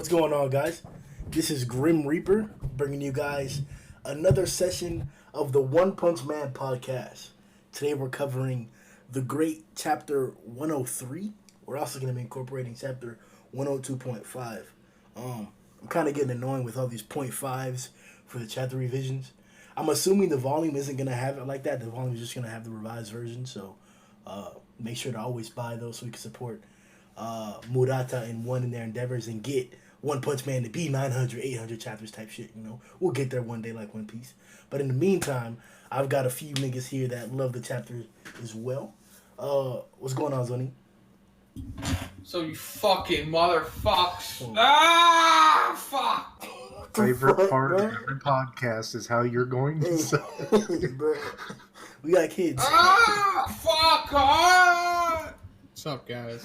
What's going on, guys? This is Grim Reaper bringing you guys another session of the One Punch Man podcast. Today we're covering the great chapter 103. We're also going to be incorporating chapter 102.5. I'm kind of getting annoying with all these .5s for the chapter revisions. I'm assuming the volume isn't going to have it like that. The volume is just going to have the revised version. So make sure to always buy those so we can support Murata and one in their endeavors and get One Punch Man to be 900, 800 chapters type shit, you know. We'll get there one day like One Piece. But in the meantime, I've got a few niggas here that love the chapter as well. What's going on, Zhoniin? So you fucking motherfucks. Fuck! Favorite part of every podcast is how you're going to say it. Bro, we got kids. Fuck! What's up, guys?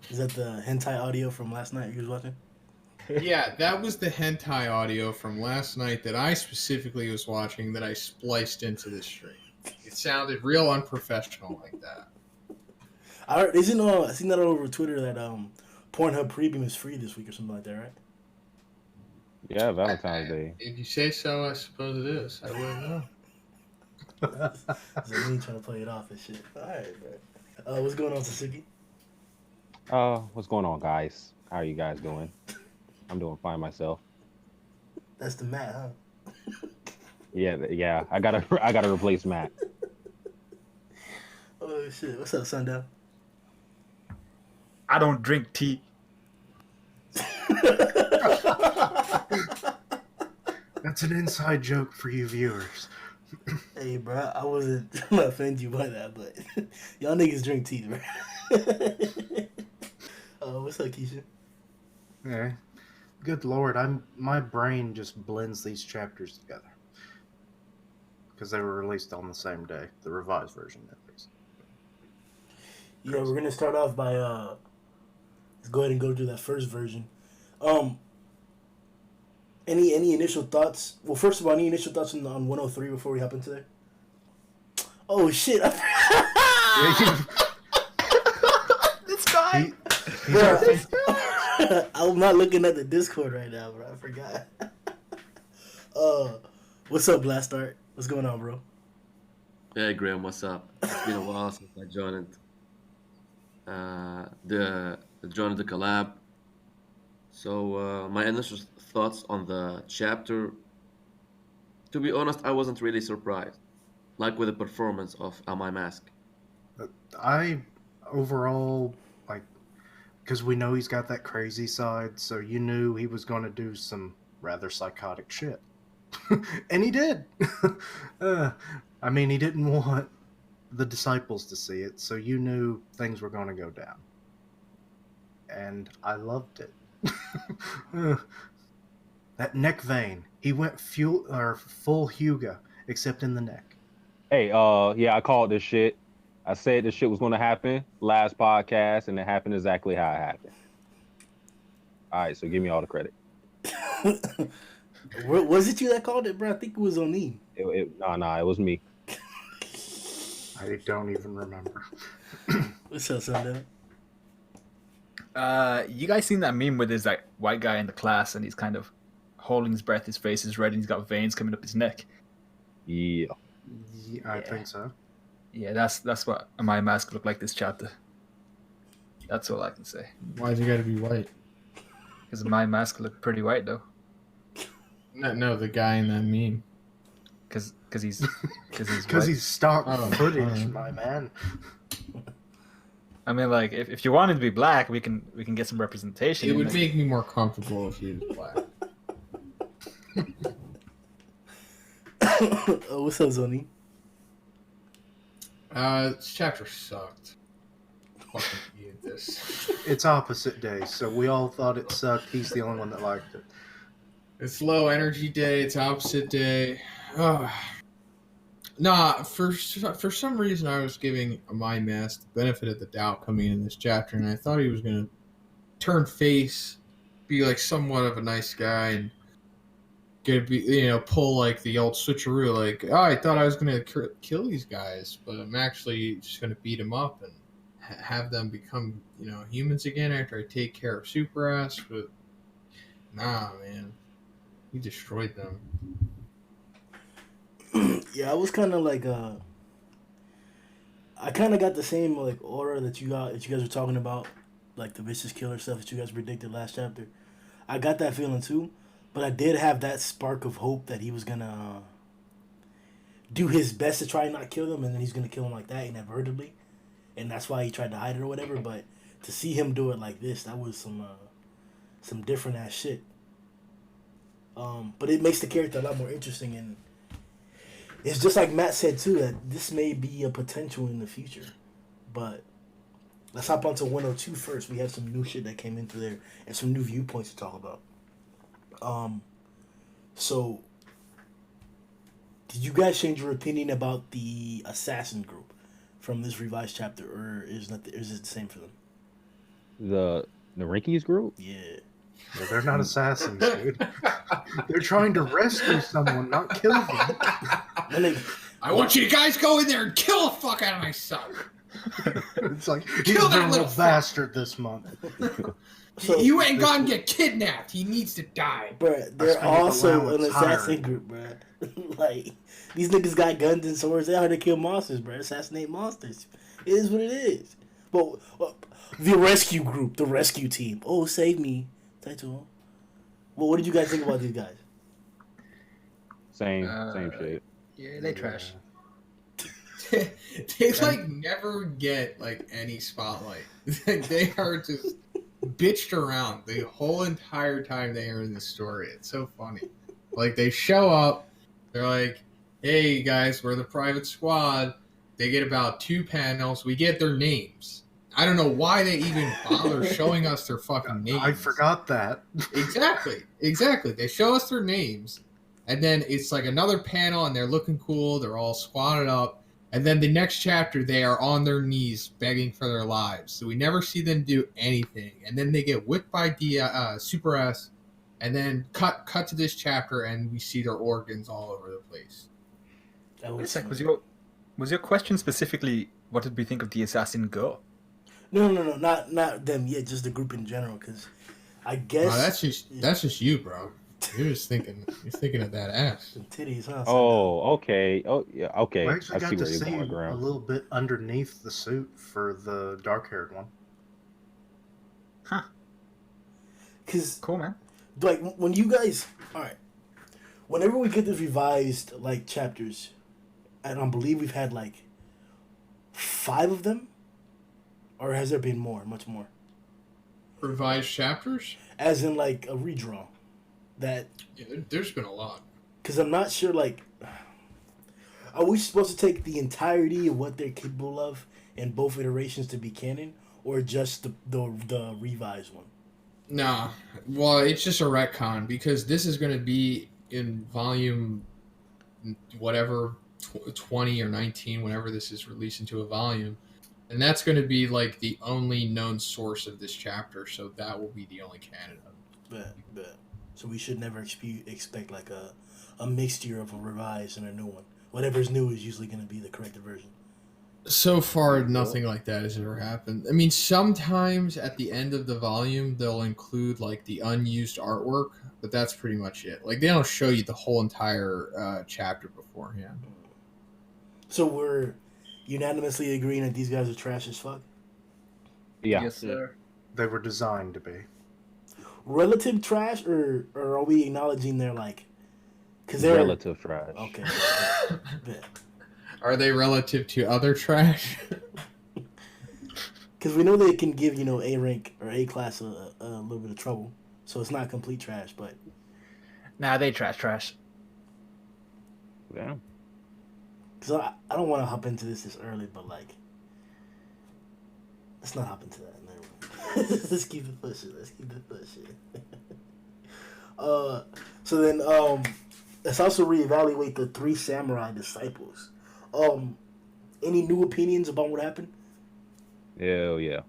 Is that the hentai audio from last night you was watching? Yeah, that was the hentai audio from last night that I specifically was watching that I spliced into this stream. It sounded real unprofessional like that. I seen that all over Twitter that Pornhub Premium is free this week or something like that, right? Yeah, Valentine's Day. If you say so, I suppose it is. I wouldn't know. So me trying to play it off and shit. Alright, bro. What's going on, Satsuki? What's going on, guys? How are you guys doing? I'm doing fine myself. That's the Matt, huh? Yeah. I gotta replace Matt. Oh shit! What's up, Sundown? I don't drink tea. That's an inside joke for you viewers. Hey, bro, I wasn't trying to offend you by that, but y'all niggas drink tea, bro. What's up, Kishin? Yeah. Good lord, my brain just blends these chapters together. Because they were released on the same day, the revised version at least. Yeah, we're gonna start off by let's go ahead and go to that first version. Any initial thoughts? Well, first of all, any initial thoughts on 103 before we hop into there? Oh shit! This guy. I'm not looking at the Discord right now, bro. I forgot. What's up, Blast Art? What's going on, bro? Hey, Graham, what's up? It's been a while since I joined the collab. So my initial thoughts on the chapter. To be honest, I wasn't really surprised, like with the performance of Am I Mask. I overall like, because we know he's got that crazy side, so you knew he was going to do some rather psychotic shit. And he did. I mean, he didn't want the disciples to see it, so you knew things were going to go down. And I loved it. That neck vein. He went full Hyuga, except in the neck. Hey, yeah, I called this shit. I said this shit was gonna happen last podcast, and it happened exactly how it happened. All right, so give me all the credit. Was it you that called it, bro? I think it was Zhoniin. Nah, it was me. I don't even remember. What's up, Sundown? You guys seen that meme where there's that white guy in the class and he's kind of holding his breath, his face is red, and he's got veins coming up his neck? Yeah. I think so. Yeah, that's what my mask looked like this chapter. That's all I can say. Why'd you gotta be white? Because my mask looked pretty white though. No, the guy in that meme. Because he's stock Oh, footage, my man. I mean, like, if you wanted to be black, we can get some representation. It would like, make me more comfortable if he was black. What's up, Zhoniin? This chapter sucked. Fucking hated this. It's opposite day, so we all thought it sucked. He's the only one that liked it. It's low energy day. It's opposite day. Nah, for some reason I was giving my mask the benefit of the doubt coming in this chapter, and I thought he was gonna turn face, be like somewhat of a nice guy, and pull like the old switcheroo, like, oh, I thought I was gonna kill these guys, but I'm actually just gonna beat them up and have them become, humans again after I take care of Super Ass, but nah, man. He destroyed them. Yeah, I was kind of like, I kind of got the same like aura that you guys were talking about, like the vicious killer stuff that you guys predicted last chapter. I got that feeling too, but I did have that spark of hope that he was gonna do his best to try and not kill them, and then he's gonna kill him like that inadvertently, and that's why he tried to hide it or whatever. But to see him do it like this, that was some different ass shit. But it makes the character a lot more interesting, and it's just like Matt said too, that this may be a potential in the future. But let's hop onto 102 first. We have some new shit that came in through there and some new viewpoints to talk about. So did you guys change your opinion about the assassin group from this revised chapter, or is it the same for them? The Rinkies group? Yeah. Yeah, they're not assassins, dude. They're trying to rescue someone, not kill them. I want you guys go in there and kill the fuck out of my son. It's like, he's Kill been that a little little bastard this month. So, you ain't gonna get kidnapped. He needs to die. bruh, That's they're when you also allow an it's assassin hiring. group, bruh. Like, these niggas got guns and swords. They out here to kill monsters, bruh. Assassinate monsters. It is what it is. But the rescue group, the rescue team. Oh, save me. Title. Well, what did you guys think about these guys? Same shit. Yeah, they trash. They like never get like any spotlight. They are just bitched around the whole entire time they are in the story. It's so funny. Like they show up, they're like, "Hey guys, we're the private squad." They get about 2 panels. We get their names. I don't know why they even bother showing us their fucking names. I forgot that. Exactly. They show us their names, and then it's like another panel, and they're looking cool. They're all squatted up, and then the next chapter, they are on their knees begging for their lives. So we never see them do anything, and then they get whipped by Super S, and then cut to this chapter, and we see their organs all over the place. That Wait a sec, was your question specifically what did we think of the assassin girl? No, not them yet. Just the group in general, because I guess That's just you, bro. You're thinking of that ass. some titties, huh? Oh, okay. Oh, yeah. Okay. We I actually see got to where you're see going, a Graham. little bit underneath the suit for the dark-haired one. Huh. Because Cool, man. like when you guys, all right, whenever we get the revised like chapters, and I believe we've had like 5 of them, or has there been much more? Revised chapters? As in like a redraw, that Yeah, there's been a lot. because I'm not sure like, are we supposed to take the entirety of what they're capable of in both iterations to be canon, or just the revised one? Nah, well, it's just a retcon because this is going to be in volume whatever 20 or 19, whenever this is released into a volume, and that's going to be like the only known source of this chapter. So that will be the only canon of it. Bet. So we should never expect like a mixture of a revised and a new one. Whatever's new is usually going to be the corrected version. So far, nothing like that has ever happened. I mean, sometimes at the end of the volume, they'll include like the unused artwork, but that's pretty much it. Like they don't show you the whole entire chapter beforehand. So we're unanimously agreeing that these guys are trash as fuck. Yeah. Yes, sir. They were designed to be. Relative trash, or are we acknowledging they're like, because they're Relative trash. Okay. Bet. Are they relative to other trash? Because we know they can give A rank or A class a little bit of trouble, so it's not complete trash, but Nah, they trash. Yeah. because I don't want to hop into this early, but like, let's not hop into that. Never mind. Let's keep it pushing. So then let's also reevaluate the 3 samurai disciples. Any new opinions about what happened? Hell yeah.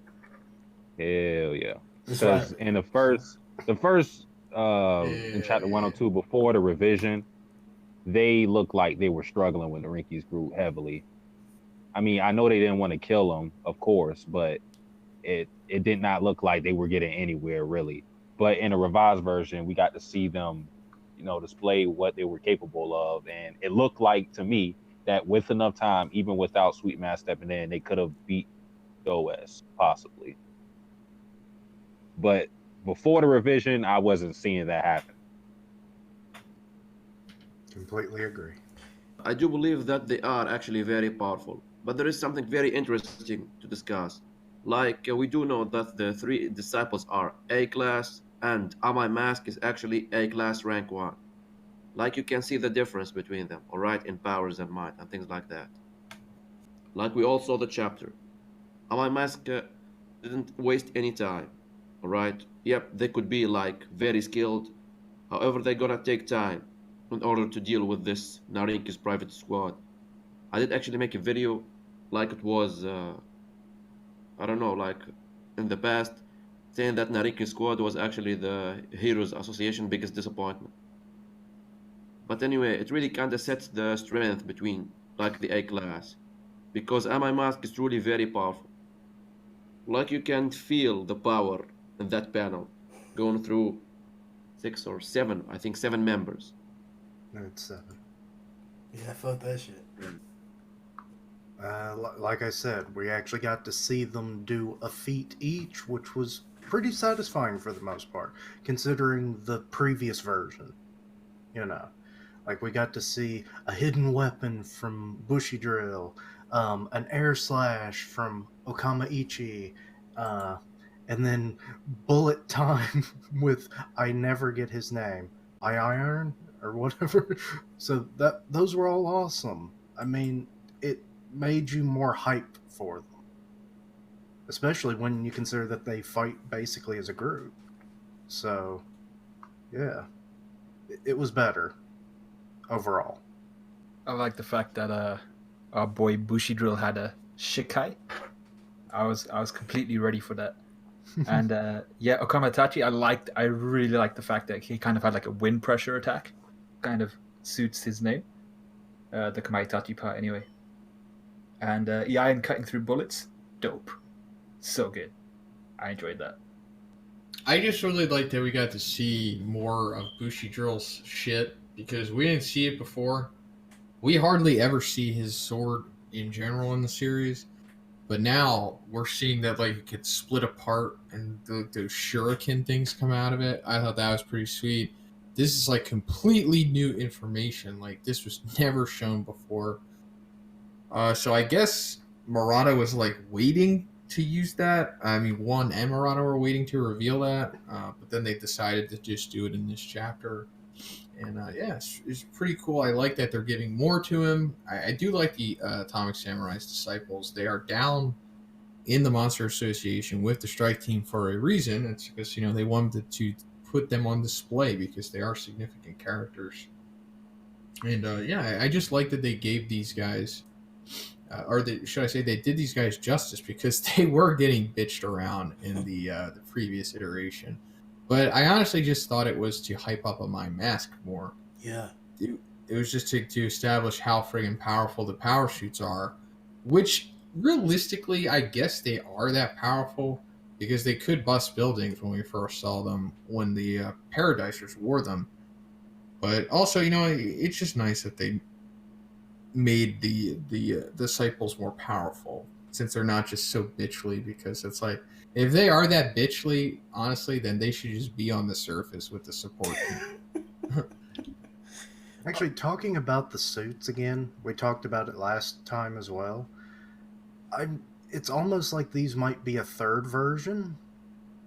That's Because right. in the first in chapter 102, before the revision, they looked like they were struggling with the Rinkies group heavily. I mean, I know they didn't want to kill him, of course, but it did not look like they were getting anywhere really. But in a revised version, we got to see them, display what they were capable of, and it looked like to me that with enough time, even without Sweet Man stepping in, they could have beat OS possibly. But before the revision, I wasn't seeing that happen. Completely agree. I do believe that they are actually very powerful, but there is something very interesting to discuss. Like, we do know that the three disciples are A class, and Amai Mask is actually A class rank 1. Like, you can see the difference between them, alright, in powers and might, and things like that. Like, we all saw the chapter. Amai Mask didn't waste any time, alright? Yep, they could be, like, very skilled. However, they're gonna take time in order to deal with this Narinki's private squad. I did actually make a video like it was, I don't know, like in the past, saying that Narinki squad was actually the Heroes Association biggest disappointment. But anyway, it really kinda sets the strength between like the A class. Because Amai Mask is truly very powerful. Like you can feel the power in that panel going through 6 or 7, I think 7 members. No, it's 7. Yeah, I felt that shit. Like I said, we actually got to see them do a feat each, which was pretty satisfying for the most part, considering the previous version. Like we got to see a hidden weapon from Bushi Drill, an air slash from Okama Ichi, and then bullet time with, I never get his name, Iron or whatever. So those were all awesome. I mean, it made you more hyped for them, especially when you consider that they fight basically as a group. So yeah, it was better overall. I like the fact that our boy Bushi Drill had a Shikai. I was completely ready for that. And yeah, Okamatachi, I really liked the fact that he kind of had like a wind pressure attack. Kind of suits his name. The Kamaitachi part anyway. And Ian cutting through bullets, dope. So good. I enjoyed that. I just really liked that we got to see more of Bushi Drill's shit, because we didn't see it before. We hardly ever see his sword in general in the series. But now we're seeing that like it could split apart and those shuriken things come out of it. I thought that was pretty sweet. This is like completely new information. Like this was never shown before. So I guess Murata was like waiting to use that. I mean, One and Murata were waiting to reveal that, but then they decided to just do it in this chapter. And yeah, it's pretty cool. I like that they're giving more to him. I do like the Atomic Samurai's disciples. They are down in the Monster Association with the strike team for a reason. It's because, they wanted to put them on display because they are significant characters. And yeah, I just like that they gave these guys, should I say they did these guys justice, because they were getting bitched around in the previous iteration. But I honestly just thought it was to hype up Amai Mask more. Yeah. It was just to establish how friggin' powerful the power shoots are, which realistically, I guess they are that powerful because they could bust buildings when we first saw them when the Paradisers wore them. But also, it's just nice that they made the disciples more powerful, since they're not just so bitchly, because it's like, if they are that bitchly, honestly, then they should just be on the surface with the support team. Actually, talking about the suits again, we talked about it last time as well. It's almost like these might be a third version,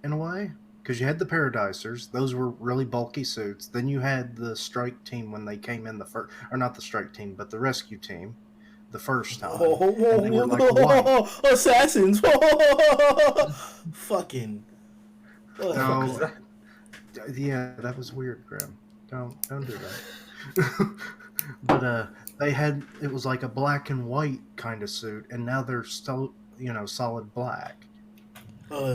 in a way. Because you had the Paradisers, those were really bulky suits. Then you had the strike team when they came in the first, or not the strike team, but the rescue team, the first time. And they were like white. Assassins! Fucking. No, yeah, that was weird, Grimm. Don't do that. But it was like a black and white kind of suit, and now they're still, solid black.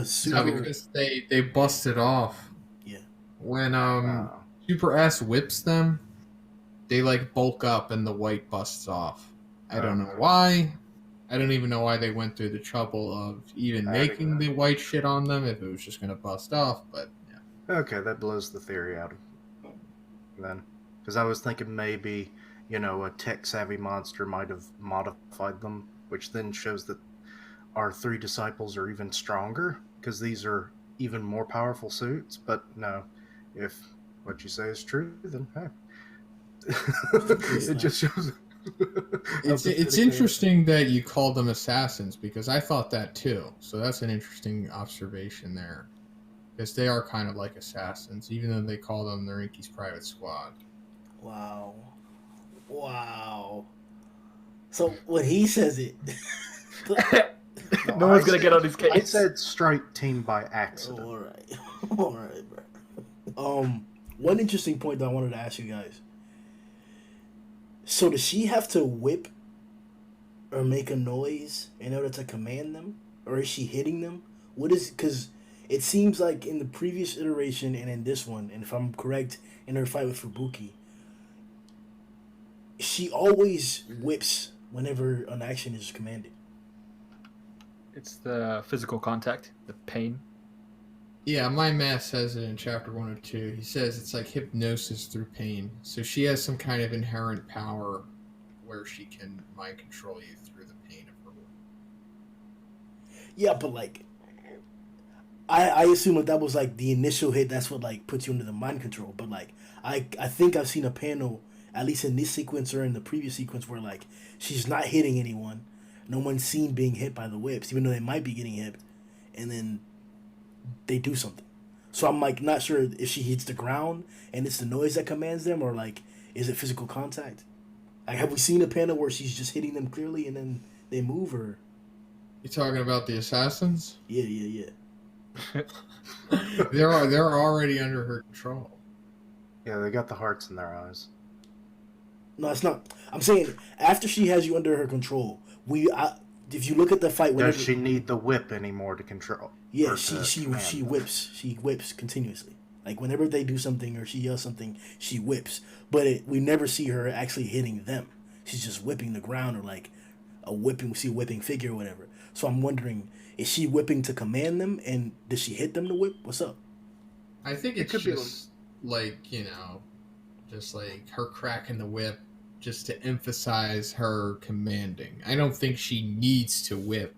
Super. No, because they busted off. Yeah. When Super S whips them, they like bulk up and the white busts off. I don't know why. I don't even know why they went through the trouble of even making the white shit on them if it was just going to bust off, but yeah. Okay, that blows the theory out of then. Because I was thinking maybe, a tech-savvy monster might have modified them, which then shows that our 3 disciples are even stronger, because these are even more powerful suits. But no, if what you say is true, then hey. It just shows... It's interesting that you called them assassins, because I thought that too. So that's an interesting observation there. Because they are kind of like assassins, even though they call them the Rinky's private squad. Wow. So when he says it... no one's going to get on his case. I said strike team by accident. All right, bro. One interesting point that I wanted to ask you guys. So does she have to whip or make a noise in order to command them? Or is she hitting them? Because it seems like in the previous iteration and in this one, and if I'm correct, in her fight with Fubuki, she always whips whenever an action is commanded. It's the physical contact, the pain. Yeah, my math says it in chapter 102. He says it's like hypnosis through pain. So she has some kind of inherent power where she can mind control you through the pain of her work. Yeah, but like, I assume that was like the initial hit. That's what like puts you under the mind control. But like, I think I've seen a panel, at least in this sequence or in the previous sequence, where like she's not hitting anyone. No one's seen being hit by the whips, even though they might be getting hit, and then they do something. So I'm like not sure if she hits the ground and it's the noise that commands them, or like is it physical contact? Like, have we seen a panel where she's just hitting them clearly and then they move? Or you talking about the assassins? Yeah. They're already under her control. Yeah, they got the hearts in their eyes. No, it's not. I'm saying after she has you under her control, if you look at the fight, does she need the whip anymore to control? Yeah, she whips. She whips continuously. Like whenever they do something or she yells something, she whips. But we never see her actually hitting them. She's just whipping the ground, or like we see a whipping figure or whatever. So I'm wondering, is she whipping to command them, and does she hit them to whip? What's up? I think it's just like, just like her cracking the whip just to emphasize her commanding. I don't think she needs to whip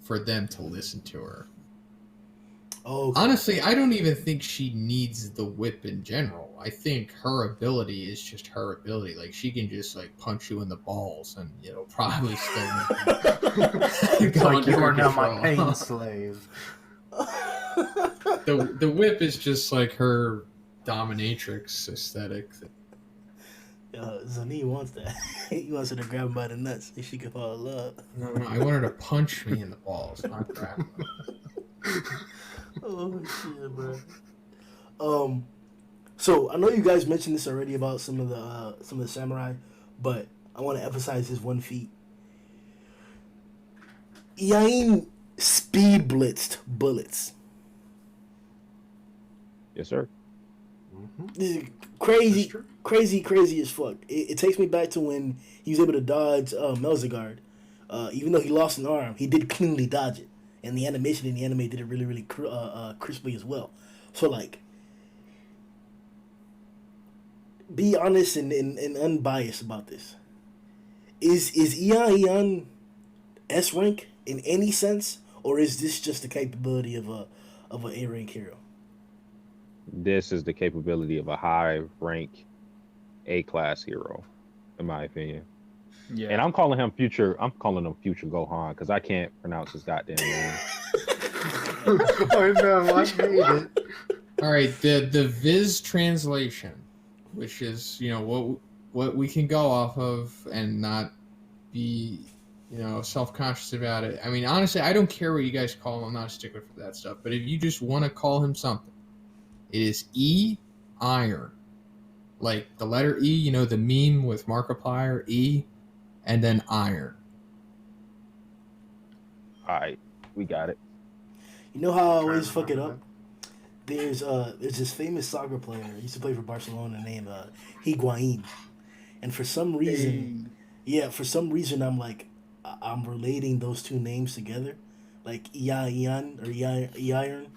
for them to listen to her. Oh, okay. Honestly, I don't even think she needs the whip in general. I think her ability is just her ability. Like, she can just like punch you in the balls and probably still it's like you are now my pain slave. The whip is just like her dominatrix aesthetic. Zhoniin wants that. He wants her to grab him by the nuts so she can fall in love. No, I want her to punch me in the balls, not grab them. Oh shit, bro. So I know you guys mentioned this already about some of the samurai, but I want to emphasize his one feat. Yain speed blitzed bullets. Yes, sir. This is crazy as fuck. It takes me back to when he was able to dodge Melzigard. Even though he lost an arm, he did cleanly dodge it. And the animation in the anime did it really, really crisply as well. So, like, be honest and unbiased about this. Is Ian S rank in any sense, or is this just the capability of an A rank hero? This is the capability of a high rank A class hero, in my opinion. Yeah. And I'm calling him future Gohan because I can't pronounce his goddamn name. I know, I hate it. All right, the Viz translation, which is what we can go off of and not be self-conscious about it. I mean, honestly, I don't care what you guys call him. I'm not a stickler for that stuff. But if you just want to call him something, it is E iron, like the letter E. The meme with Markiplier, E, and then iron. All right, we got it. You know how I always fuck it up? There's this famous soccer player. He used to play for Barcelona named Higuain. And for some reason, I'm like, I'm relating those two names together, like Ian or Iron,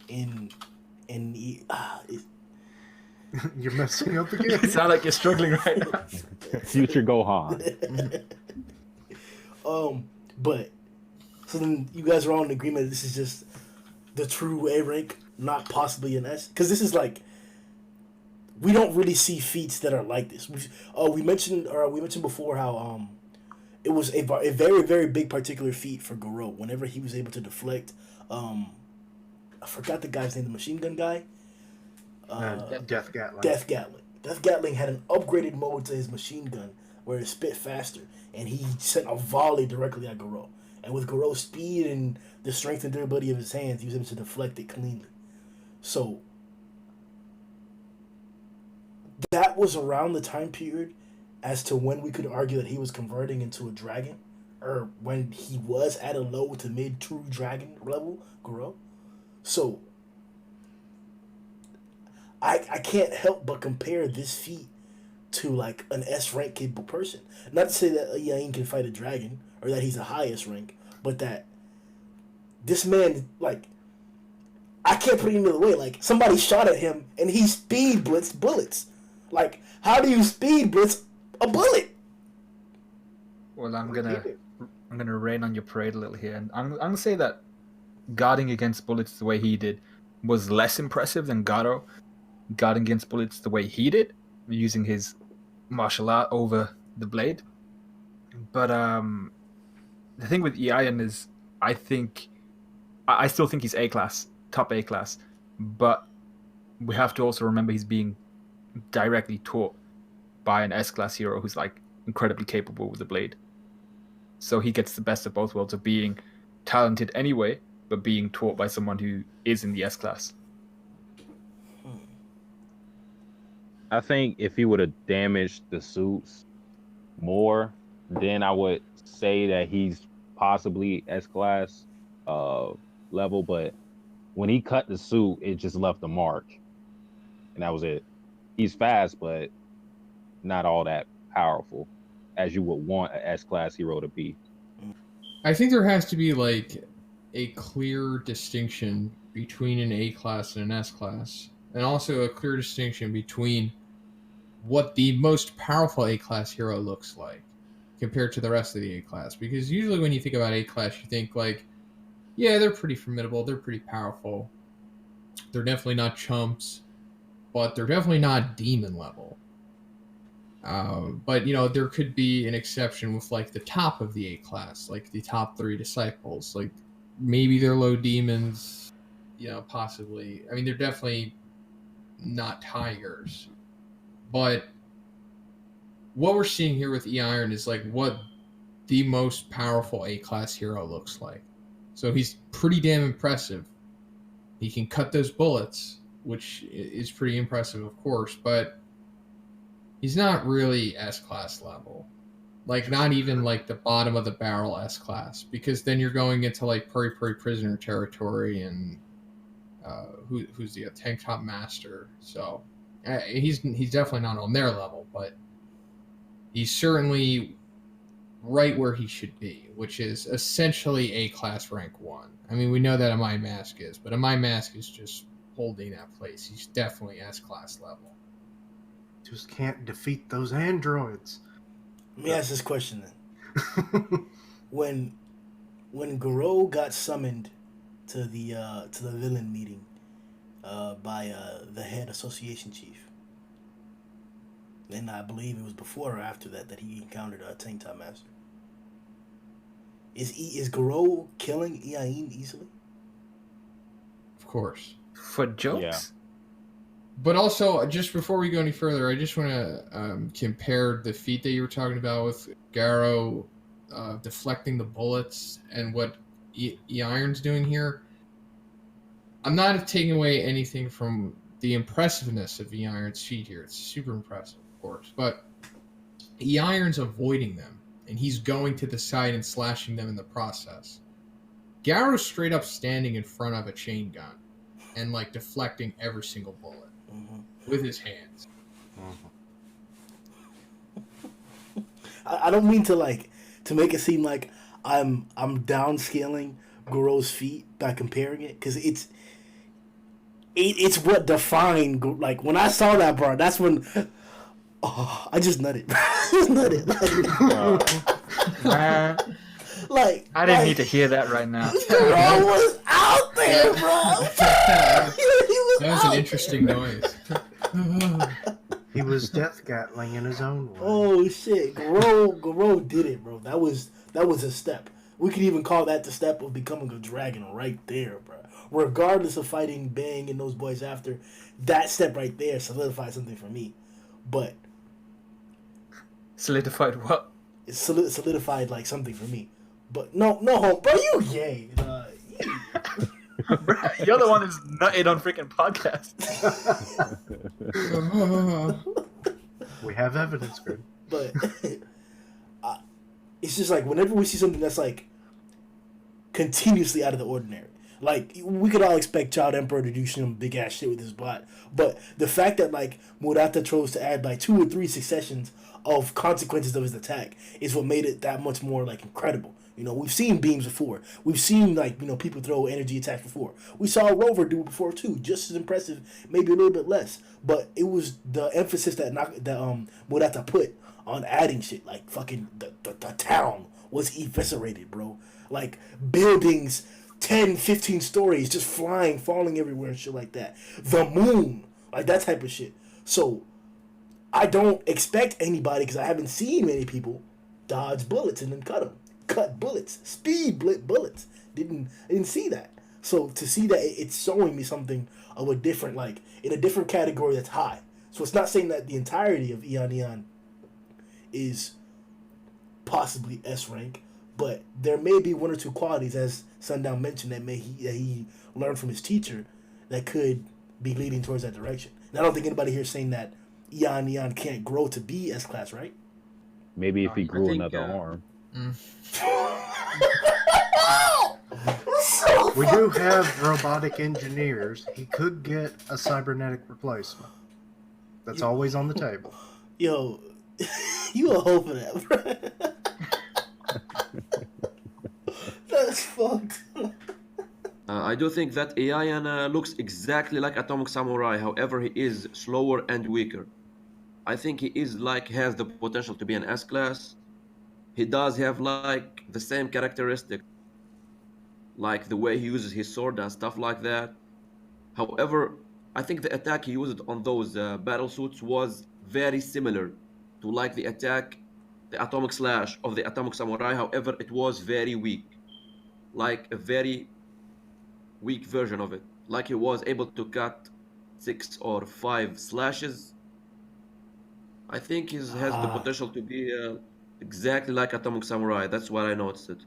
and You're messing up You again. sound like you're struggling right now. Future Gohan. But so then you guys are all in agreement. This is just the true A rank, not possibly an S, because this is like we don't really see feats that are like this. We mentioned before how it was a very very big particular feat for Goro whenever he was able to deflect. I forgot the guy's name, the machine gun guy. Death Gatling. Death Gatling. Death Gatling had an upgraded mode to his machine gun where it spit faster, and he sent a volley directly at Goro. And with Goro's speed and the strength and durability of his hands, he was able to deflect it cleanly. So that was around the time period as to when we could argue that he was converting into a dragon, or when he was at a low to mid true dragon level, Goro. So I can't help but compare this feat to like an S rank capable person. Not to say that Yain can fight a dragon or that he's the highest rank, but that this man, like, I can't put it any other way. Like, somebody shot at him and he speed blitzed bullets. Like, how do you speed blitz a bullet? Well, I'm gonna rain on your parade a little here, and I'm gonna say that guarding against bullets the way he did was less impressive than Garo guarding against bullets the way he did, using his martial art over the blade. But the thing with Ian is, I still think he's A class, top A class, but we have to also remember he's being directly taught by an S class hero who's like incredibly capable with the blade. So he gets the best of both worlds of being talented anyway, but being taught by someone who is in the S class. I think if he would have damaged the suits more, then I would say that he's possibly S class level. But when he cut the suit, it just left a mark, and that was it. He's fast, but not all that powerful as you would want an S class hero to be. I think there has to be like a clear distinction between an A class and an S class, and also a clear distinction between what the most powerful A class hero looks like compared to the rest of the A class. Because usually when you think about A class, you think like, yeah, they're pretty formidable, they're pretty powerful, they're definitely not chumps, but they're definitely not demon level. But, you know, there could be an exception with, like, the top of the A class, like the top 3 disciples. Like, maybe they're low demons, you know, possibly. I mean, they're definitely not tigers. But what we're seeing here with E-Iron is, like, what the most powerful A class hero looks like. So he's pretty damn impressive. He can cut those bullets, which is pretty impressive, of course, but he's not really S-class level. Like, not even, like, the bottom of the barrel S-class, because then you're going into, like, Puri Puri Prisoner territory and who's the Tank Top Master. So he's definitely not on their level, but he's certainly right where he should be, which is essentially A-class rank 1. I mean, we know that a My Mask is, but a My Mask is just holding that place. He's definitely S-class level. Just can't defeat those androids. Let me ask this question then. When Goro got summoned to the villain meeting by the head association chief, and I believe it was before or after that he encountered a Tank Top Master. Is Goro killing Iain easily? Of course. For jokes? Yeah. But also, just before we go any further, I just want to compare the feat that you were talking about with Garo deflecting the bullets and what E-Iron's doing here. I'm not taking away anything from the impressiveness of E-Iron's feat here. It's super impressive, of course. But E-Iron's avoiding them, and he's going to the side and slashing them in the process. Garo's straight up standing in front of a chain gun and, like, deflecting every single bullet. With his hands. I don't mean to make it seem like I'm downscaling Goro's feet by comparing it because it's what defined like when I saw that part. That's when I just nutted. Just nutted. Man, Like I didn't need to hear that right now. Goro was out there, bro. That was an interesting noise. He was death gatling in his own way. Oh shit, Goro did it, bro. That was a step. We could even call that the step of becoming a dragon right there, bro. Regardless of fighting Bang and those boys after, that step right there solidified something for me. But Solidified what? it solidified like something for me. But no, bro, you gay. You're the one who's nutted on freaking podcast. We have evidence, Grimm. But it's just like whenever we see something that's like continuously out of the ordinary. Like, we could all expect Child Emperor to do some big ass shit with his bot, but the fact that like Murata chose to add like 2 or 3 successions of consequences of his attack is what made it that much more like incredible. You know, we've seen beams before. We've seen like, you know, people throw energy attacks before. We saw Rover do it before too, just as impressive, maybe a little bit less. But it was the emphasis that Murata put on adding shit. Like fucking the town was eviscerated, bro. Like buildings 10, 15 stories just flying, falling everywhere and shit like that. The moon, like that type of shit. So I don't expect anybody, because I haven't seen many people dodge bullets and then cut them. Cut bullets, speed bullets. Didn't see that. So to see that, it's showing me something of a different, like in a different category that's high. So it's not saying that the entirety of Eon is possibly S rank, but there may be 1 or 2 qualities, as Sundown mentioned, that he learned from his teacher that could be leading towards that direction. And I don't think anybody here is saying that Eon can't grow to be S class, right? Maybe if he grew think, another arm. We do have robotic engineers. He could get a cybernetic replacement. That's always on the table. Yo, you a hoe for that, bro. That's fucked. I do think that Ian looks exactly like Atomic Samurai, however he is slower and weaker. I think he is like has the potential to be an S class. He does have like the same characteristic, like the way he uses his sword and stuff like that. However, I think the attack he used on those battle suits was very similar to like the attack, the Atomic Slash of the Atomic Samurai. However, it was very weak, like a very weak version of it. Like he was able to cut 6 or 5 slashes. I think he has the potential to be exactly like Atomic Samurai. That's what I noticed it.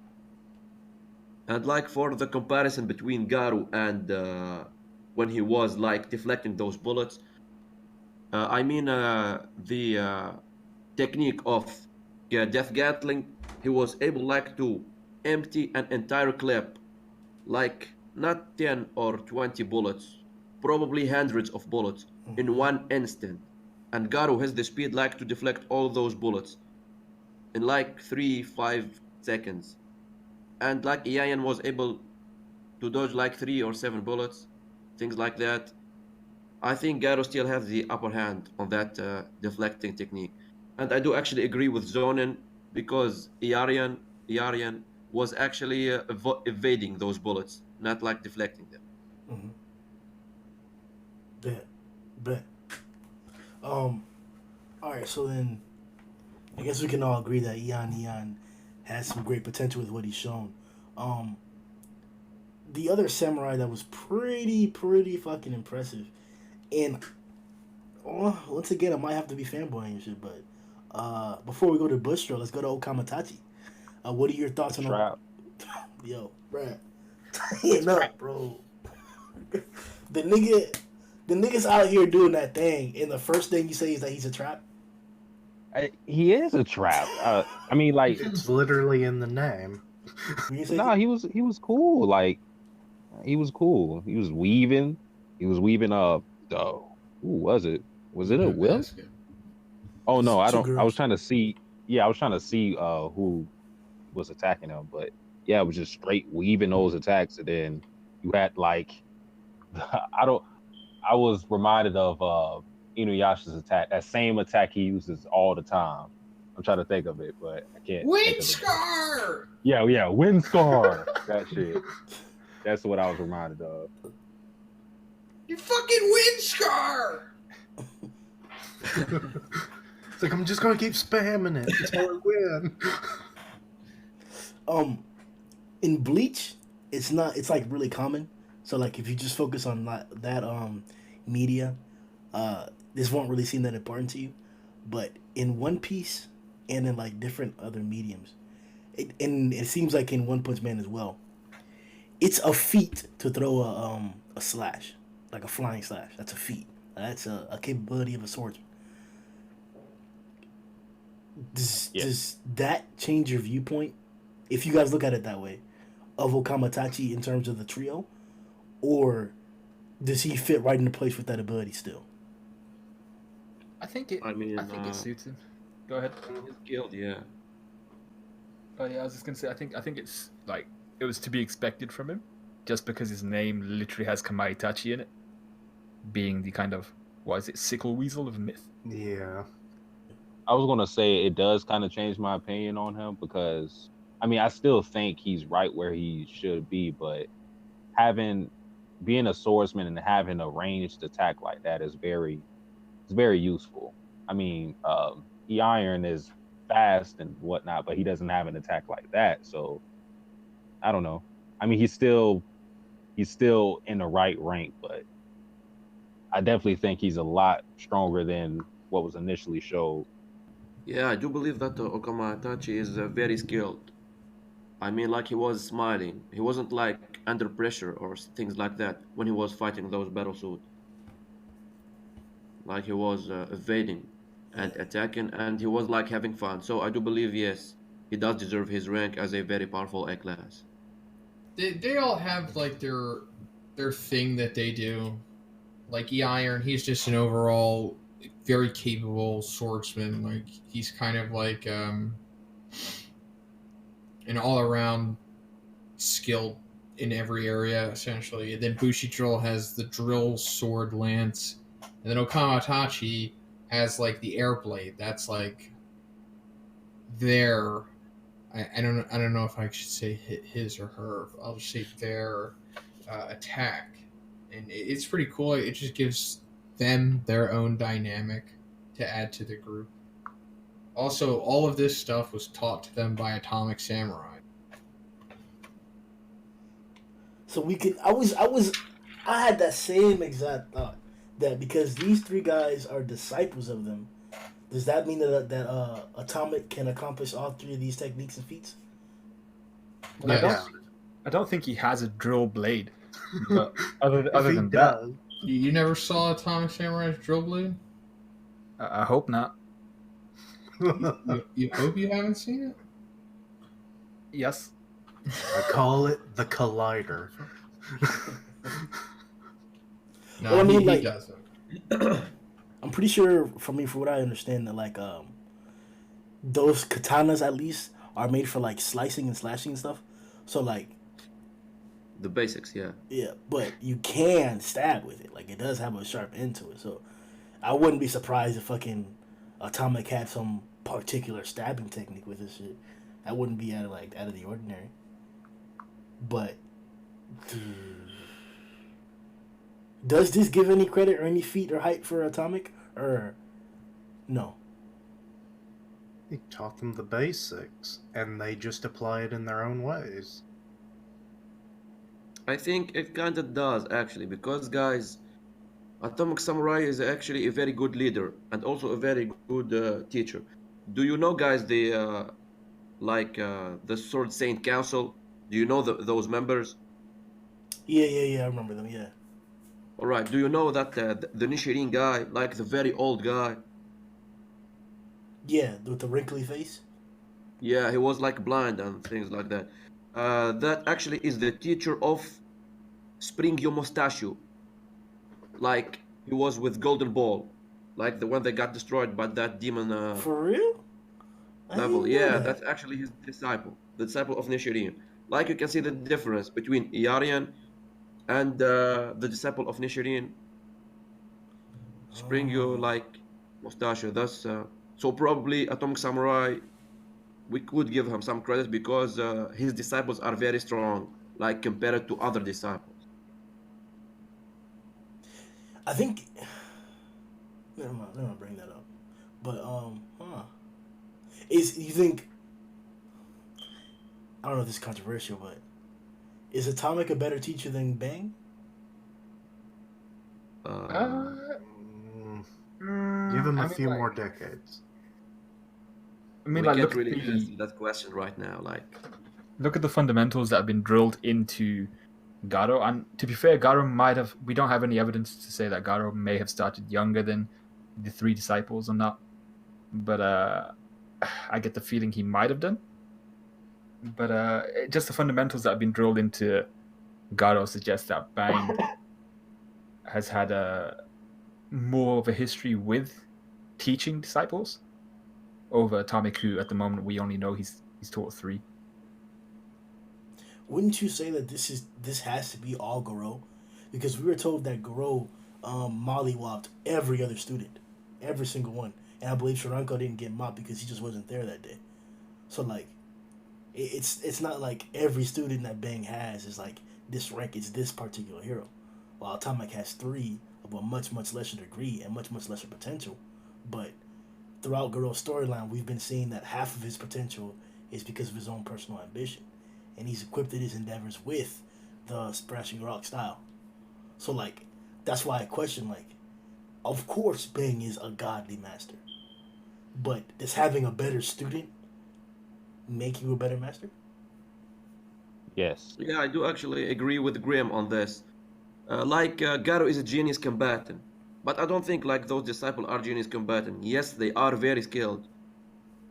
And like for the comparison between Garu and when he was like deflecting those bullets, I mean the technique of Death Gatling, he was able like to empty an entire clip, like not 10 or 20 bullets, probably hundreds of bullets in one instant. And Garu has the speed like to deflect all those bullets in like 3-5 seconds. And like Ian was able to dodge like 3 or 7 bullets, things like that. I think Garu still has the upper hand on that deflecting technique. And I do actually agree with Zhoniin, because Iarian was actually evading those bullets, not like deflecting them. Bet. Alright, so then I guess we can all agree that Eon has some great potential with what he's shown. The other samurai that was pretty fucking impressive, and once again I might have to be fanboying and shit, but before we go to Bushro, let's go to Okamatachi. What are your thoughts on Trap. Yo, bruh, tighten up, bro. The nigga's out here doing that thing, and the first thing you say is that he's a trap. He is a trap. I mean, like, It's literally in the name. no, he was cool. Like, he was cool. He was weaving. Who was it? Was it a Will? Oh no, I don't. I was trying to see. Yeah, I was trying to see who was attacking him. But yeah, it was just straight weaving those attacks, and then you had like I don't. I was reminded of Inuyasha's attack, that same attack he uses all the time. I'm trying to think of it, but I can't think Wind of it. Scar! Yeah, Wind Scar. That shit. That's what I was reminded of. You fucking Wind Scar! It's like, I'm just gonna keep spamming it until I win. In Bleach, it's like really common. So like if you just focus on that media, this won't really seem that important to you. But in One Piece and in like different other mediums, and it seems like in One Punch Man as well, it's a feat to throw a slash, like a flying slash. That's a feat. That's a capability of a swordsman. Does that change your viewpoint, if you guys look at it that way, of Okamatachi in terms of the trio? Or does he fit right into place with that ability still? I think it. I mean, it suits him. Go ahead. his guild, yeah. Oh yeah, I was just gonna say. I think it's like it was to be expected from him, just because his name literally has Kamaitachi in it, being the kind of sickle weasel of myth. Yeah. I was gonna say it does kind of change my opinion on him because I mean I still think he's right where he should be, but being a swordsman and having a ranged attack like that is very useful. I mean, Iron is fast and whatnot, but he doesn't have an attack like that. So I don't know. I mean, he's still in the right rank, but I definitely think he's a lot stronger than what was initially showed. Yeah, I do believe that Okama Itachi is very skilled. I mean, like he was smiling. He wasn't like under pressure or things like that when he was fighting those battle suits. Like he was evading and attacking, and he was like having fun. So I do believe, yes, he does deserve his rank as a very powerful A class. They all have like their thing that they do. Like Iron, he's just an overall very capable swordsman. Like he's kind of like an all around skilled in every area essentially. And then Bushido has the drill, sword, lance, and then Okamatachi has like the air blade. That's like their I don't know if I should say his or her. I'll just say their attack, and it's pretty cool. It just gives them their own dynamic to add to the group. Also, all of this stuff was taught to them by Atomic Samurai. So we can. I had that same exact thought, that because these three guys are disciples of them, does that mean that Atomic can accomplish all three of these techniques and feats? Yes. I don't think he has a drill blade. But other If than he that, does, You never saw Atomic Samurai's drill blade? I hope not. You hope you haven't seen it? Yes. I call it the Collider. No, Well, I mean, he like- doesn't. I'm pretty sure, for what I understand, that like those katanas at least are made for like slicing and slashing and stuff. So like The basics, yeah. yeah, but you can stab with it. Like it does have a sharp end to it. So I wouldn't be surprised if fucking Atomic had some particular stabbing technique with this shit. That wouldn't be out of the ordinary. But does this give any credit or any feat or hype for Atomic, or no? He taught them the basics, and they just apply it in their own ways. I think it kind of does actually, because guys, Atomic Samurai is actually a very good leader and also a very good teacher. Do you know, guys, the Sword Saint Council? Do you know those members? Yeah, I remember them. Yeah. All right. Do you know that the Nishirin guy, like the very old guy? Yeah, with the wrinkly face. Yeah, he was like blind and things like that. That actually is the teacher of Spring Yomostachu. Like he was with Golden Ball, like the one that got destroyed by that demon. For real? I level. didn't know Yeah, that. that's actually his disciple, the disciple of Nichiren. Like you can see the difference between Yarian and the disciple of Nichiren. Spring you Oh. like Mustachio. That's so probably Atomic Samurai. We could give him some credit because his disciples are very strong, like compared to other disciples. I think. Never mind, bring that up. But is you think? I don't know if this is controversial, but is Atomic a better teacher than Bang? Uh, Give him I a mean, few like, more decades. we like, can't really answer that question right now. Like, look at the fundamentals that have been drilled into Garo. And to be fair, Garo might have. We don't have any evidence to say that Garo may have started younger than the three disciples or not. But I get the feeling he might have done. But just the fundamentals that have been drilled into Garo suggest that Bang has had a more of a history with teaching disciples over Atomic, who at the moment we only know he's taught three. Wouldn't you say that this has to be all Garo? Because we were told that Garo mollywopped every other student, every single one, and I believe Sharanko didn't get mopped because he just wasn't there that day. So like, it's not like every student that Bang has is like this rank. It's this particular hero. While Atomic has three of a much lesser degree and much lesser potential, but throughout Garo's storyline, we've been seeing that half of his potential is because of his own personal ambition, and he's equipped his endeavors with the Splashing Rock style. So like, that's why I question like, of course Bang is a godly master, but does having a better student make you a better master? Yes. yeah, I do actually agree with Grimm on this. Garo is a genius combatant, but I don't think like those disciples are genius combatant. Yes, they are very skilled,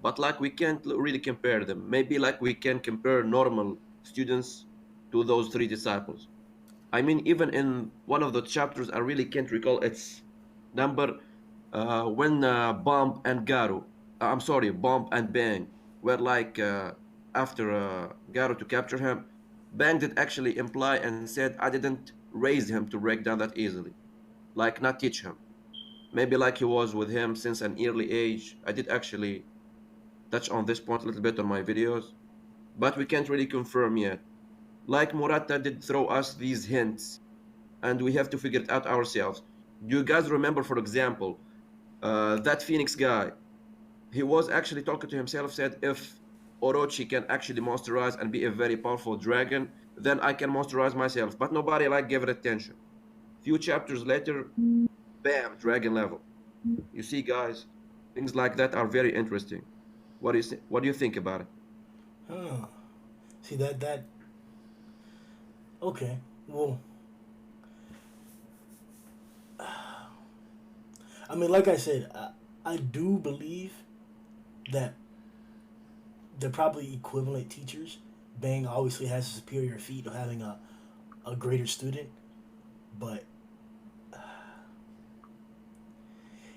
but like we can't really compare them. Maybe like we can compare normal students to those three disciples. I mean, even in one of the chapters, I really can't recall its number. When Bomb and I'm sorry, Bomb and Bang were like after Garo to capture him. Bang did actually imply and said, "I didn't raise him to break down that easily, like not teach him. Maybe like he was with him since an early age." I did actually touch on this point a little bit on my videos, but we can't really confirm yet. Like Murata did throw us these hints, and we have to figure it out ourselves. Do you guys remember, for example, that Phoenix guy? He was actually talking to himself, said, if Orochi can actually monsterize and be a very powerful dragon, then I can monsterize myself. But nobody like gave it attention. Few chapters later, bam, dragon level. You see, guys, things like that are very interesting. What do you think about it? Huh. See that. Okay. Well, I mean, like I said, I do believe that they're probably equivalent teachers. Bang obviously has a superior feat of having a greater student, but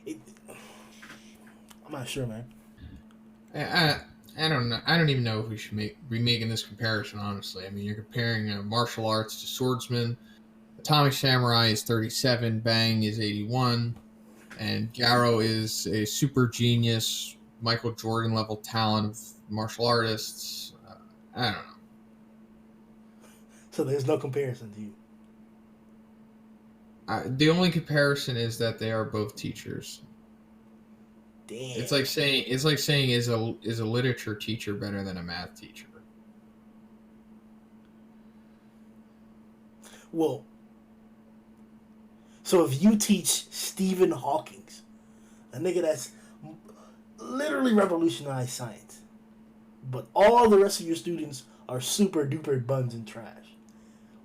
it, I'm not sure, man. I don't know. I don't even know if we should be making this comparison. Honestly, I mean, you're comparing martial arts to swordsman. Atomic Samurai is 37, Bang is 81, and Garo is a super genius, Michael Jordan level talent of martial artists. I don't know. So there's no comparison to you. The only comparison is that they are both teachers. Damn. It's like saying is a literature teacher better than a math teacher? Well, so if you teach Stephen Hawking's, a nigga that's literally revolutionized science, but all the rest of your students are super duper buns and trash,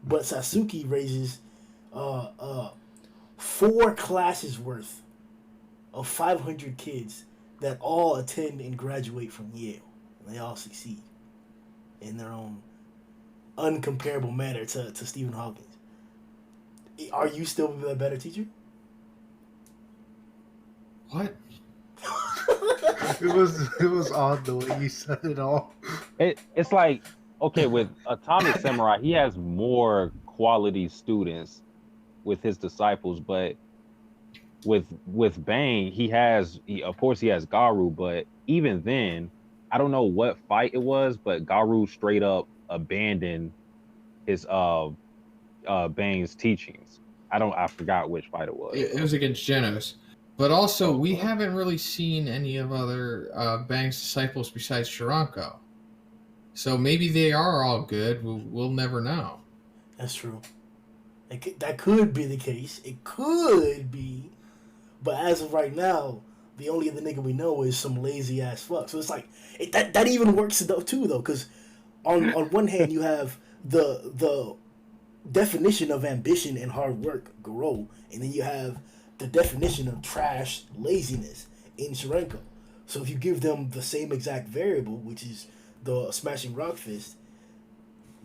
but Satsuki raises 4 classes worth of 500 kids that all attend and graduate from Yale, and they all succeed in their own uncomparable manner to Stephen Hawking. Are you still a better teacher? What? It was odd the way you said it all. It's like, okay, with Atomic Samurai, he has more quality students with his disciples, but with Bang, of course he has Garu, but even then, I don't know what fight it was, but Garu straight up abandoned his Bang's teachings. I forgot which fight it was. It was against Genos. But also, we haven't really seen any of other Bang's disciples besides Shiranko. So maybe they are all good. We'll never know. That's true. That could be the case. It could be. But as of right now, the only other nigga we know is some lazy ass fuck. So it's like, that even works too, though. Because on one hand, you have the definition of ambition and hard work, Garo. And then you have the definition of trash laziness in Shirenko. So if you give them the same exact variable, which is the smashing rock fist,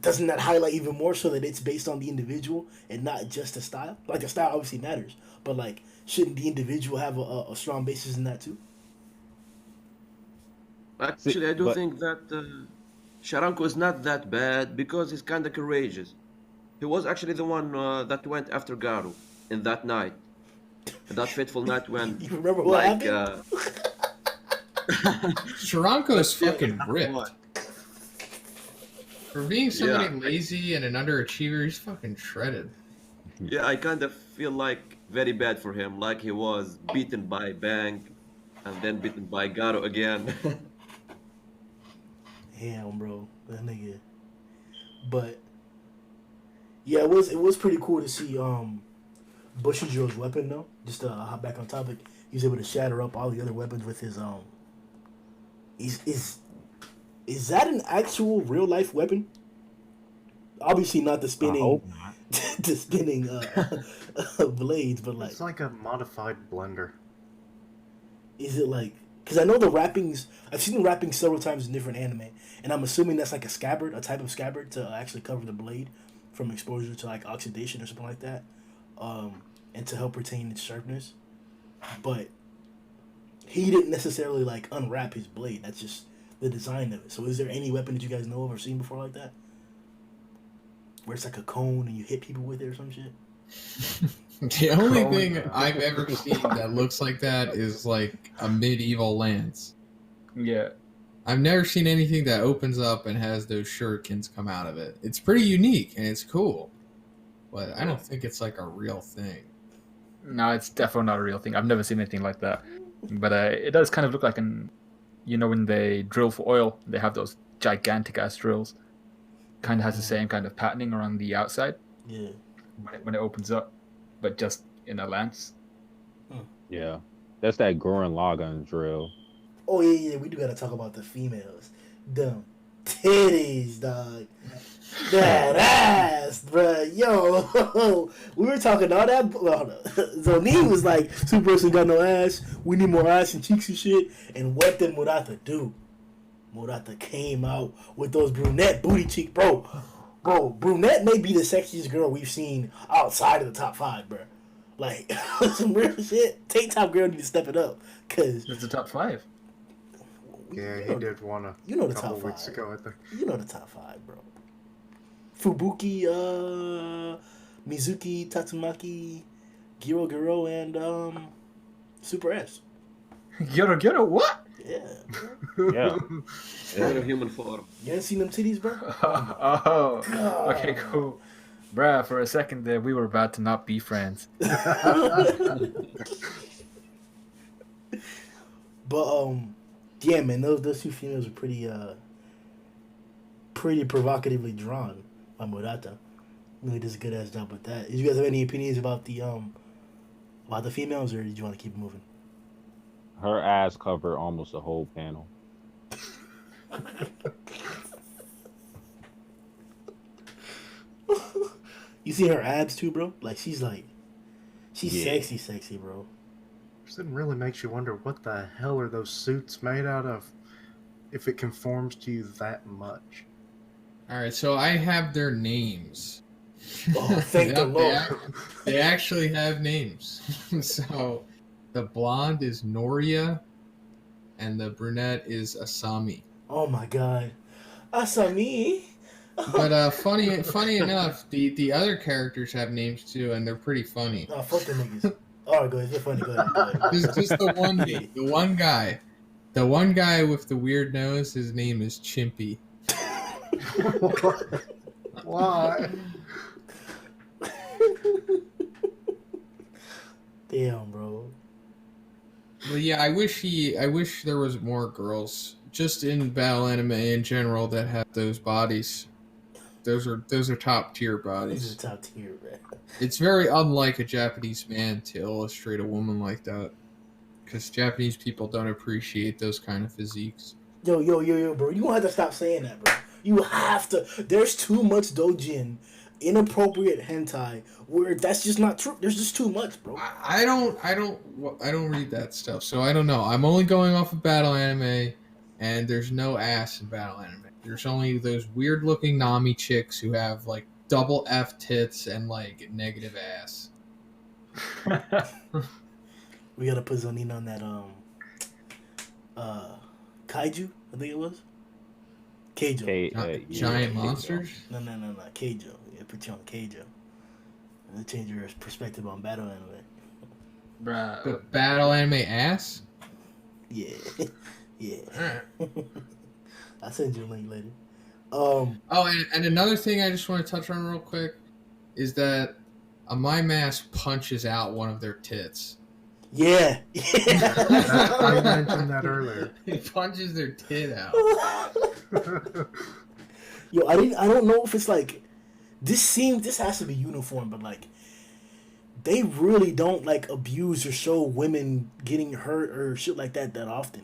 doesn't that highlight even more so that it's based on the individual and not just the style? Like, the style obviously matters, but like, shouldn't the individual have a strong basis in that too? Actually, I do think that Sharanko is not that bad because he's kind of courageous. He was actually the one that went after Garu in that night. That fateful night when, You remember what happened? Shiranko is fucking ripped. For being somebody lazy and an underachiever, he's fucking shredded. Yeah, I kind of feel like very bad for him. Like he was beaten by Bang and then beaten by Garu again. Damn, bro, that nigga. But yeah, it was pretty cool to see Bushiro's weapon though. Just to hop back on topic, he was able to shatter up all the other weapons with his Is that an actual real life weapon? Obviously not the spinning, I hope not. the spinning blades, but like, It's like a modified blender. is it like? Because I know the wrappings. I've seen the wrappings several times in different anime, and I'm assuming that's like a scabbard, a type of scabbard to actually cover the blade from exposure to like oxidation or something like that, and to help retain its sharpness. But he didn't necessarily like unwrap his blade. That's just the design of it. So is there any weapon that you guys know of or seen before like that? Where it's like a cone and you hit people with it or some shit? The only thing I've ever seen that looks like that is like a medieval lance. Yeah. I've never seen anything that opens up and has those shurikens come out of it. It's pretty unique and it's cool, but I don't think it's like a real thing. No, it's definitely not a real thing. I've never seen anything like that. But it does kind of look like when they drill for oil, they have those gigantic ass drills. Kind of has the same kind of patterning around the outside. Yeah. When it opens up, but just in a lance. Yeah, that's that Gurren Lagann drill. Oh yeah, we do gotta talk about the females. Dumb titties, dog. That ass, bruh. Yo, we were talking all that. Zhoniin was like, "Super person got no ass. We need more ass and cheeks and shit." And what did Murata do? Murata came out with those brunette booty cheeks, bro. Bro, brunette may be the sexiest girl we've seen outside of the top 5, bro. Like, some real shit. Take Top Girl need to step it up, cause It's the top 5. Yeah, he did one a the couple top weeks 5. ago, I think. You know the top 5, bro. Fubuki, Mizuki, Tatsumaki, Giro, and Super S. Gyoro, what? Yeah. Yeah. In a human form. You ain't seen them titties, bro? Oh, okay, cool. Bruh, for a second there, we were about to not be friends. But yeah, man, those two females are pretty provocatively drawn by Murata. Really does a good ass job with that. Did you guys have any opinions about the females, or did you want to keep it moving? Her ass covered almost the whole panel. You see her abs too, bro? Like she's Yeah. sexy, bro. It really makes you wonder what the hell are those suits made out of if it conforms to you that much. All right, so I have their names. Oh, thank the Lord. They actually have names. So the blonde is Noria. and the brunette is Asami. Oh my god. Asami. But funny enough, the other characters have names too, and they're pretty funny. Oh, fuck them niggas. Alright, go ahead. They're funny. Go ahead. Just the one guy with the weird nose. His name is Chimpy. Why? Damn, bro. But yeah, I wish there was more girls just in battle anime in general that have those bodies. Those are top tier This bodies. is top tier, man. It's very unlike a Japanese man to illustrate a woman like that, because Japanese people don't appreciate those kind of physiques. Yo, bro. You gonna have to stop saying that, bro. You have to. There's too much doujin, inappropriate hentai, where that's just not true. There's just too much, bro. I don't read that stuff, so I don't know. I'm only going off of battle anime, and there's no ass in battle anime. There's only those weird looking Nami chicks who have like double F tits and like negative ass. We gotta put Zhoniin on that kaiju, I think it was. Keijo. Giant monsters? No. Keijo. Yeah, put you on Keijo. It'll change your perspective on battle anime. Bruh. But battle anime ass? Yeah. Yeah. Alright. I'll send you a link later. Oh, and another thing I just want to touch on real quick is that a My Mask punches out one of their tits. Yeah. I mentioned that earlier. He punches their tit out. Yo, I don't know if it's like this has to be uniform, but like they really don't like abuse or show women getting hurt or shit like that often.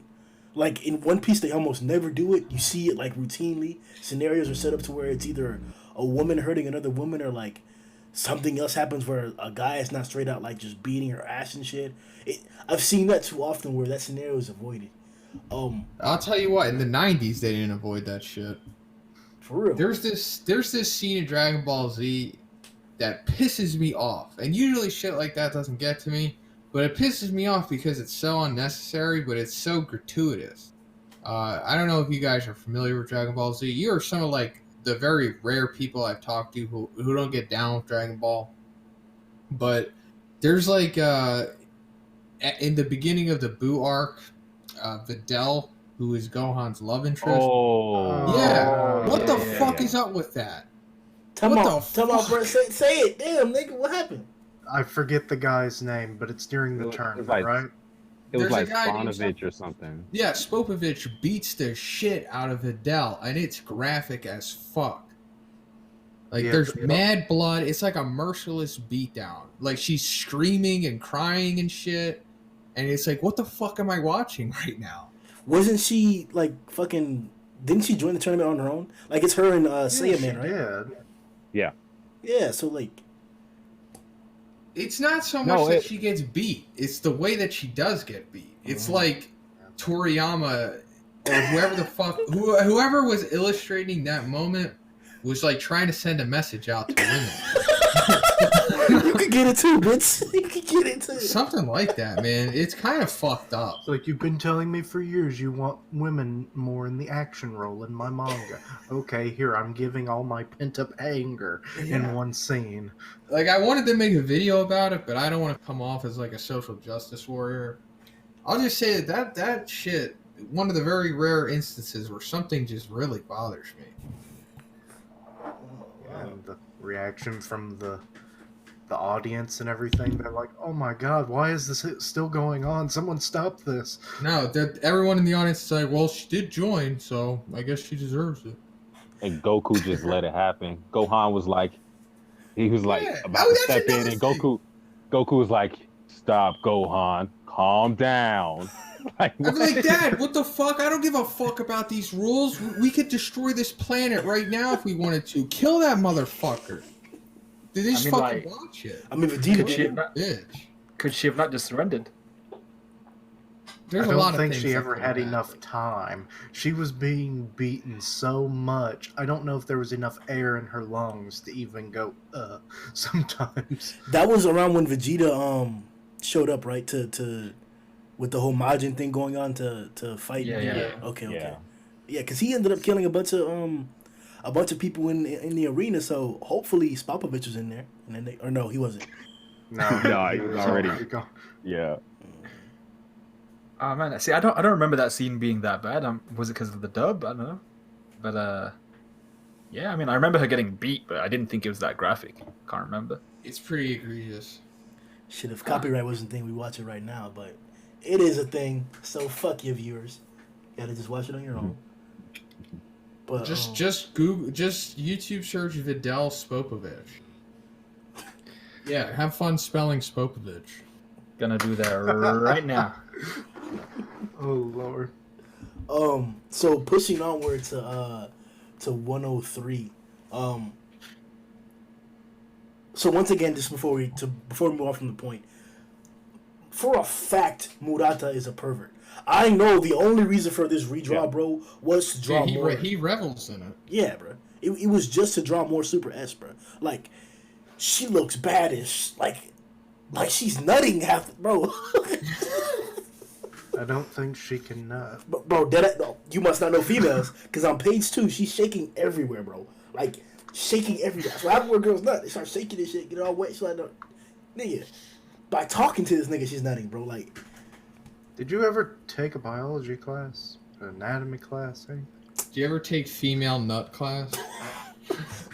Like in One Piece, they almost never do it. You see it like routinely. Scenarios are set up to where it's either a woman hurting another woman or like something else happens where a guy is not straight out like just beating her ass and shit. I've seen that too often where that scenario is avoided. I'll tell you what, in the 90s they didn't avoid that shit. For real. There's this scene in Dragon Ball Z that pisses me off. And usually shit like that doesn't get to me, but it pisses me off because it's so unnecessary, but it's so gratuitous. I don't know if you guys are familiar with Dragon Ball Z. You are some of like the very rare people I've talked to who don't get down with Dragon Ball. But there's like in the beginning of the Buu arc, Videl, who is Gohan's love interest. Oh. Yeah. What the yeah, fuck yeah. is up with that? Tell What me, the bro. Say it. Damn, nigga, what happened? I forget the guy's name, but it's during the It was tournament, like- right? It was There's like a guy named Spanovich or something. Yeah, Spopovich beats the shit out of Videl, and it's graphic as fuck. Like, Yeah, there's but- mad blood. It's like a merciless beatdown. Like, she's screaming and crying and shit. And it's like, what the fuck am I watching right now? Wasn't she like fucking? Didn't she join the tournament on her own? Like it's her and Saiyaman, right? Yeah. Yeah. So like, It's not so No, much that she gets beat. It's the way that she does get beat. It's like Toriyama or whoever the fuck, whoever was illustrating that moment was like trying to send a message out to women. you could get it too, bitch. You could get it too. Something like that, man. It's kind of fucked up. It's like, you've been telling me for years you want women more in the action role in my manga. Okay, here, I'm giving all my pent-up anger in one scene. Like, I wanted to make a video about it, but I don't want to come off as like a social justice warrior. I'll just say that shit, one of the very rare instances where something just really bothers me. And the reaction from the audience and everything, they're like, oh my god, why is this still going on? Someone stop this. No, everyone in the audience is like, well, she did join, so I guess she deserves it. And Goku just let it happen. Gohan was like, he was like Yeah. about Oh, to that's step in, another and thing. Goku was like, "Stop, Gohan, calm down." Like, I'd be like, Dad, what the fuck? I don't give a fuck about these rules. We could destroy this planet right now if we wanted to. Kill that motherfucker. Did they just fucking like- watch it? I mean, Vegeta. Could she did. have not, Bitch. could she have not just surrendered? There's I a lot don't of think things she that ever could had have enough happened. time. She was being beaten so much. I don't know if there was enough air in her lungs to even go, sometimes. That was around when Vegeta showed up, right? To with the whole Majin thing going on to fight. Yeah, yeah. Okay. Yeah. Yeah, because he ended up killing a bunch of people in the arena. So hopefully Spopovich was in there, and then or no, he wasn't. No, No, he was already- gone. Yeah. Oh man, see, I don't remember that scene being that bad. Was it because of the dub? I don't know, but yeah, I mean, I remember her getting beat, but I didn't think it was that graphic. Can't remember. It's pretty egregious. Shit, if copyright wasn't a thing, we watch it right now. But it is a thing, so fuck your viewers. You gotta just watch it on your own. But Just Google, just YouTube search Vidal Spopovich. Yeah, have fun spelling Spopovich. Gonna do that right now. Oh Lord. So pushing onward to 103. So once again, just before we move on from the point, for a fact, Murata is a pervert. I know the only reason for this redraw, bro, was to draw more. He revels in it. Yeah, bro. It was just to draw more Super S, bro. Like, she looks baddish. Like she's nutting half, bro. I don't think she can nut. Bro, you must not know females, because on page 2, she's shaking everywhere, bro. Like, shaking everywhere. So after girls nut, they start shaking this shit, get all wet. She's like, no, nigga, by talking to this nigga, she's nutting, bro. Like, Did you ever take a biology class? An anatomy class? Anything? Do you ever take female nut class?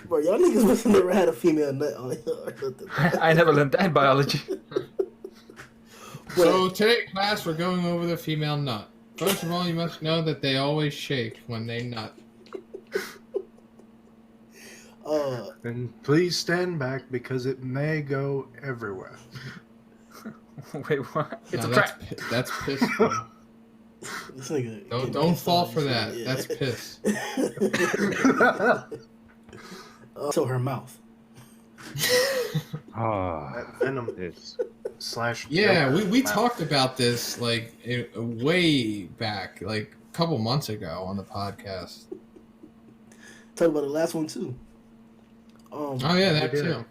bro, y'all niggas must have never had a female nut on y'all. I never learned that in biology. So today, class, we're going over the female nut. First of all, you must know that they always shake when they nut. And please stand back because it may go everywhere. Wait, what? It's No, a trap. That's piss. Bro. This nigga Don't pissed fall off for and that. shit, That's piss. So her mouth. That venom It's slash. Yeah, we mouth. talked about this like way back, like a couple months ago on the podcast. Talk about the last one too. Oh yeah, that We did. too.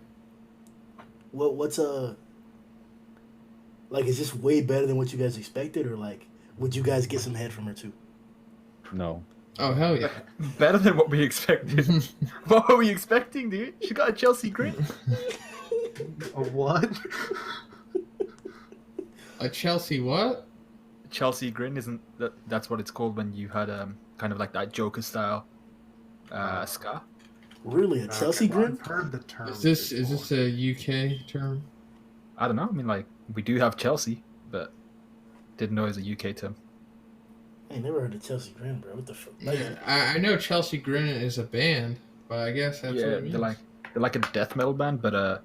What's like, is this way better than what you guys expected, or like, would you guys get some head from her too? no. Oh hell yeah. Better than what we expected. What were we expecting, dude? She got a Chelsea Grin. A what? A Chelsea what? Chelsea Grin isn't that's what it's called when you had kind of like that Joker style scar. Really, a Chelsea Okay, well, grin? I've heard the term. Is this before. a UK term? I don't know. I mean, like we do have Chelsea, but didn't know it was a UK term. I ain't never heard of Chelsea grin, bro. What the fuck? Like, Yeah, I know Chelsea Grin is a band, but I guess that's what Yeah, it means. they're like a death metal band, but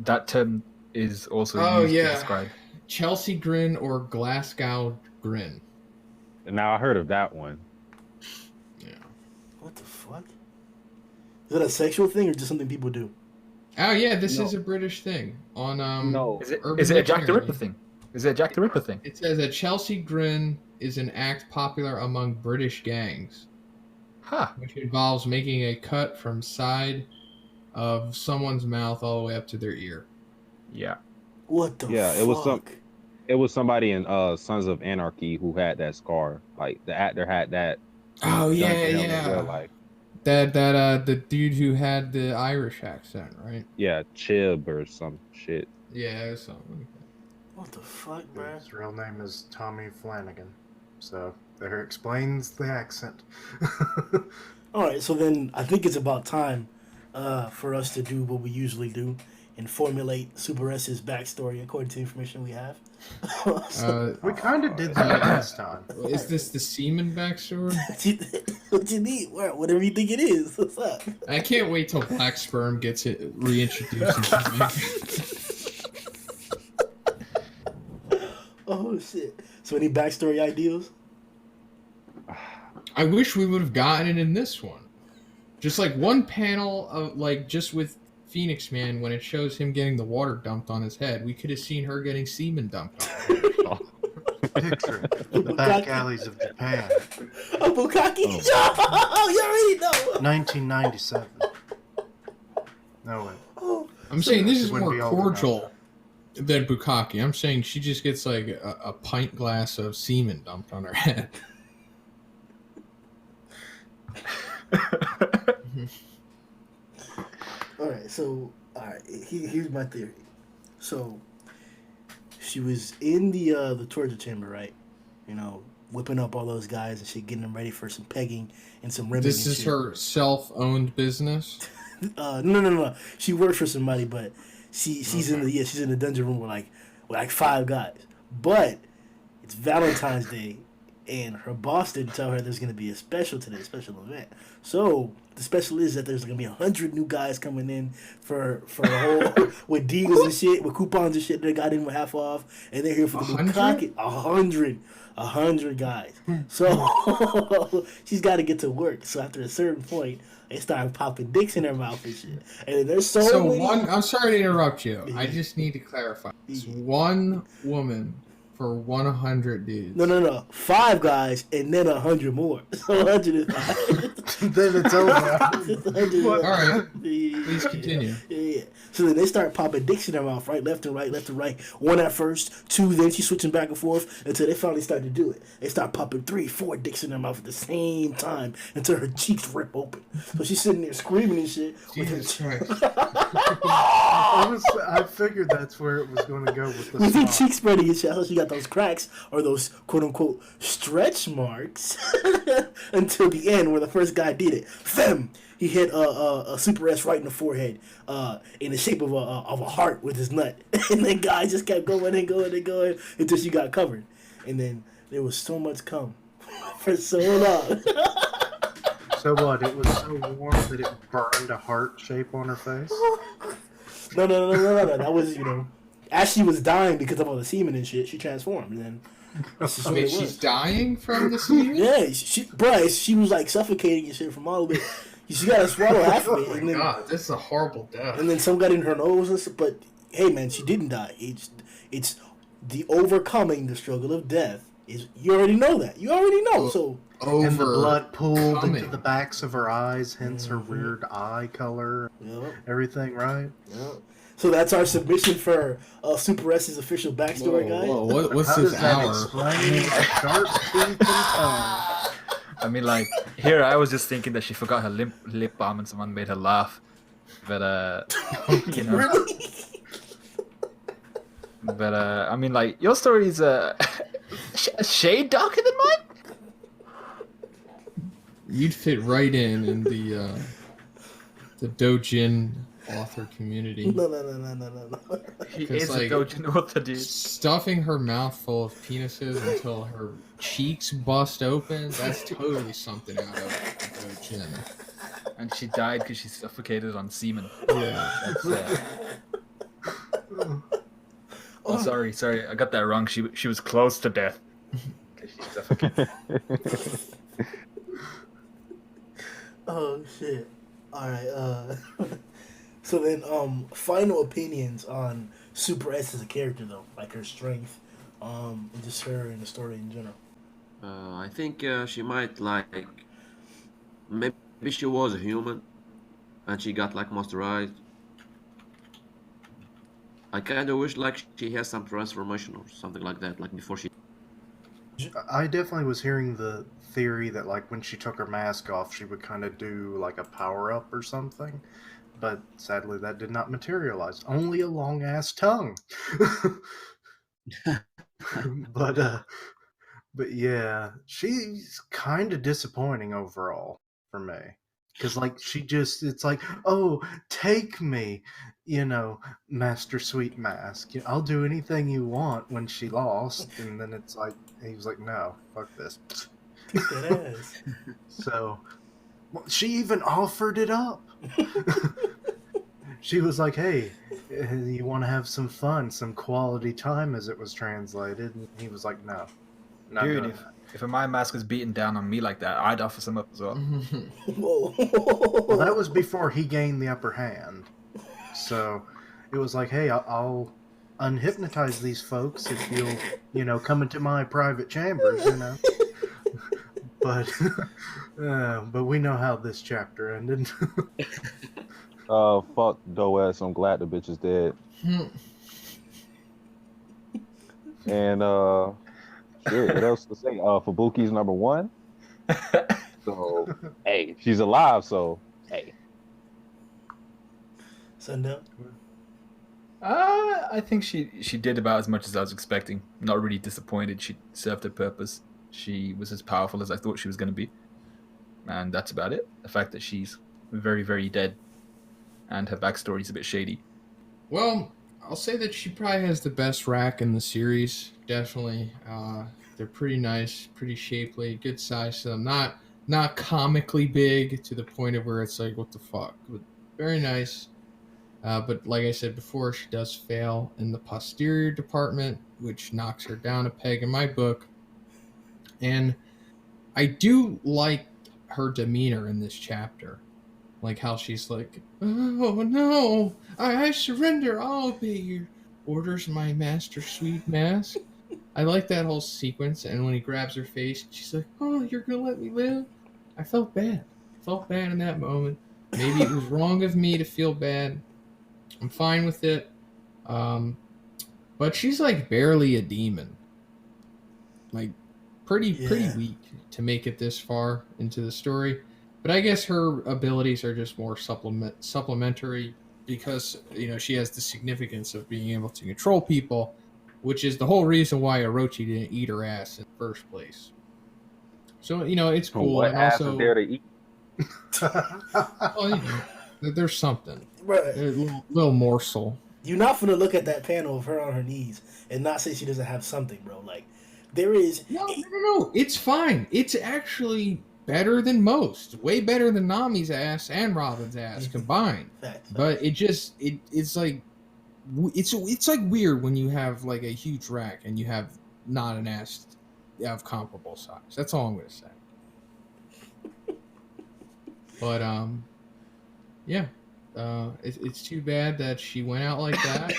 that term is also Oh, used yeah. to describe. Chelsea Grin or Glasgow Grin. Now I heard of that one. Yeah. what the fuck? Is that a sexual thing or just something people do? Oh yeah, this No. is a British thing on No. Is it Urban is it a Jack the Dictionary. Ripper thing? Is it a Jack the Ripper thing? It says a Chelsea Grin is an act popular among British gangs, Ha! which involves making a cut from side of someone's mouth all the way up to their ear. Yeah. What the Yeah, fuck? it was somebody in Sons of Anarchy who had that scar. Like the actor had that. Oh done yeah, to him in real yeah. life. That the dude who had the Irish accent, right? Yeah, Chib or some shit. Yeah, it was something like What the fuck, bro? His real name is Tommy Flanagan. So there explains the accent. All right, so then I think it's about time for us to do what we usually do and formulate Super S's backstory according to the information we have. So, that. We kind of did that last time. Is this the semen backstory? what you need? Whatever you think it is. What's up? I can't wait till Black Sperm gets it reintroduced. Into me. Oh shit! So any backstory ideas? I wish we would have gotten it in this one. Just like one panel of like just with Phoenix Man when it shows him getting the water dumped on his head, we could have seen her getting semen dumped on her. Picture it. The back alleys of Japan, A bukkake? Oh, you already know. 1997. No way. Oh, I'm saying this is Wouldn't more be old enough. cordial than Bukaki. I'm saying she just gets like a pint glass of semen dumped on her head. Alright, so here's my theory. So she was in the torture chamber, right? You know, whipping up all those guys and shit, getting them ready for some pegging and some rimming. This and is shit. her self-owned business. No. She works for somebody, but she's in the dungeon room with like 5 guys. But it's Valentine's Day, and her boss didn't tell her there's gonna be a special today, a special event. So the special is that there's gonna be 100 new guys coming in for a whole with deals and shit, with coupons and shit. They got in with half off, and they're here for the 100? 100 guys. So she's got to get to work. So after a certain point, they start popping dicks in their mouth and shit. And there's so many. I'm sorry to interrupt you. I just need to clarify. It's one woman for 100 dudes. No. 5 guys and then 100 more. So 105. Then it's over. All right. Please continue. Yeah. So then they start popping dicks in their mouth, right, left and right. 1 at first, 2, then she's switching back and forth until they finally start to do it. They start popping 3, 4 dicks in their mouth at the same time until her cheeks rip open. So she's sitting there screaming and shit. Jesus Christ. I figured that's where it was going to go with the With her song. cheeks spreading and shit, so she got those cracks or those quote unquote stretch marks until the end where the first guy did it. Fem! He hit a Super S right in the forehead, in the shape of a heart with his nut, and then guy just kept going until she got covered, and then there was so much cum for so long. So what? It was so warm that it burned a heart shape on her face? No. That was, as she was dying because of all the semen and shit, she transformed, and then that's just what Wait, it was. she's dying from the semen? Yeah, she was like suffocating and shit from all of it. She got to swallow half of it, Oh and my then god, this is a horrible death. and then some got in her nose. And stuff, but hey, man, she didn't die. It's the overcoming the struggle of death. You already know that. You already know. So And the blood pooled Coming. into the backs of her eyes, hence her weird eye color. Yep. Everything, right? So that's our submission for Super S's official backstory, guys. Whoa, what's How this does that hour? explain a sharp teeth and tongue? I mean, like, here I was just thinking that she forgot her lip balm and someone made her laugh. But, you know. Really? But, I mean, like, your story is a shade darker than mine? You'd fit right in the Dojin author community. No. He 'Cause, is like, a Dojin author, dude. Stuffing her mouth full of penises until her cheeks bust open, that's totally something out of Dojin. And she died because she suffocated on semen. Yeah. That's, oh, sorry, I got that wrong. She was close to death. 'Cause she suffocated. Oh shit! All right. So then, final opinions on Super S as a character, though, like her strength, and just her and the story in general. I think she might maybe she was a human, and she got masterized. I kind of wish she has some transformation or something like that, before she. I definitely was hearing the theory that when she took her mask off, she would kind of do a power up or something. But sadly, that did not materialize. Only a long ass tongue. But yeah, she's kind of disappointing overall for me. Because it's oh, take me, Master Sweet Mask. I'll do anything you want when she lost. And then he was like, no, fuck this. Kick that ass. So, she even offered it up. She was like, hey, you want to have some fun, some quality time, as it was translated. And he was like, no. Not Dude, doing if a my mask was beating down on me like that, I'd offer some up as well. Whoa. Well, that was before he gained the upper hand. So it was like, hey, I'll unhypnotize these folks if you'll, come into my private chambers, But we know how this chapter ended. Fuck Doe ass. I'm glad the bitch is dead. And shit, what else to say? Fubuki's number 1. So hey, she's alive, so hey. Sundown. I think she did about as much as I was expecting. Not really disappointed. She served her purpose. She was as powerful as I thought she was going to be, and that's about it. The fact that she's very, very dead, and her backstory is a bit shady. Well, I'll say that she probably has the best rack in the series. Definitely, they're pretty nice, pretty shapely, good size. So not comically big to the point of where it's like, what the fuck? But very nice. But like I said before, she does fail in the posterior department, which knocks her down a peg in my book. And I do like her demeanor in this chapter. Like how she's like, oh no, I surrender. I'll obey your orders, my master sweet mask. I like that whole sequence. And when he grabs her face, she's like, oh, you're going to let me live? I felt bad. I felt bad in that moment. Maybe it was wrong of me to feel bad. I'm fine with it. But she's like barely a demon. Like pretty weak to make it this far into the story. But I guess her abilities are just more supplementary because, she has the significance of being able to control people, which is the whole reason why Orochi didn't eat her ass in the first place. So, it's cool. What and ass also, is there to eat? well, there's something. Right. A little morsel. You're not gonna look at that panel of her on her knees and not say she doesn't have something, bro. Like, there is. No. It's fine. It's actually better than most. Way better than Nami's ass and Robin's ass combined. But it's like weird when you have like a huge rack and you have not an ass of comparable size. That's all I'm gonna say. But yeah. It's too bad that she went out like that.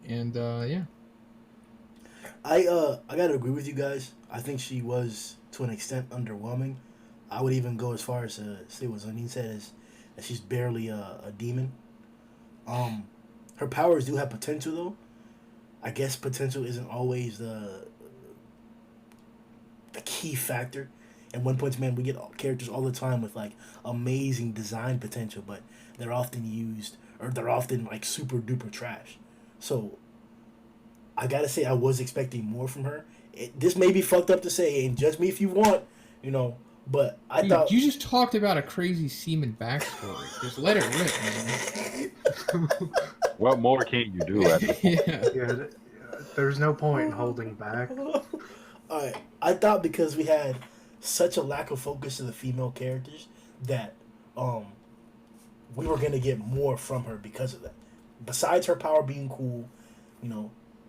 And yeah. I gotta agree with you guys. I think she was to an extent underwhelming. I would even go as far as to say what Zhoniin said is that she's barely a demon. Her powers do have potential though. I guess potential isn't always the key factor. And One Punch Man, we get characters all the time with like amazing design potential, but they're often like super duper trash. So I gotta say I was expecting more from her. This may be fucked up to say, and judge me if you want, but I thought you just talked about a crazy semen backstory. Just let it rip, man. What more can you do at this point? Yeah, there's no point in holding back. Alright, I thought because we had such a lack of focus to the female characters that we were gonna get more from her because of that. Besides her power being cool,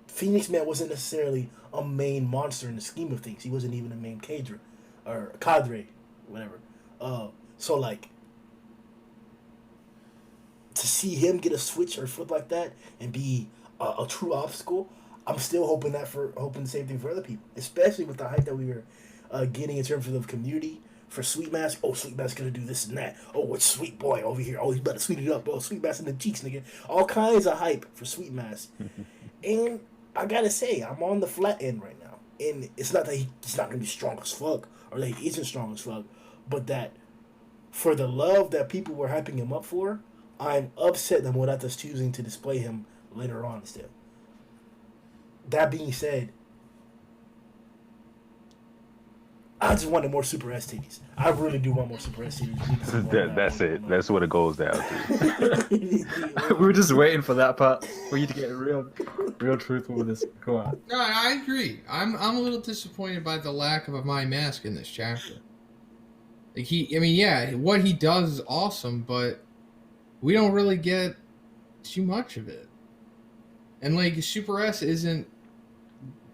Phoenix Man wasn't necessarily a main monster in the scheme of things. He wasn't even a main cadre, whatever. So like to see him get a switch or flip like that and be a true obstacle, I'm still hoping the same thing for other people, especially with the hype that we were getting in terms of the community for Sweet Mask. Oh, Sweet Mask gonna do this and that. Oh, what's Sweet Boy over here? Oh, he's about to sweet it up. Oh, Sweet Mask in the cheeks, nigga. All kinds of hype for Sweet Mask. And I gotta say, I'm on the flat end right now. And it's not that he's not gonna be strong as fuck, or that he isn't strong as fuck, but that for the love that people were hyping him up for, I'm upset that Murata's choosing to display him later on still. That being said, I just wanted more Super S titties. I really do want more Super S titties. That's it. That's what it goes down to. We were just waiting for that part for you to get real truthful with this. Come on. No, I agree. I'm a little disappointed by the lack of a My Mask in this chapter. Like what he does is awesome, but we don't really get too much of it. And like Super S isn't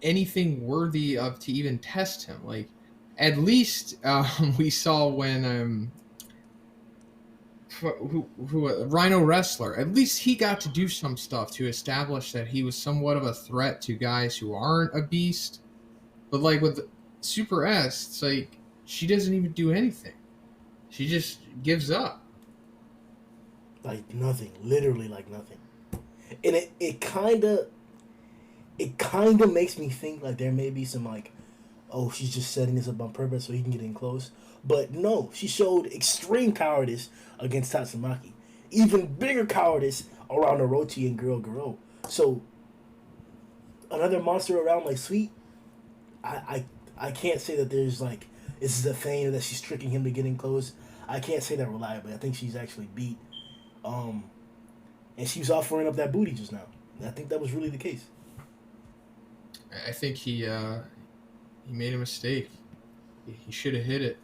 anything worthy of to even test him. Like at least we saw when Rhino Wrestler, at least he got to do some stuff to establish that he was somewhat of a threat to guys who aren't a beast. But like with Super S, it's like she doesn't even do anything. She just gives up. Like nothing. Literally like nothing. And it kind of... it kind of makes me think like there may be some like, oh, she's just setting this up on purpose so he can get in close. But no, she showed extreme cowardice against Tatsumaki. Even bigger cowardice around Orochi and Girl Garo. So another monster around like Sweet, I can't say that there's like this is a thing that she's tricking him to get in close. I can't say that reliably. I think she's actually beat. And she was offering up that booty just now. I think that was really the case. I think he made a mistake. He should have hit it.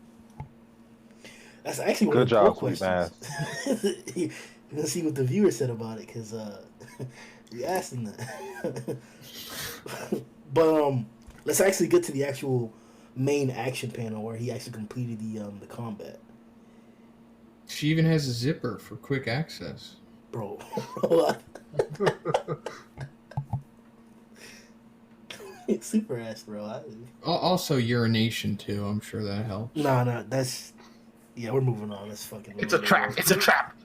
That's actually one Good of the job, poll Sweet questions. Let's see what the viewer said about it, because we asked him that. But let's actually get to the actual main action panel where he actually completed the combat. She even has a zipper for quick access. Bro. Super ass, bro. Also urination too. I'm sure that helps. Nah, that's yeah. We're moving on. That's fucking. It's a trap. It's a trap.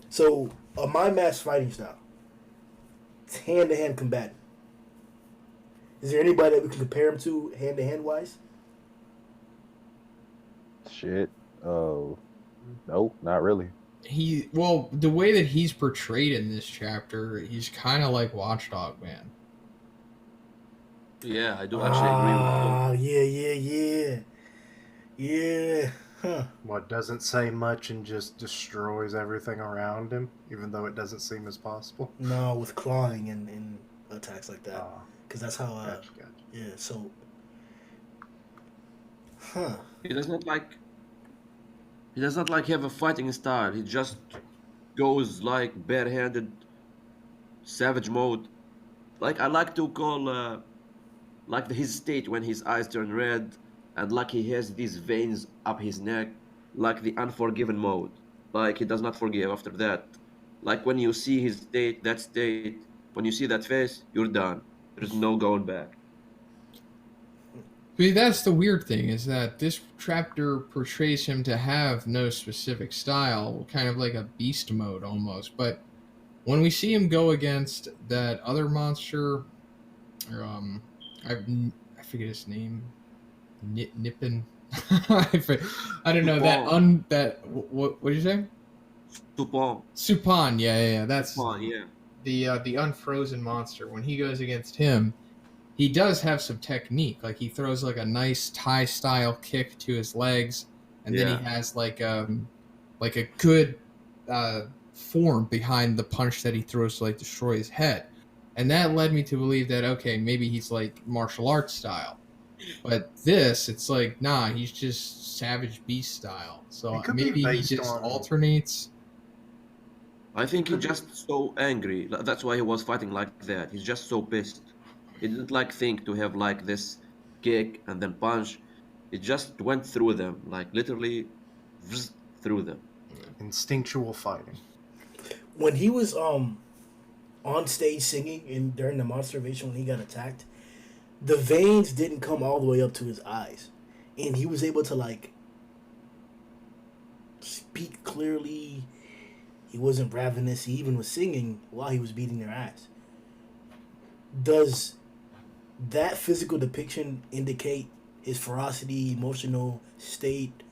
So my mass fighting style. It's hand-to-hand combatant. Is there anybody that we can compare him to hand-to-hand wise? Shit. Oh, no, not really. The way that he's portrayed in this chapter, he's kind of like Watchdog Man. Yeah, I do actually agree with you. Yeah. Huh. What, doesn't say much and just destroys everything around him, even though it doesn't seem as possible? No, with clawing and attacks like that. Because that's how. Gotcha. Yeah. So. Huh. He does not like have a fighting style. He just goes like barehanded, savage mode. Like I like to call like his state when his eyes turn red, and like he has these veins up his neck, like the unforgiven mode. Like he does not forgive after that. Like when you see his state, when you see that face, you're done. There's no going back. But that's the weird thing, is that this chapter portrays him to have no specific style, kind of like a beast mode almost. But when we see him go against that other monster, I forget his name, Nippon. I don't know what did you say? Suppan. Yeah. That's Suppan, yeah. The unfrozen monster. When he goes against him, he does have some technique. Like he throws like a nice Thai style kick to his legs, and then he has like a good form behind the punch that he throws to like destroy his head. And that led me to believe that okay, maybe he's like martial arts style. But this, it's like, nah, he's just savage beast style. So maybe he just alternates. I think he's just so angry. That's why he was fighting like that. He's just so pissed. He didn't like think to have like this kick and then punch. It just went through them, like literally through them. Instinctual fighting. When he was on stage singing during the monsterization when he got attacked, the veins didn't come all the way up to his eyes, and he was able to like speak clearly. He wasn't ravenous. He even was singing while he was beating their ass. Does that physical depiction indicate his ferocity, emotional state,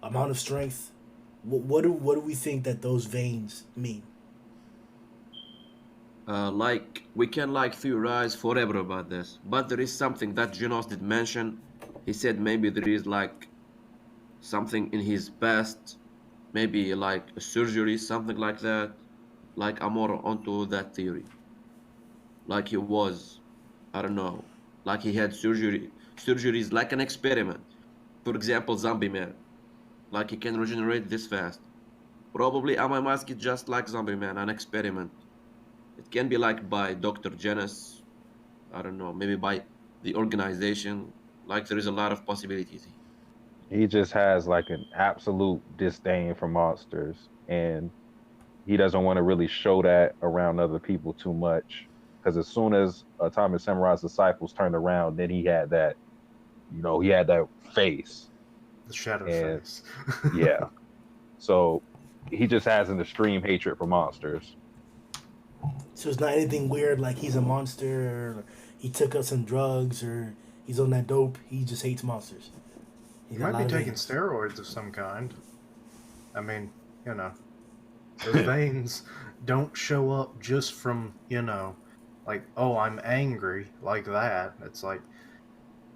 amount of strength? What do we think that those veins mean? Like we can like theorize forever about this, but there is something that Genos did mention. He said maybe there is like something in his past, maybe like a surgery, something like that. Like I'm more onto that theory. Like he was, I don't know, like he had surgeries like an experiment. For example, Zombie Man, like he can regenerate this fast. Probably Amai Mask is just like Zombie Man, an experiment. It can be like by Dr. Genos, I don't know, maybe by the organization. Like there is a lot of possibilities. He just has like an absolute disdain for monsters, and he doesn't want to really show that around other people too much. Because as soon as Atomic Samurai's disciples turned around, then he had that, he had that face. The shadow face. Yeah. So he just has an extreme hatred for monsters. So it's not anything weird like he's a monster or he took up some drugs or he's on that dope. He just hates monsters. He got a might lot be of taking veins. steroids of some kind. I mean, those veins don't show up just from, like, oh, I'm angry, like that. It's like,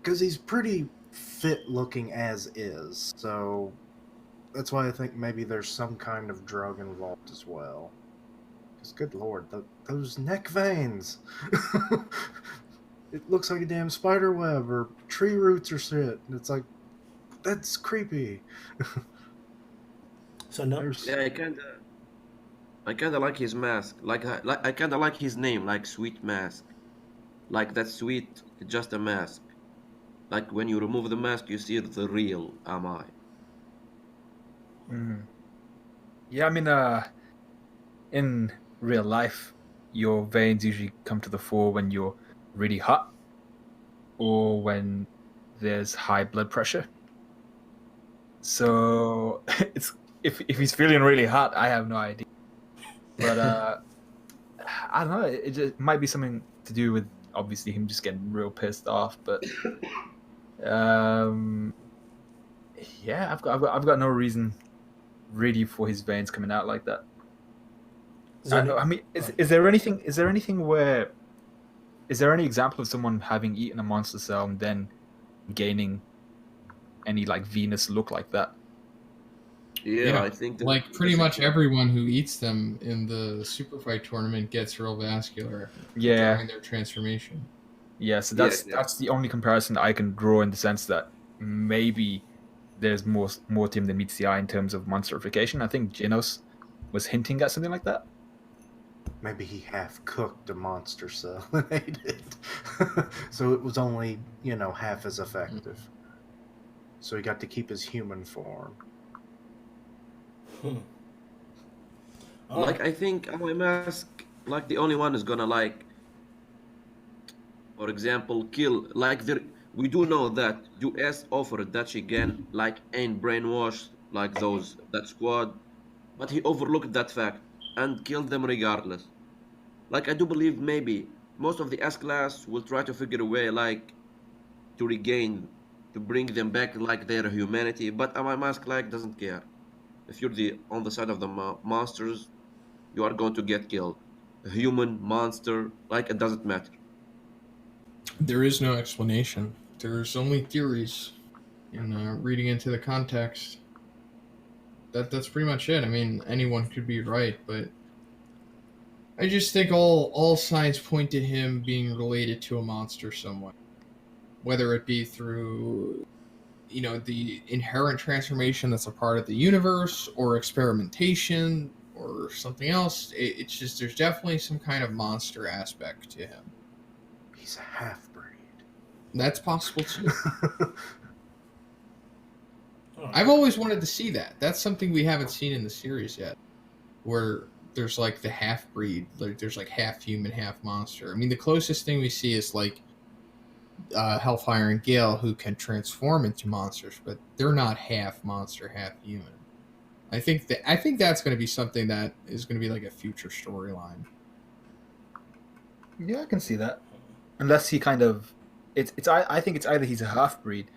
because he's pretty fit looking as is, so that's why I think maybe there's some kind of drug involved as well. Because, good lord, those neck veins. It looks like a damn spider web or tree roots or shit. And it's like, that's creepy. So no. There's, Yeah, I kinda like his mask. Like I kinda like his name, like Sweet Mask. Like that sweet, just a mask. Like when you remove the mask, you see the real am I. Mm. Yeah, I mean, in real life, your veins usually come to the fore when you're really hot or when there's high blood pressure. So it's if he's feeling really hot, I have no idea. But I don't know. It just might be something to do with obviously him just getting real pissed off. But yeah, I've got no reason really for his veins coming out like that. I mean, is there anything where is there any example of someone having eaten a monster cell and then gaining any like venous look like that? Yeah, I think that like pretty much everyone who eats them in the super fight tournament gets real vascular Yeah, during their transformation. yeah. So Yeah, that's the only comparison I can draw in the sense that maybe there's more to him than meets the eye in terms of monsterification. I think Genos was hinting at something like that. maybe he half cooked a monster cell and ate it. So it was only, half as effective. So he got to keep his human form. like I think my mask, like the only one is gonna like, for example, kill like we do know that US offered that again like ain't brainwashed like that squad, but he overlooked that fact and killed them regardless. Like I do believe maybe most of the S class will try to figure a way like to bring them back like their humanity, but my mask like doesn't care. If you're on the side of the monsters, you are going to get killed. A human, monster, like it doesn't matter. There is no explanation. There's only theories, and reading into the context. That's pretty much it. I mean, anyone could be right, but I just think all signs point to him being related to a monster somewhat, whether it be through the inherent transformation that's a part of the universe or experimentation or something else. It's just there's definitely some kind of monster aspect to him. He's a half-breed. That's possible too. I've always wanted to see that. That's something we haven't seen in the series yet, where there's like the half-breed, like there's like half human, half monster. I mean, the closest thing we see is like Hellfire and Gale, who can transform into monsters, but they're not half monster, half human. I think that's going to be something that is going to be like a future storyline. Yeah, I can see that. Unless he kind of, I think it's either he's a half breed,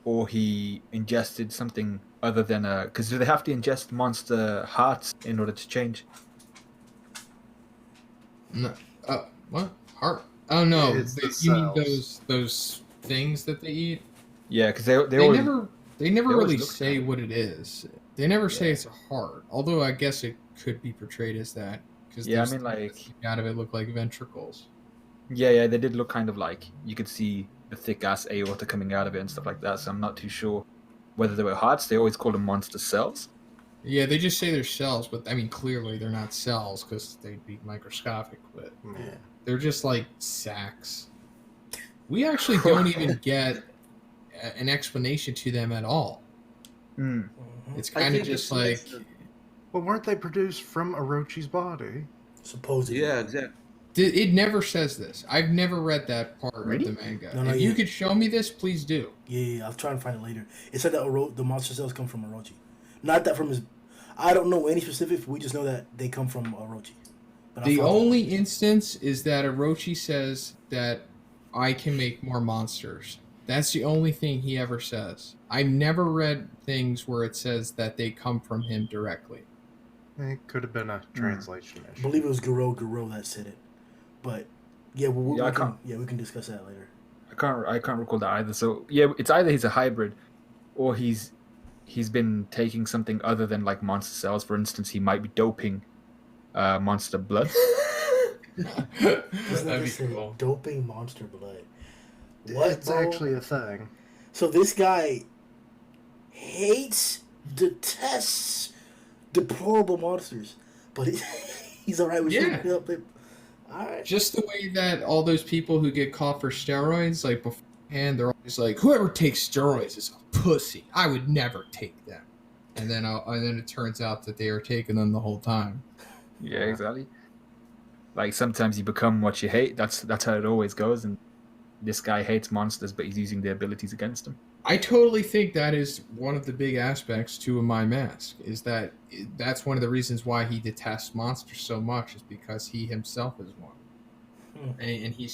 or he ingested something other than a. Because do they have to ingest monster hearts in order to change? No, what heart? Oh no, It's the you mean cells. those things that they eat? Yeah, because They always, never they really always look say kind of- what it is. They never say it's a heart. Although I guess it could be portrayed as that because Yeah, I mean, like out of it look like ventricles. yeah, they did look kind of like you could see the thick ass aorta coming out of it and stuff like that. So I'm not too sure whether they were hearts. They always call them monster cells. Yeah, they just say they're cells, but I mean clearly they're not cells because they'd be microscopic. But Yeah. they're just like sacs. We actually don't even get an explanation to them at all. Mm. It's I kind of think just it's- like Well, weren't they produced from Orochi's body? Supposedly. Yeah, exactly. it never says this. I've never read that part Really? of the manga. No, if you yeah. could show me this, please do. Yeah, I'll try and find it later. It said that the monster cells come from Orochi. Not that from his. I don't know any specifics. We just know that they come from Orochi. But But The only instance is that Orochi says that I can make more monsters. That's the only thing he ever says. I've never read things where it says that they come from him directly. It could have been a translation I issue. believe it was Guro that said it. But yeah, we can discuss that later. I can't recall that either. So yeah, it's either he's a hybrid, or he's been taking something other than like monster cells. For instance, he might be doping monster blood. That'd be cool. Doping monster blood. What? It's actually a thing. So this guy detests deplorable monsters, but he's alright with shooting up. Alright. Just the way that all those people who get caught for steroids, like beforehand, they're always like, "Whoever takes steroids is a pussy. I would never take them." And then it turns out that they are taking them the whole time. Yeah, exactly. Like sometimes you become what you hate. That's how it always goes. And this guy hates monsters, but he's using their abilities against them. I totally think that is one of the big aspects to My Mask, is that that's one of the reasons why he detests monsters so much, is because he himself is one. And he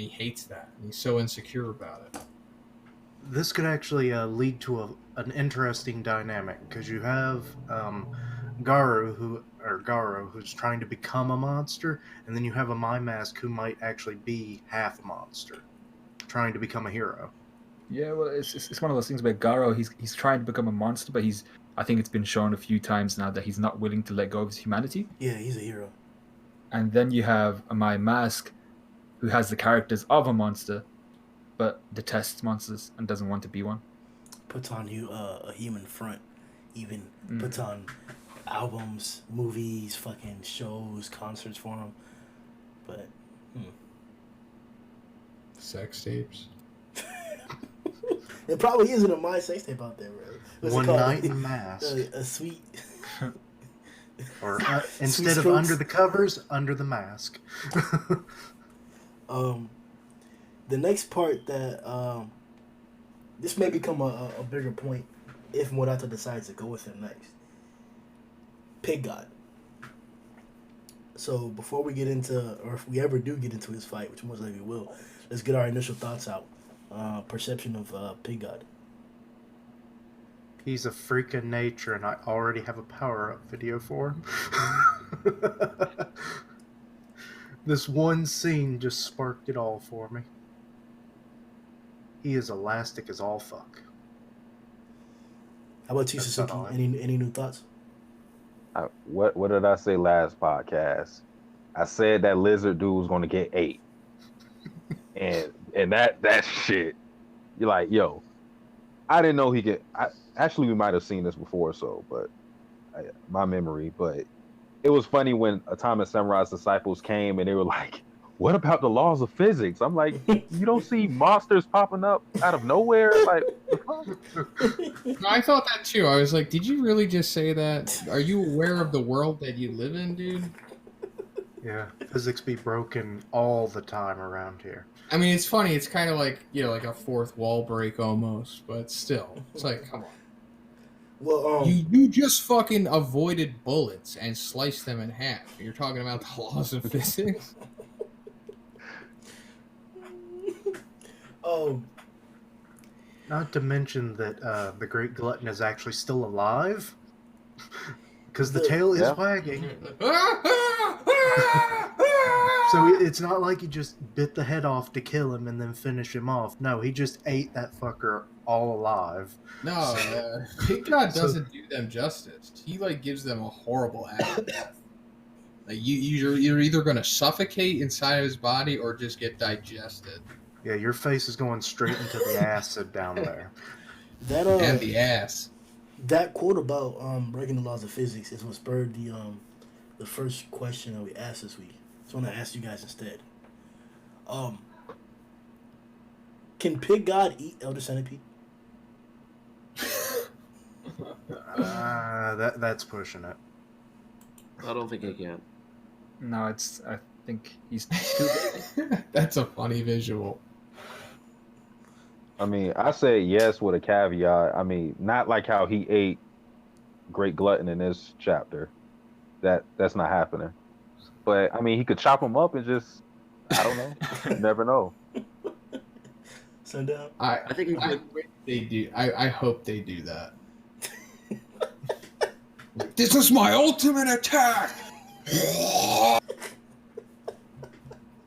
hates that. And he's so insecure about it. This could actually lead to an interesting dynamic, because you have Garo, who's trying to become a monster, and then you have a My Mask who might actually be half monster, trying to become a hero. Yeah, well, it's one of those things where Garo, he's trying to become a monster, but I think it's been shown a few times now that he's not willing to let go of his humanity. Yeah, he's a hero. And then you have a My Mask who has the characters of a monster, but detests monsters and doesn't want to be one. Puts on a human front, even puts on albums, movies, fucking shows, concerts for him. But Sex tapes. It probably isn't a My sex tape out there, right? One Night in Mask. A sweet. Or instead of under the covers, under the mask. The next part that this may become a bigger point if Murata decides to go with him next. Pig God. So before we get into, or if we ever do get into his fight, which most likely we will, let's get our initial thoughts out. Perception of Pig God. He's a freak of nature, and I already have a power-up video for him. This one scene just sparked it all for me. He is elastic as all fuck. How about you, Satsuki? Any new thoughts? What did I say last podcast? I said that lizard dude was going to get 8. And that shit, you're like, yo, I didn't know he could. Actually, we might have seen this before, but my memory. But it was funny when Atomic Samurai's disciples came and they were like, "What about the laws of physics?" I'm like, you don't see monsters popping up out of nowhere? Like, I thought that too. I was like, did you really just say that? Are you aware of the world that you live in, dude? Yeah, physics be broken all the time around here. I mean, it's funny. It's kind of like, like a fourth wall break almost, but still, it's like, come on. Well, you just fucking avoided bullets and sliced them in half. You're talking about the laws of physics? Not to mention that the Great Glutton is actually still alive, because the tail is wagging. So it's not like he just bit the head off to kill him and then finish him off. No, he just ate that fucker all alive. No, Pig God doesn't do them justice. He gives them a horrible death. Like you're either gonna suffocate inside of his body or just get digested. Yeah, your face is going straight into the acid down there. And the ass. That quote about breaking the laws of physics is what spurred the first question that we asked this week. So I'm gonna ask you guys instead. Can Pig God eat Elder Centipede? That's pushing it. I don't think he can. No, I think he's too big. That's a funny visual. I mean, I said yes with a caveat. I mean, not like how he ate Great Glutton in this chapter. That's not happening. But I mean, he could chop him up and just, I don't know. You never know. Sundown. I think he I could. wish they do. I hope they do that. This is my ultimate attack.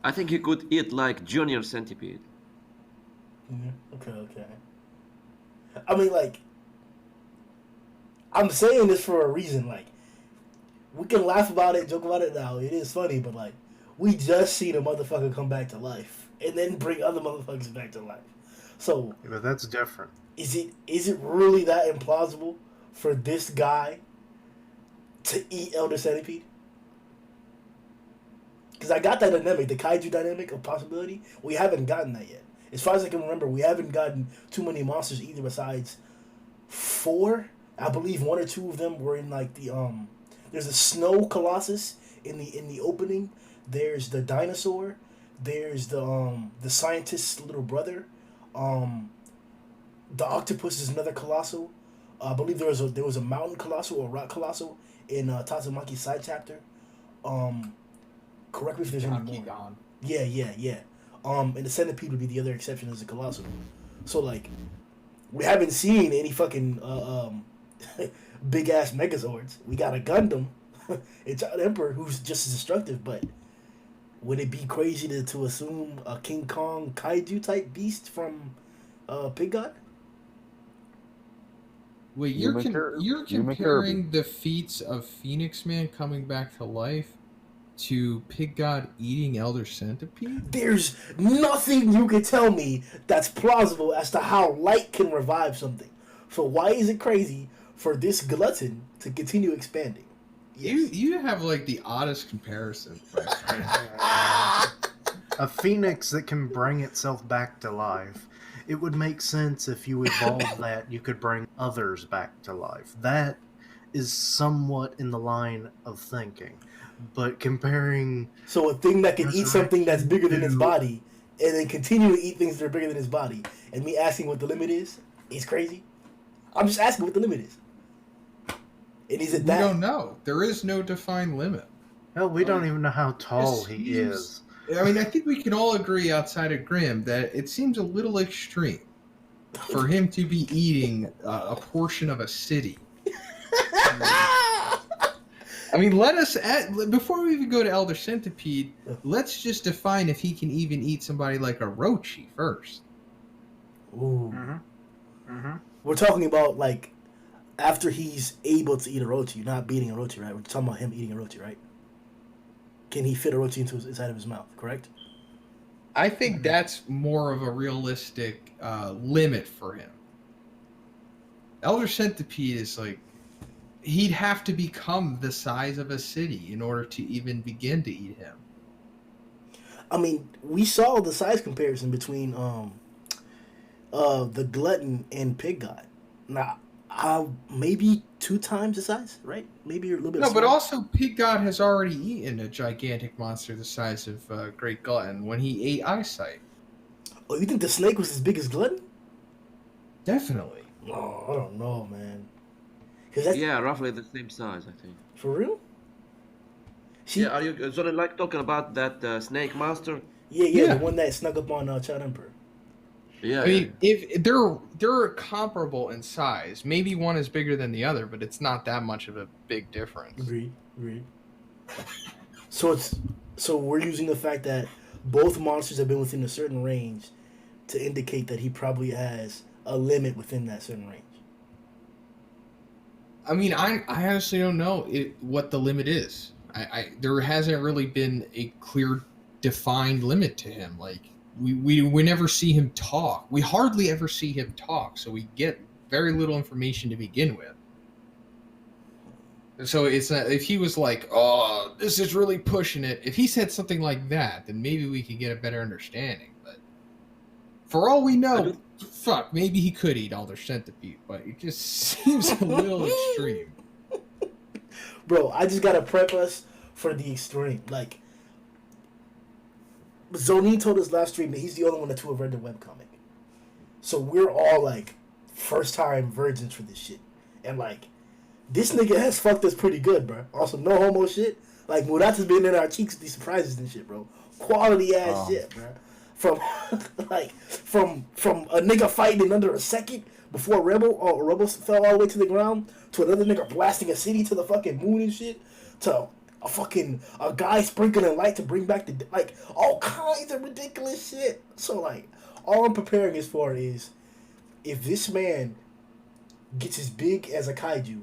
I think he could eat like Junior Centipede. Okay. I mean, like, I'm saying this for a reason. Like, we can laugh about it, joke about it now. It is funny, but like, we just seen a motherfucker come back to life and then bring other motherfuckers back to life. So, But that's different. is it really that implausible for this guy to eat Elder Centipede? Because I got that dynamic, the kaiju dynamic of possibility. We haven't gotten that yet. As far as I can remember, we haven't gotten too many monsters either besides 4. I believe 1 or 2 of them were in like the there's a snow colossus in the opening. There's the dinosaur. There's the scientist's little brother. The octopus is another colossal. I believe there was a mountain colossal or rock colossal in Tatsumaki's side chapter. Correct me if there's any more. Gone. Yeah. And the centipede would be the other exception as a colossal. So like, we haven't seen any fucking big ass Megazords. We got a Gundam, it's an Emperor who's just as destructive. But would it be crazy to assume a King Kong kaiju type beast from Pig God? Wait, you're comparing the feats of Phoenix Man coming back to life to Pig God eating Elder Centipede? There's nothing you can tell me that's plausible as to how light can revive something. So why is it crazy for this glutton to continue expanding? Yes. You have like the oddest comparison. A phoenix that can bring itself back to life. It would make sense if you evolved that you could bring others back to life. That is somewhat in the line of thinking. But comparing... So a thing that can eat something that's bigger than its body and then continue to eat things that are bigger than its body, and me asking what the limit is crazy? I'm just asking what the limit is. And is it that? We don't know. There is no defined limit. Hell, we don't even know how tall he is. I mean, I think we can all agree outside of Grimm that it seems a little extreme for him to be eating a portion of a city. I mean, before we even go to Elder Centipede, let's just define if he can even eat somebody like Orochi first. Ooh. We're talking about, like, after he's able to eat Orochi, not beating Orochi, right? We're talking about him eating Orochi, right? Can he fit Orochi inside of his mouth, correct? I think that's more of a realistic limit for him. Elder Centipede is like, he'd have to become the size of a city in order to even begin to eat him. I mean, we saw the size comparison between the glutton and Pig God. Now, maybe 2 times the size, right? Maybe a little bit. No, smaller. but also Pig God has already eaten a gigantic monster the size of Great Glutton when he ate Eyesight. Oh, you think the snake was as big as glutton? Definitely. Oh, I don't know, man. Yeah, roughly the same size, I think. For real? Yeah, are you sort of like talking about that snake monster? Yeah, the one that snuck up on Child Emperor. Yeah. I mean, if they're comparable in size, maybe one is bigger than the other, but it's not that much of a big difference. Agreed. So we're using the fact that both monsters have been within a certain range to indicate that he probably has a limit within that certain range. I mean, I honestly don't know what the limit is. There hasn't really been a clear, defined limit to him. Like, we never see him talk. We hardly ever see him talk, so we get very little information to begin with. So it's not, if he was like, "Oh, this is really pushing it," if he said something like that, then maybe we could get a better understanding. But for all we know, maybe he could eat Elder Centipede, but it just seems a little extreme. Bro, I just gotta prep us for the extreme. Like, Zhoniin told us last stream that he's the only one to have read the webcomic. So we're all, like, first-time virgins for this shit. And, like, this nigga has fucked us pretty good, bro. Also, no homo shit, Like Murata's been in our cheeks with these surprises and shit, bro. Quality ass shit, bro. From from a nigga fighting in under a second before Rebel fell all the way to the ground, to another nigga blasting a city to the fucking moon and shit, to a guy sprinkling light to bring back the, like, all kinds of ridiculous shit. So like, all I'm preparing is for is, if this man gets as big as a kaiju,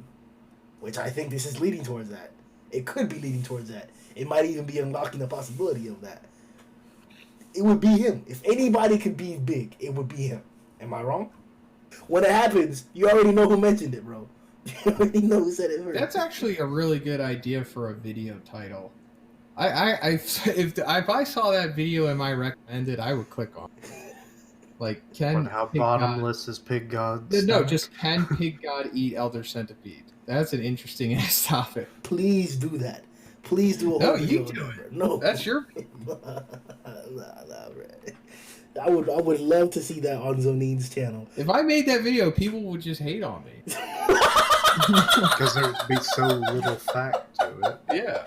which I think this is leading towards that. It could be leading towards that. It might even be unlocking the possibility of that. It would be him. If anybody could be big, it would be him. Am I wrong? When it happens, you already know who mentioned it, bro. You already know who said it first. That's actually a really good idea for a video title. If I saw that video and I recommended, I would click on it. Like, can How Pig bottomless is Pig God? No, just can Pig God eat Elder Centipede? That's an interesting ass topic. Please do that. Please do a No, whole video you on do that, it. bro. No, That's your. nah, bro. I would love to see that on Zhoniin's channel. If I made that video, people would just hate on me. Because there'd be so little fact to it. Yeah.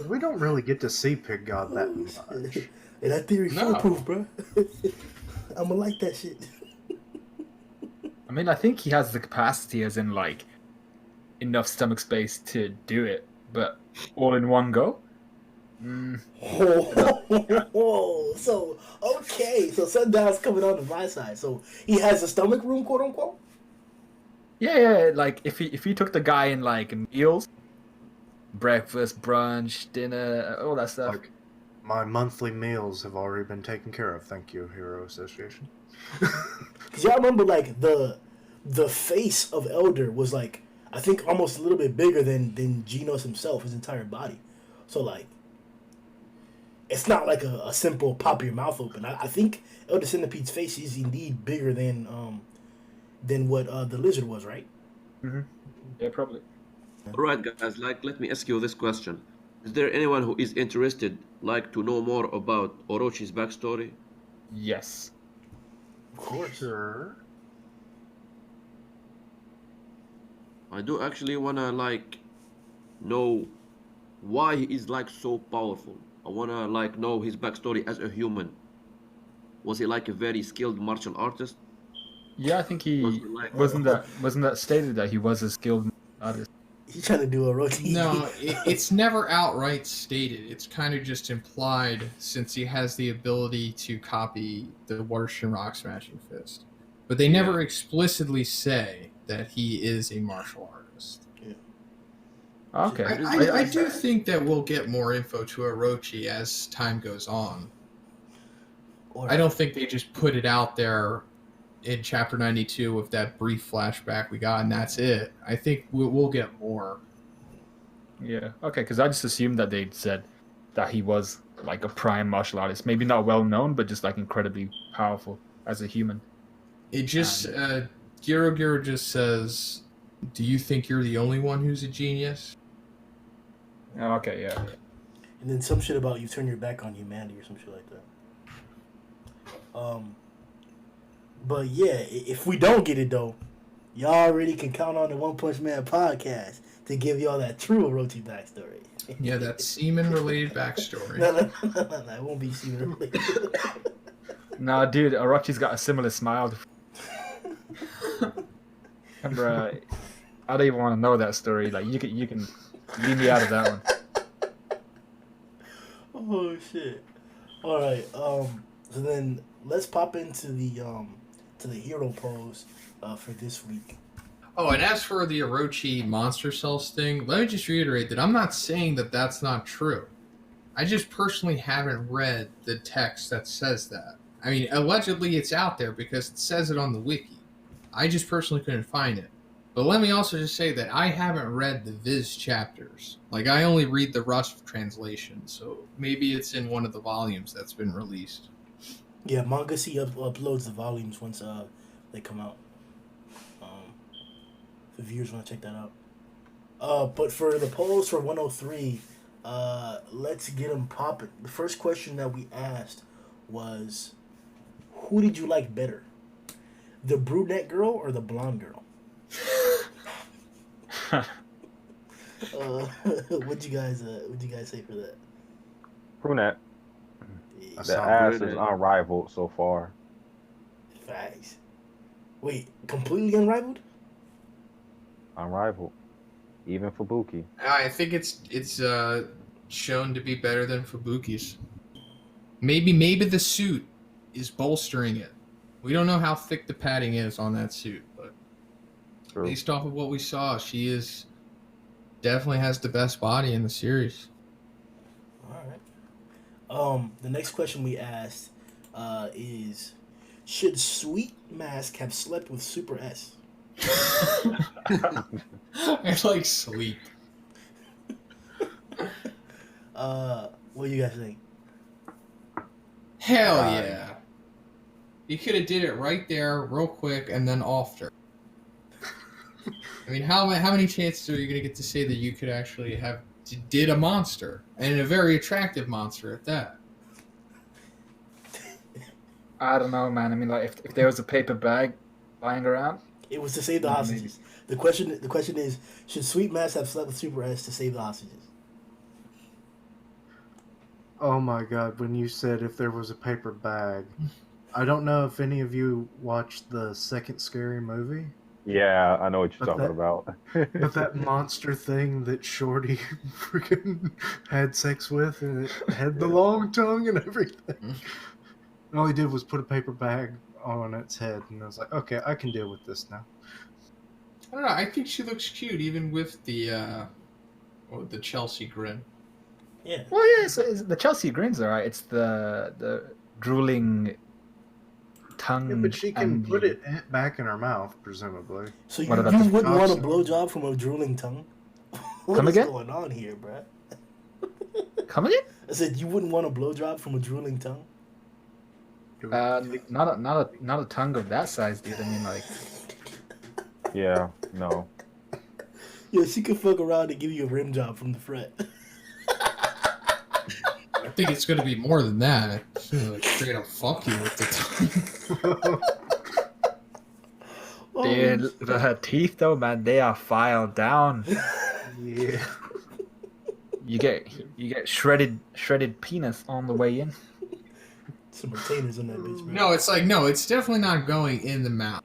We don't really get to see Pig God that much. And that theory No. foolproof, bro. I'ma like that shit. I mean, I think he has the capacity, as in like enough stomach space to do it, but all in one go. So okay, so Sundown's coming on to my side. So he has a stomach room, quote unquote. Yeah. Like if he took the guy in like meals, breakfast, brunch, dinner, all that stuff. Like, my monthly meals have already been taken care of. Thank you, Hero Association. Cause y'all remember like the face of Elder was like, I think almost a little bit bigger than Genos himself, his entire body. So like, it's not like a simple pop your mouth open. I think Elder Centipede's face is indeed bigger than what the lizard was, right? Mm-hmm. Yeah, probably. Alright guys, like, let me ask you this question. Is there anyone who is interested, like, to know more about Orochi's backstory? Yes. Of course. Sure. I do actually wanna, like, know why he is, like, so powerful. I wanna, like, know his backstory as a human. Was he, like, a very skilled martial artist? Yeah, I think he Was he like- wasn't that stated that he was a skilled artist. He's trying to do Orochi. No, it's never outright stated. It's kind of just implied, since he has the ability to copy the Watershin Rock Smashing Fist. But they never explicitly say that he is a martial artist. Okay. I do think that we'll get more info to Orochi as time goes on. I don't think they just put it out there in Chapter 92 with that brief flashback we got, and that's it. I think we'll get more. Yeah. Okay, because I just assumed that they said that he was like a prime martial artist, maybe not well known, but just like incredibly powerful as a human. It just Giro just says, "Do you think you're the only one who's a genius?" Oh, okay, yeah. And then some shit about you turn your back on humanity or some shit like that. But yeah, if we don't get it though, y'all already can count on the One Punch Man podcast to give y'all that true Orochi backstory. Yeah, that semen-related backstory. No, it won't be semen related. Nah, dude, Orochi's got a similar smile. Remember, I don't even want to know that story. Like, you can leave me out of that one. Oh shit! All right, so then let's pop into the hero pose for this week. Oh, and as for the Orochi monster cells thing, let me just reiterate that I'm not saying that that's not true. I just personally haven't read the text that says that. I mean, allegedly it's out there because it says it on the wiki. I just personally couldn't find it. But let me also just say that I haven't read the Viz chapters. Like, I only read the Rust translation, so maybe it's in one of the volumes that's been released. Yeah, Manga C uploads the volumes once they come out. If the viewers want to check that out. But for the polls for 103, let's get them popping. The first question that we asked was, who did you like better? The brunette girl or the blonde girl? What'd you guys say for that? Brunette. Yeah, That's The not ass is brunette. unrivaled so far. facts. Wait, completely unrivaled? Unrivaled. Even Fubuki. I think it's shown to be better than Fubuki's. Maybe the suit is bolstering it. We don't know how thick the padding is on that suit, but True. based off of what we saw, she is definitely has the best body in the series. All right. The next question we asked is, should Sweet Mask have slept with Super S? I like sleep. What do you guys think? Hell yeah. You could have did it right there, real quick, and then off her. I mean, how many chances are you going to get to say that you could actually have did a monster, and a very attractive monster at that? I don't know, man. I mean, like, if there was a paper bag lying around, It was to save the Yeah, hostages. The question is, should Sweet Mask have slept with Super S to save the hostages? Oh my god, when you said if there was a paper bag. I don't know if any of you watched the second Scary Movie, Yeah, I know what you're But talking that- about. but that monster thing that Shorty freaking had sex with and it had the long tongue and everything. And all he did was put a paper bag on its head, and I was like, okay, I can deal with this now. I don't know. I think she looks cute, even with the Chelsea grin. Yeah. well, yeah, it's the Chelsea grins, alright. It's the drooling tongue. Yeah, but she can and put the- it back in her mouth, presumably. So you, What about you the wouldn't want a toxin? blowjob from a drooling tongue? What Come is again? going on here, bruh? Come again? I said you wouldn't want a blowjob from a drooling tongue? Not a tongue of that size, dude. I mean, like, Yeah, no. Yeah, she could fuck around and give you a rim job from the front. I think it's going to be more than that. She's gonna, like, straight up fuck you with the tongue. Oh, dude, her teeth though, man, they are filed down. Yeah. You get shredded penis on the way in. some retainers on that bitch, bro. No, it's definitely not going in the mouth.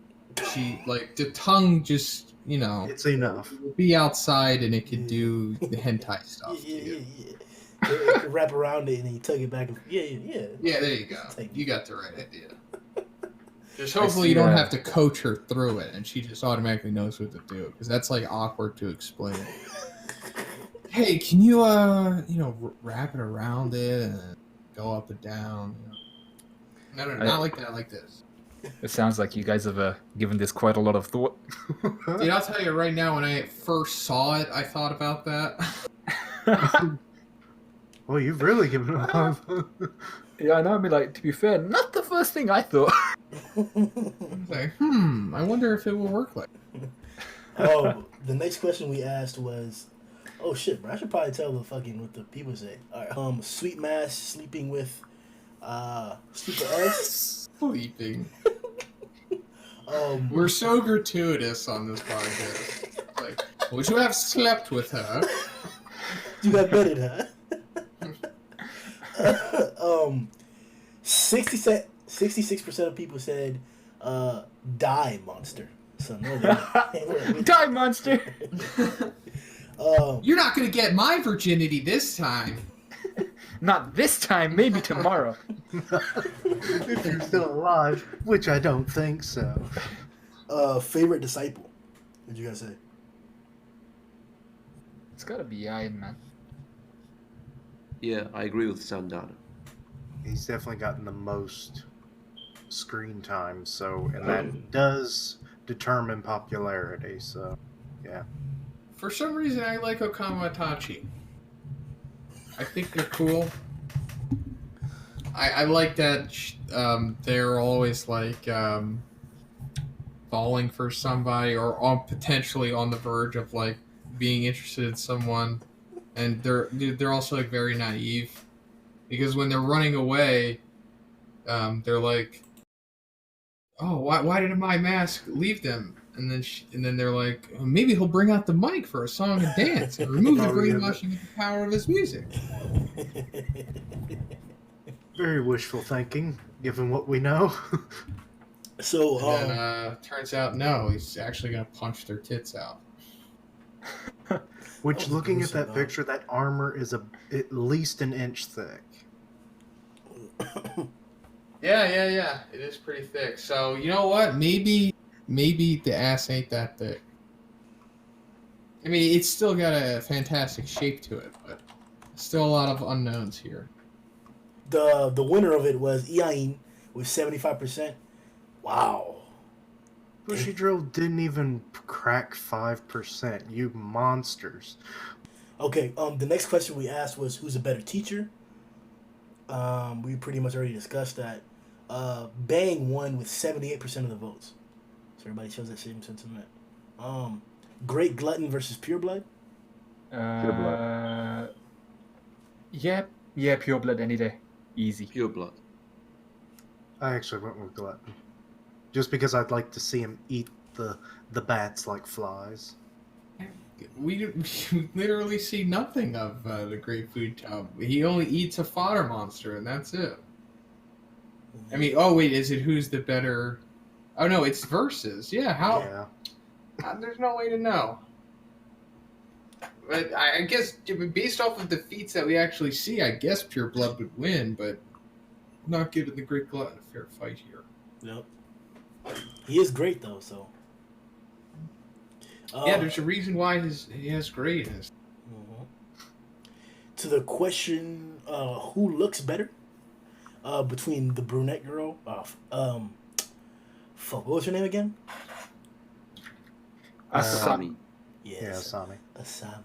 She, like, the tongue just, It's enough. be outside and it could do the hentai stuff. Yeah, to yeah, you. yeah. You could wrap around it and then you tug it back. And, yeah. Yeah, there you go. Take You got the right idea. Just I hopefully see you don't that. have to coach her through it, and she just automatically knows what to do, because that's like awkward to explain. Hey, can you wrap it around it and go up and down? No, not like that, like this. It sounds like you guys have given this quite a lot of thought. Dude, I'll tell you right now, when I first saw it, I thought about that. Well, you've really given a lot of... Yeah, I know. I mean, like, to be fair, not the first thing I thought. I was like, I wonder if it will work like. Oh, the next question we asked was, oh shit, bro, I should probably tell what the people say. All right, Sweet Mask sleeping with Super S. Sleeping. Um, We're so gratuitous on this podcast. Like, would you have slept with her? you got betted, huh? 66% of people said die monster. So no, they're not. Die monster. You're not gonna get my virginity this time. Not this time. Maybe tomorrow. If you're still alive, which I don't think so. Favorite disciple? What'd you guys say? It's gotta be Iron Man. Yeah, I agree with Sundowner. He's definitely gotten the most screen time, so and that does determine popularity. So, yeah. For some reason, I like Okamatachi. I think they're cool. I like that they're always like falling for somebody or potentially on the verge of like being interested in someone, and they're also like very naive because when they're running away, they're like, oh, why did my mask leave them? And then they're like, oh, maybe he'll bring out the mic for a song and dance and remove the brainwashing with the power of his music. Very wishful thinking, given what we know. So, And then turns out, no, he's actually going to punch their tits out. Which, looking at gruesome, that picture, that armor is at least an inch thick. Yeah. It is pretty thick. So, you know what? Maybe the ass ain't that thick. I mean, it's still got a fantastic shape to it, but still a lot of unknowns here. the winner of it was Iain with 75%. Wow. Bushy Drill didn't even crack 5%. You monsters. Okay, the next question we asked was who's a better teacher? We pretty much already discussed that. Bang won with 78% of the votes. So everybody shows that same sentiment. Great Glutton versus Pureblood. Yeah, Pure Blood any day. Easy. Pure blood. I actually went with Glutton. Just because I'd like to see him eat the bats like flies. We literally see nothing of the Great Food Tub. He only eats a fodder monster, and that's it. I mean, oh wait, is it who's the better? Oh no, it's versus. Yeah, how? Yeah. There's no way to know. But I guess based off of the feats that we actually see, I guess Pure Blood would win, but I'm not giving the Great Glutton a fair fight here. Yep. He is great though, so. Yeah, there's a reason why he has greatness. To the question, who looks better? Between the brunette girl, fuck, what was her name again? Asami. Yeah, Asami. Asami.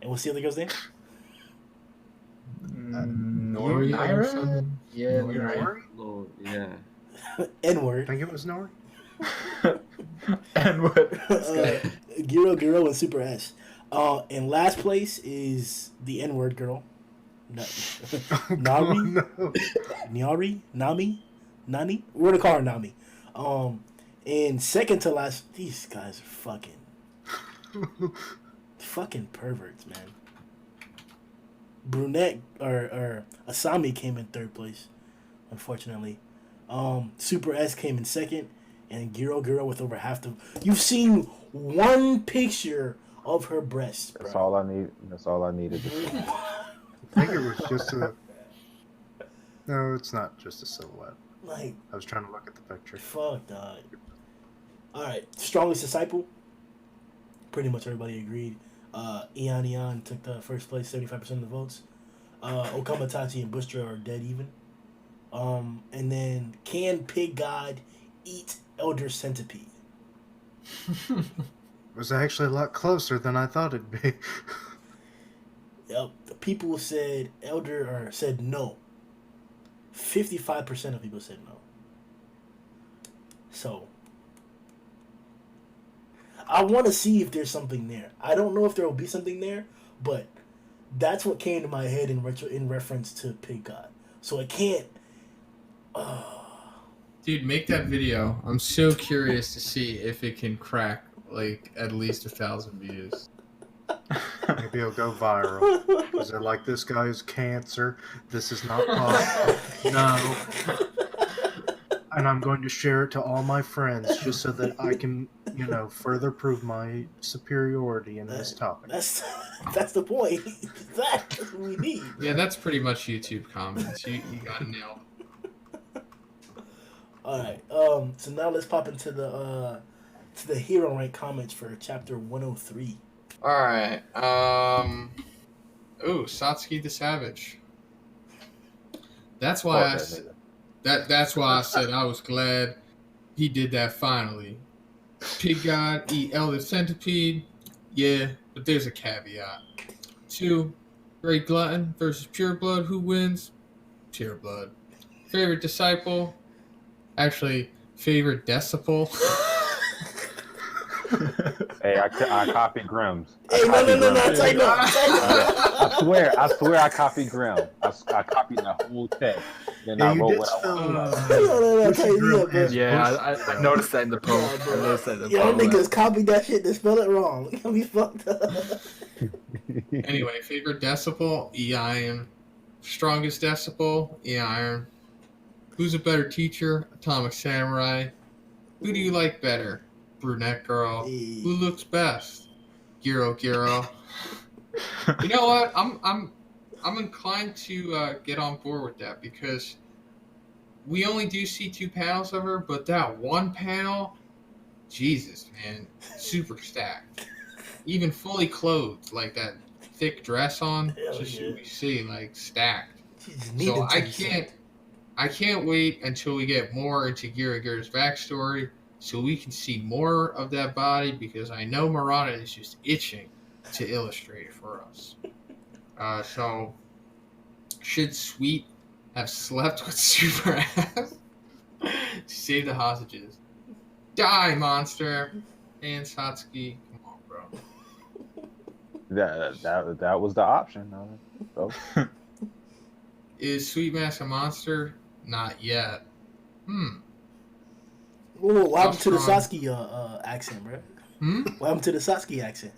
And what's the other girl's name? Nori or Naira? something? Yeah, Nori? Oh, yeah. I N-word. think it was Nori. And what? Giro and Super S. In last place is the N-word girl. Nari? No. Nani? We're gonna call her Nami. And second to last, these guys are fucking perverts, man. Brunette or Asami came in third place, unfortunately. Super S came in second, and Giro with over half the. You've seen one picture of her breasts, bro. That's all I need. That's all I needed to see. I think it was just a... No, it's not just a silhouette. Like, I was trying to look at the picture. fuck, dog. Alright, strongest disciple. Pretty much everybody agreed. Ian took the first place, 75% of the votes. Okamatachi and Bustra are dead even. And then can Pig God eat Elder Centipede? It was actually a lot closer than I thought it'd be. Yep, the people said said no. 55% of people said no. So I want to see if there's something there. I don't know if there will be something there, but that's what came to my head in reference to Pig God. So it can't. Dude, make that video. I'm so curious to see if it can crack like at least 1,000 views. Maybe it'll go viral. Because they're like, this guy is cancer. This is not possible. No. And I'm going to share it to all my friends just so that I can, further prove my superiority in this topic. That's the point. That's what we need. Yeah, that's pretty much YouTube comments. You got it nailed. All right. So now let's pop into the hero rank comments for chapter 103. All right. Satsuki the Savage. That's why that's why I said I was glad he did that finally. Pig God eat Elder Centipede. Yeah, but there's a caveat. 2, Great Glutton versus Pure Blood. Who wins? Pure Blood. Favorite Hey, I copied Grimm's. Hey, no, take no. I swear I copied Grimm. I copied the whole text. Then Yeah, I you wrote did what I spell No, Bushy take Drill me up, bro. as Yeah, I noticed that in the poll. Nah, I bro. noticed that in the Yeah, poll. them niggas copied that shit to spell it wrong. You be fucked up. Anyway, favorite decibel? E iron. Strongest decibel? E iron. Who's a better teacher? Atomic Samurai. Who do you like better? Brunette girl. Who looks best? Giro. You know what? I'm inclined to get on board with that because we only do see 2 panels of her, but that one panel, Jesus, man, super stacked. Even fully clothed, like that thick dress on, Hell just yeah. we see like stacked. She just So needed I can't wait until we get more into Gira's backstory, so we can see more of that body because I know Murata is just itching to illustrate it for us. So should Sweet have slept with Super Ass to save the hostages? Die, monster! And Satsuki, come on, bro. that was the option. So. Is Sweet Mass a monster? Not yet. Whoa, what happened to the strong. Satsuki accent, bro? Hmm? What happened to the Satsuki accent?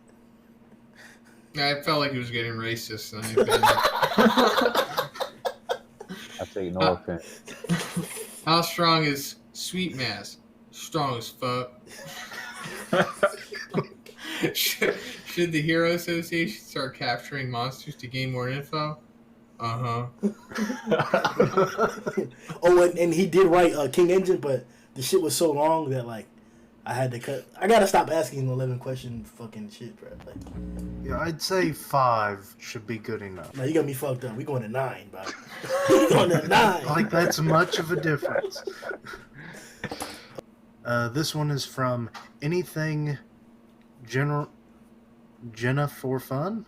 I felt like he was getting racist. And I take no offense. How strong is Sweet Mass? Strong as fuck. Should the Hero Association start capturing monsters to gain more info? Oh, and he did write King Engine, but the shit was so long that like I had to cut. I gotta stop asking 11 question fucking shit, bro. Like, Yeah, I'd say 5 should be good enough. now you got me fucked up. We going to 9, bro. We going to 9. Like, that's much of a difference. This one is from Anything Jenna for Fun.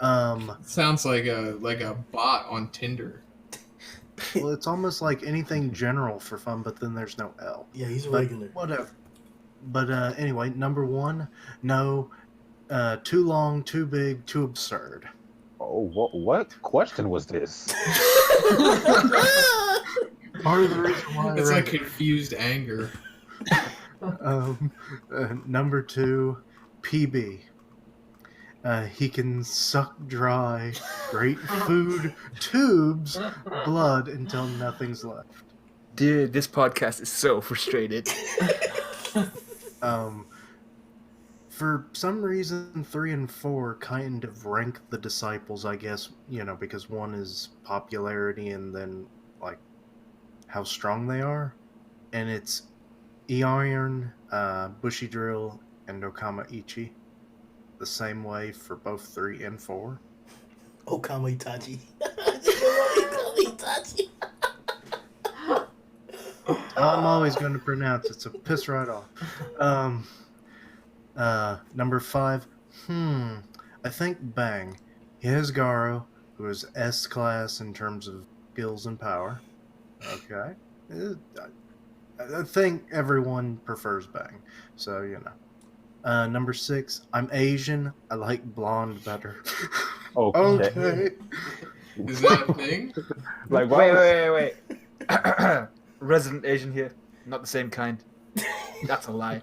Sounds like a bot on Tinder. Well, it's almost like Anything General for Fun, but then there's no L. Yeah, he's a But regular. whatever. But anyway, number 1, no, too long, too big, too absurd. Oh, what question was this? Part of the reason why It's like confused anger. number 2, PB. He can suck dry great food tubes, blood until nothing's left. Dude, this podcast is so frustrated. For some reason, 3 and 4 kind of rank the disciples, I guess, because 1 is popularity and then, like, how strong they are. And it's E-Iron, Bushi Drill, and Okama Ichi. The same way for both 3 and 4. Okama Itachi. Okama Itachi. I'm always going to pronounce it, so piss right off. Number 5. I think Bang. He has Garo, who is S-class in terms of skills and power. Okay. I think everyone prefers Bang, so number 6. I'm Asian. I like blonde better. Okay. Is that a thing? Like, Wait. Resident Asian here. Not the same kind. That's a lie.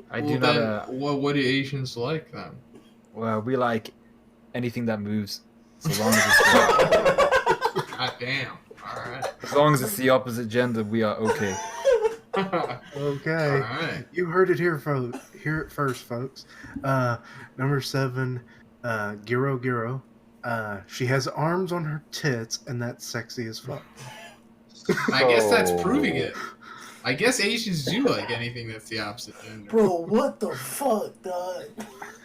What do Asians like then? Well, we like anything that moves, so long as it's God damn. Alright. as long as it's the opposite gender, we are okay. Okay. Alright. You heard it here, Hear it first, folks. Number 7, Giro. She has arms on her tits, and that's sexy as fuck. I guess that's proving it. I guess Asians do like anything that's the opposite gender. Bro, what the fuck, dog?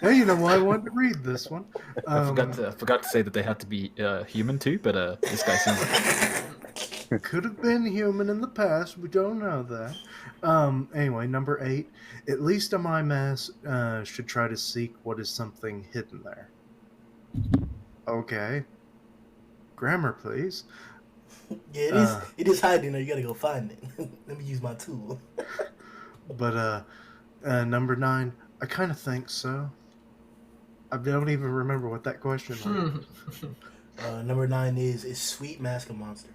Hey, you know what? I wanted to read this one. I forgot to say that they had to be human too, but this guy seems like Could have been human in the past. We don't know that. Anyway, number 8. At least a my mass should try to seek what is something hidden there. Okay. Grammar, please. Yeah, it is hiding there. You gotta go find it. Let me use my tool. But number 9, I kind of think so. I don't even remember what that question was. Number 9 is Sweet Mask a monster?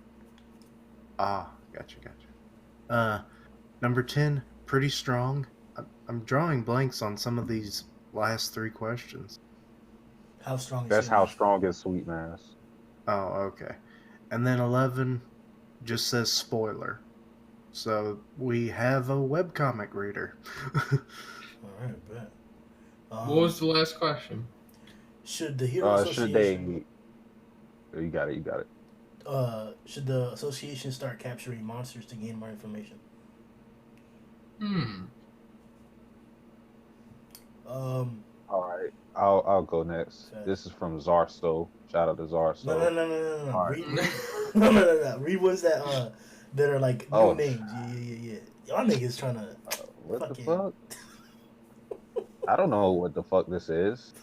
Gotcha. Number 10, pretty strong. I'm drawing blanks on some of these last 3 questions. How strong is That's Sweet how Mask? strong is Sweet Mask. Oh, okay. And then 11 just says spoiler. So we have a webcomic reader. Alright, bet. What was the last question? Should the Hero Should Association they? You got it. should the association start capturing monsters to gain more information? All right, I'll go next. Okay. This is from Zarso. Shout out to Zarso. No. All right. No. Read ones that are like new Oh. names. Yeah. Y'all niggas trying to What the fucking- fuck? I don't know what the fuck this is.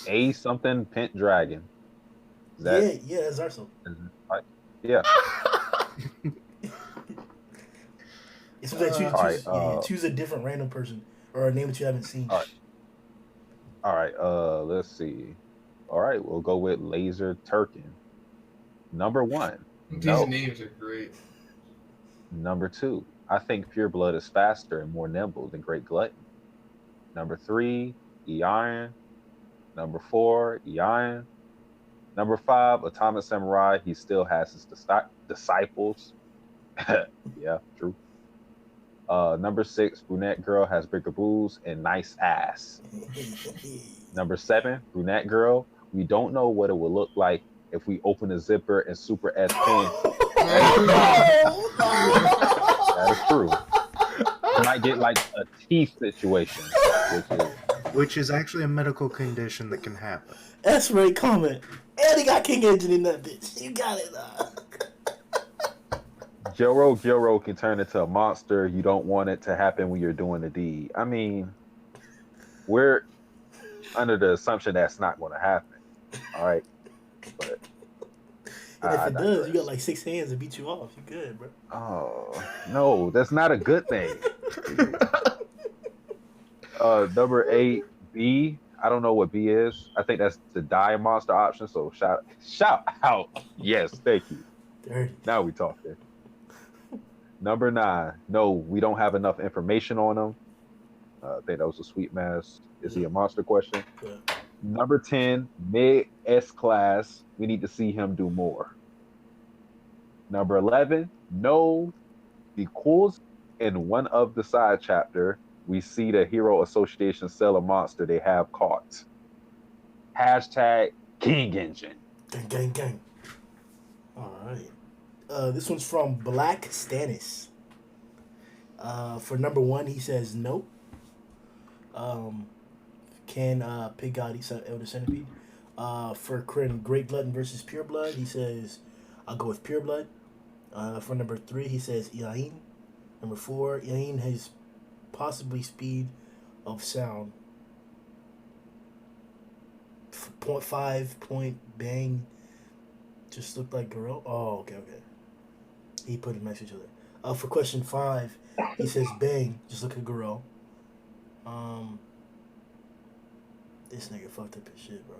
A something Pent Dragon. Is that yeah, that's Zarso. yeah? It's like choose a different random person or a name that you haven't seen. All right. Let's see. All right, we'll go with Laser Turkin. Number 1. These No. names are great. Number 2. I think Pure Blood is faster and more nimble than Great Glutton. Number 3. Iron. Number 4. Iron. Number 5. Atomic Samurai. He still has his disciples. Yeah, true. Number 6. Brunette Girl has bigger boobs and nice ass. Number 7. Brunette Girl. We don't know what it will look like if we open a zipper and Super S Pen. That is true. You might get like a teeth situation, Which is actually a medical condition that can happen. X-ray comment. And he got King Engine in that bitch. You got it. Gyro can turn into a monster. You don't want it to happen when you're doing the deed. I mean, we're under the assumption that's not going to happen. All right, but And if it does, digress. you got like 6 hands to beat you off. You good, bro. Oh no, that's not a good thing. Number 8, B. I don't know what B is. I think that's the die monster option. So shout out. Yes, thank you. Dirty. Now we talking. Number 9. No, we don't have enough information on him. I think that was a Sweet Mask. Is he a monster question? Good. Number 10, mid S class. We need to see him do more. Number 11, no, because in one of the side chapter, we see the Hero Association sell a monster they have caught. Hashtag King Engine. Gang. All right. This one's from Black Stannis. For number 1, he says nope. Can Pig God eat Elder Centipede? For Great Blood versus Pure Blood, he says I'll go with Pure Blood. For number 3, he says Yain. Number 4, Yain has possibly speed of sound. 0.5 point bang. Just looked like Gorilla. Oh, okay. He put it next to each other. For question 5, he says bang. Just look at Gorilla. This nigga fucked up his shit, bro.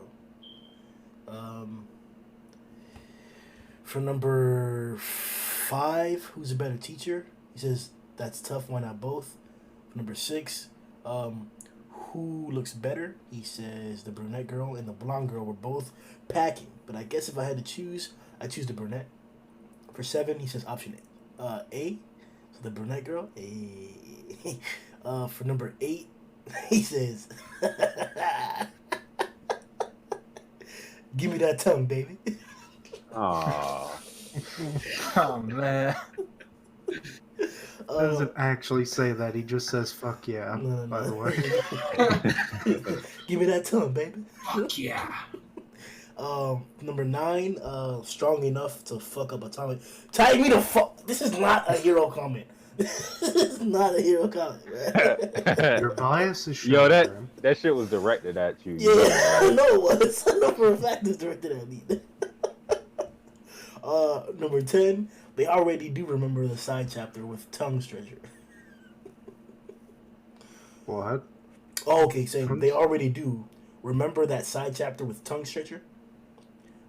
For number 5, who's a better teacher? He says that's tough. Why not both? For number 6, who looks better? He says the brunette girl and the blonde girl were both packing, but I guess if I had to choose, I choose the brunette. For 7, he says option A, so the brunette girl. A. For number 8, he says, "Give me that tongue, baby." Aww. Oh man. He doesn't actually say that. He just says "fuck yeah." No. By the way, Give me that tongue, baby. Fuck yeah. Number 9, strong enough to fuck up Atomic. Tag me the fuck. This is not a hero comment. This is not a hero comment, man. your bias is showing. Yo, man. that shit was directed at you. Yeah, I know it was. I know for a fact it's directed at me. Number 10, they already do remember the side chapter with Tongue's treasure. What? Oh, okay, so they already do. Remember that side chapter with Tongue Stretcher?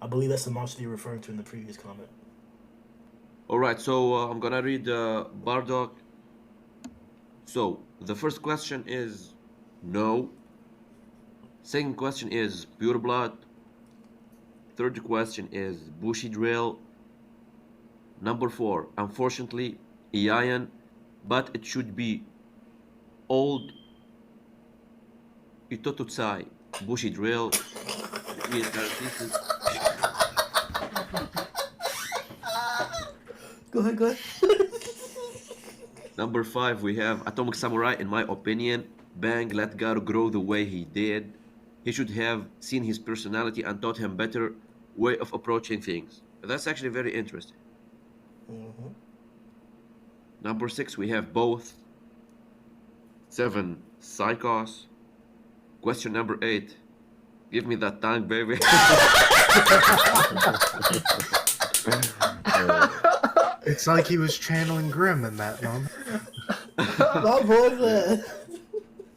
I believe that's the monster you're referring to in the previous comment. All right, so I'm gonna read Bardock. So the first question is no. Second question is pure blood. Third question is bushy drill. Number 4, unfortunately, Ian, but it should be old Itototsai, bushy drill. Between parentheses. Go ahead. Number 5, we have Atomic Samurai. In my opinion, Bang let Garo grow the way he did. He should have seen his personality and taught him better way of approaching things. That's actually very interesting. Mm-hmm. Number 6, we have both. 7, Psychos. Question number 8, give me that tongue, baby. It's like he was channeling Grimm in that moment. My boy,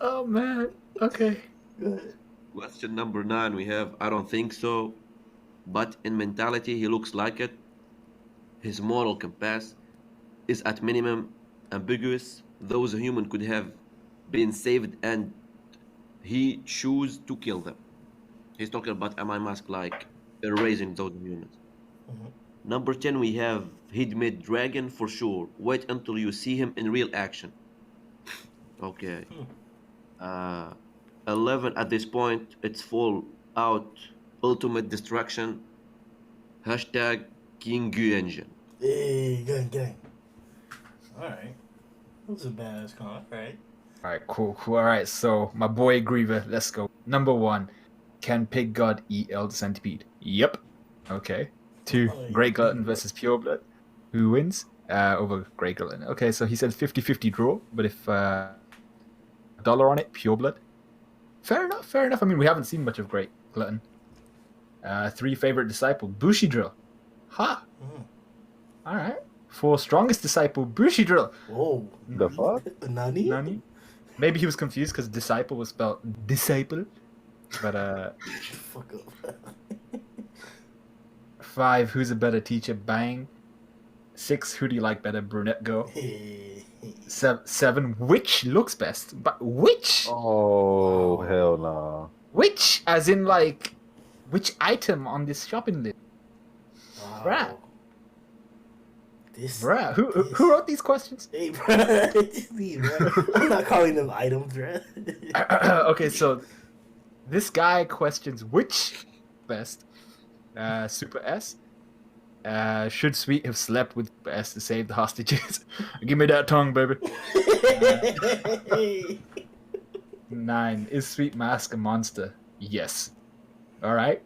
Oh man. Okay. Good. Question number 9, we have I don't think so, but in mentality he looks like it. His moral compass is at minimum ambiguous. Those human could have been saved and he choose to kill them. He's talking about Am I Mask like erasing those humans. Mm-hmm. Number 10, we have he'd made dragon for sure. Wait until you see him in real action. Okay. 11, at this point, it's full out ultimate destruction. Hashtag King Engine. Hey, gang. Alright. That was a badass comment. Alright. Alright, cool. All right, so my boy Griever, let's go. Number 1, can Pig God eat Elder Centipede? Yep. Okay. 2, Great Glutton versus Pure Blood. Who wins? Over Great Glutton. Okay, so he said 50-50 draw, but if dollar on it, Pure Blood. Fair enough. I mean, we haven't seen much of Great Glutton. 3, favorite disciple, Bushi Drill. Ha! All right. 4, strongest disciple, Bushi Drill. Whoa. The fuck? Nani? Maybe he was confused because disciple was spelled disciple. But Fuck up. 5, who's a better teacher? Bang. 6, who do you like better? Brunette Girl. Hey. 7, which looks best? But which? Oh, hell no. Which? As in like, which item on this shopping list? Wow. Bruh. This. Bruh, who wrote these questions? Hey, bruh. Just leave, bruh. I'm not calling them items, bruh. Okay, so this guy questions which best? Super S. Should Sweet have slept with Super S to save the hostages? Give me that tongue, baby. 9, is Sweet Mask a monster? Yes. All right.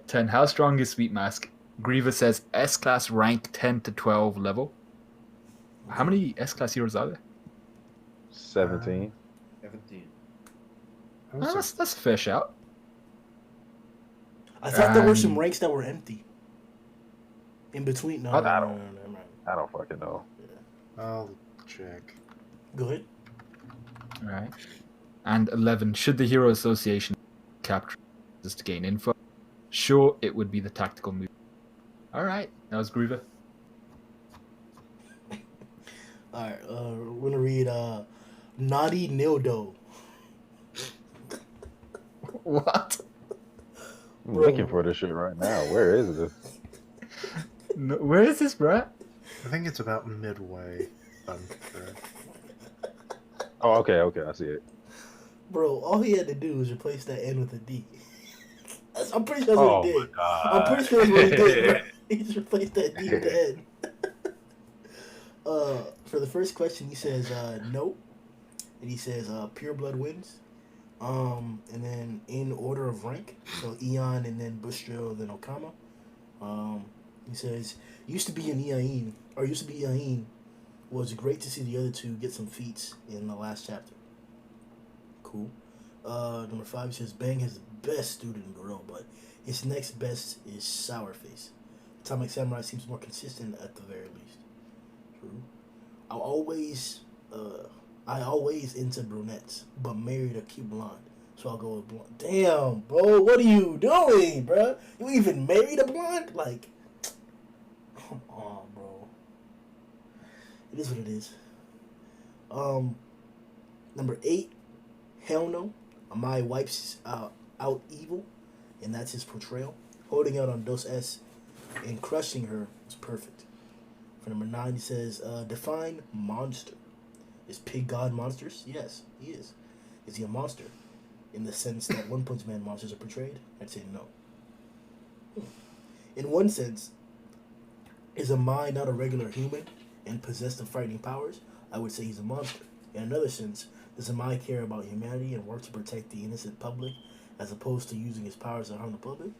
10, how strong is Sweet Mask? Griever says S-class rank 10 to 12 level. How many S-class heroes are there? 17. 17. That's a fair shout. I thought there were some ranks that were empty. In between. No, I no, never mind. I don't fucking know. I'll check. Go ahead. All right. And 11, should the Hero Association capture this to gain info? Sure, it would be the tactical move. All right, that was Griever. Alright, we're gonna read Naughty Nildo. What? I'm Bro. looking for this shit right now. Where is this? No, where is this, bruh? I think it's about midway. I'm correct. Oh, okay, I see it. Bro, all he had to do was replace that N with a D. I'm pretty sure that's what he Oh did. my god. I'm pretty sure that's what he did, bro. He just replaced that D with the N. For the first question, he says nope. And he says Pure Blood wins. And then in order of rank, so Eon and then Bushrill, then Okama. He says used to be Ian was great to see the other two get some feats in the last chapter. Cool. Number 5 says Bang has the best student in Gorilla, but his next best is Sourface. Atomic Samurai seems more consistent at the very least. True. I'll always I always into brunettes, but married a cute blonde. So I'll go with blonde. Damn, bro, what are you doing, bro? You even married a blonde? Like, come on, bro. It is what it is. Number 8, hell no. Amai wipes out evil, and that's his portrayal. Holding out on Dos S and crushing her is perfect. For number 9, he says, define monster. Is Pig God monsters? Yes, he is. Is he a monster? In the sense that One Punch Man monsters are portrayed? I'd say no. In one sense, is Amai not a regular human and possessed of frightening powers? I would say he's a monster. In another sense, does Amai care about humanity and work to protect the innocent public as opposed to using his powers to harm the public?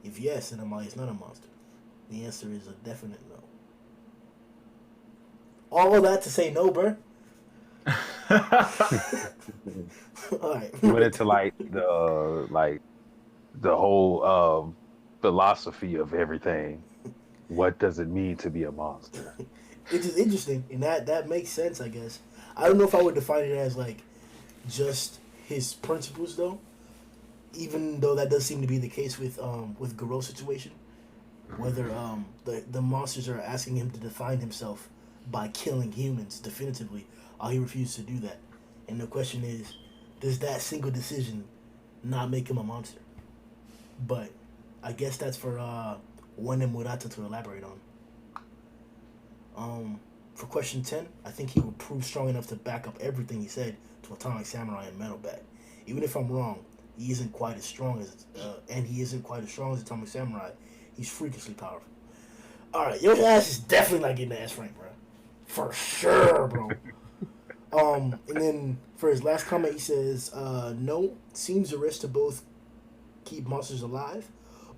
If yes, then Amai is not a monster. The answer is a definite no. All of that to say no, bruh. All right. We went into the whole philosophy of everything. What does it mean to be a monster? It's just interesting, and that makes sense, I guess. I don't know if I would define it as like just his principles, though. Even though that does seem to be the case with Garot's situation, whether the monsters are asking him to define himself by killing humans definitively, he refused to do that. And the question is, does that single decision not make him a monster? But I guess that's for One and Murata to elaborate on. For question 10, I think he would prove strong enough to back up everything he said to Atomic Samurai and Metal Bat. Even if I'm wrong, he isn't quite as strong as Atomic Samurai. He's freakishly powerful. All right, your ass is definitely not getting the S rank, bro. For sure, bro. And then for his last comment, he says, no, seems a risk to both keep monsters alive,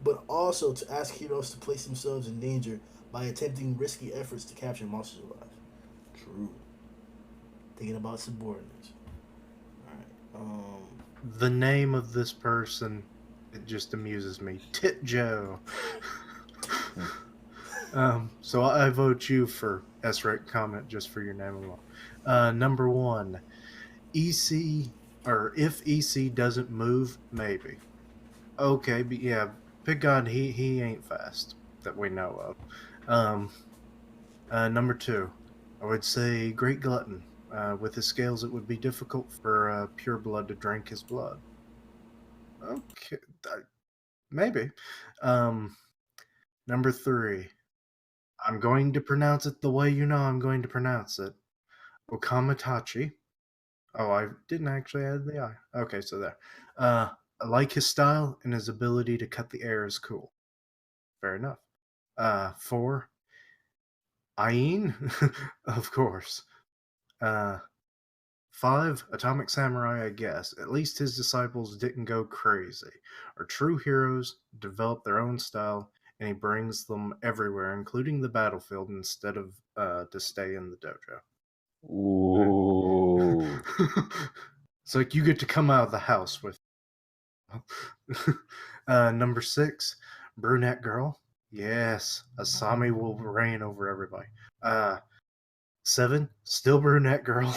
but also to ask heroes to place themselves in danger by attempting risky efforts to capture monsters alive. True. Thinking about subordinates. Alright. The name of this person, it just amuses me. Tit Joe. So I vote you for S-rank comment just for your name alone. Number 1, EC, or if EC doesn't move, maybe. Okay, but yeah, Pig God, he ain't fast that we know of. Number 2, I would say Great Glutton. With his scales, it would be difficult for pure blood to drink his blood. Okay, maybe. Number 3, I'm going to pronounce it the way you know I'm going to pronounce it. Okamatachi. Oh, I didn't actually add the I. Okay, so there. I like his style, and his ability to cut the air is cool. Fair enough. 4, Ain, of course. 5, Atomic Samurai, I guess. At least his disciples didn't go crazy. Are true heroes, develop their own style, and he brings them everywhere, including the battlefield, instead of to stay in the dojo. Ooh. It's like you get to come out of the house with. Number 6, brunette girl. Yes, Asami will reign over everybody. 7, still brunette girl.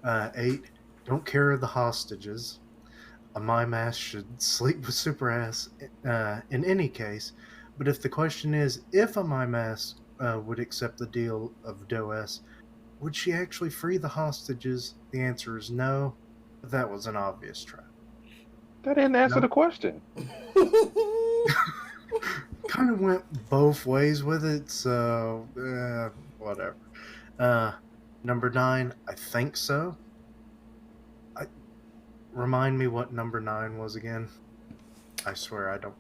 8, don't care of the hostages. A mime ass should sleep with super ass in any case. But if the question is if a mime ass would accept the deal of Does, would she actually free the hostages? The answer is no. But that was an obvious trap. That didn't answer the question. Kind of went both ways with it, so whatever. Number 9, I think so. Remind me what number 9 was again. I swear I don't.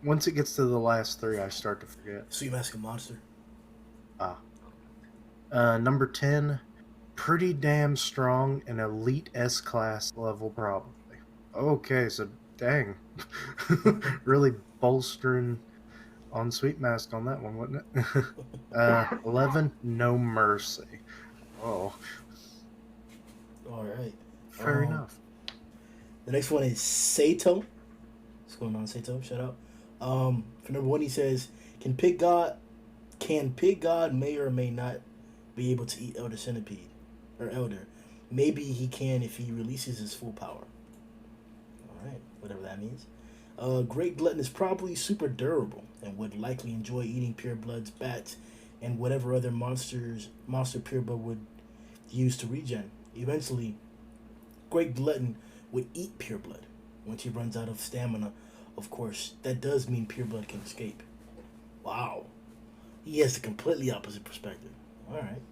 Once it gets to the last 3, I start to forget. So you ask a monster. Number 10, pretty damn strong and elite S-class level probably. Okay, so dang. Really bolstering on Sweet Mask on that one, wasn't it? 11, no mercy. Oh. All right. Fair enough. The next one is Sato. What's going on, Sato? Shout out. For number 1, he says, Can Pig God may or may not be able to eat Elder Centipede or Elder? Maybe he can if he releases his full power. Alright, whatever that means. Great Glutton is probably super durable and would likely enjoy eating purebloods, bats, and whatever other monster pureblood would use to regen. Eventually, Great Glutton would eat pureblood once he runs out of stamina. Of course, that does mean pureblood can escape. Wow. He has the completely opposite perspective. Alright.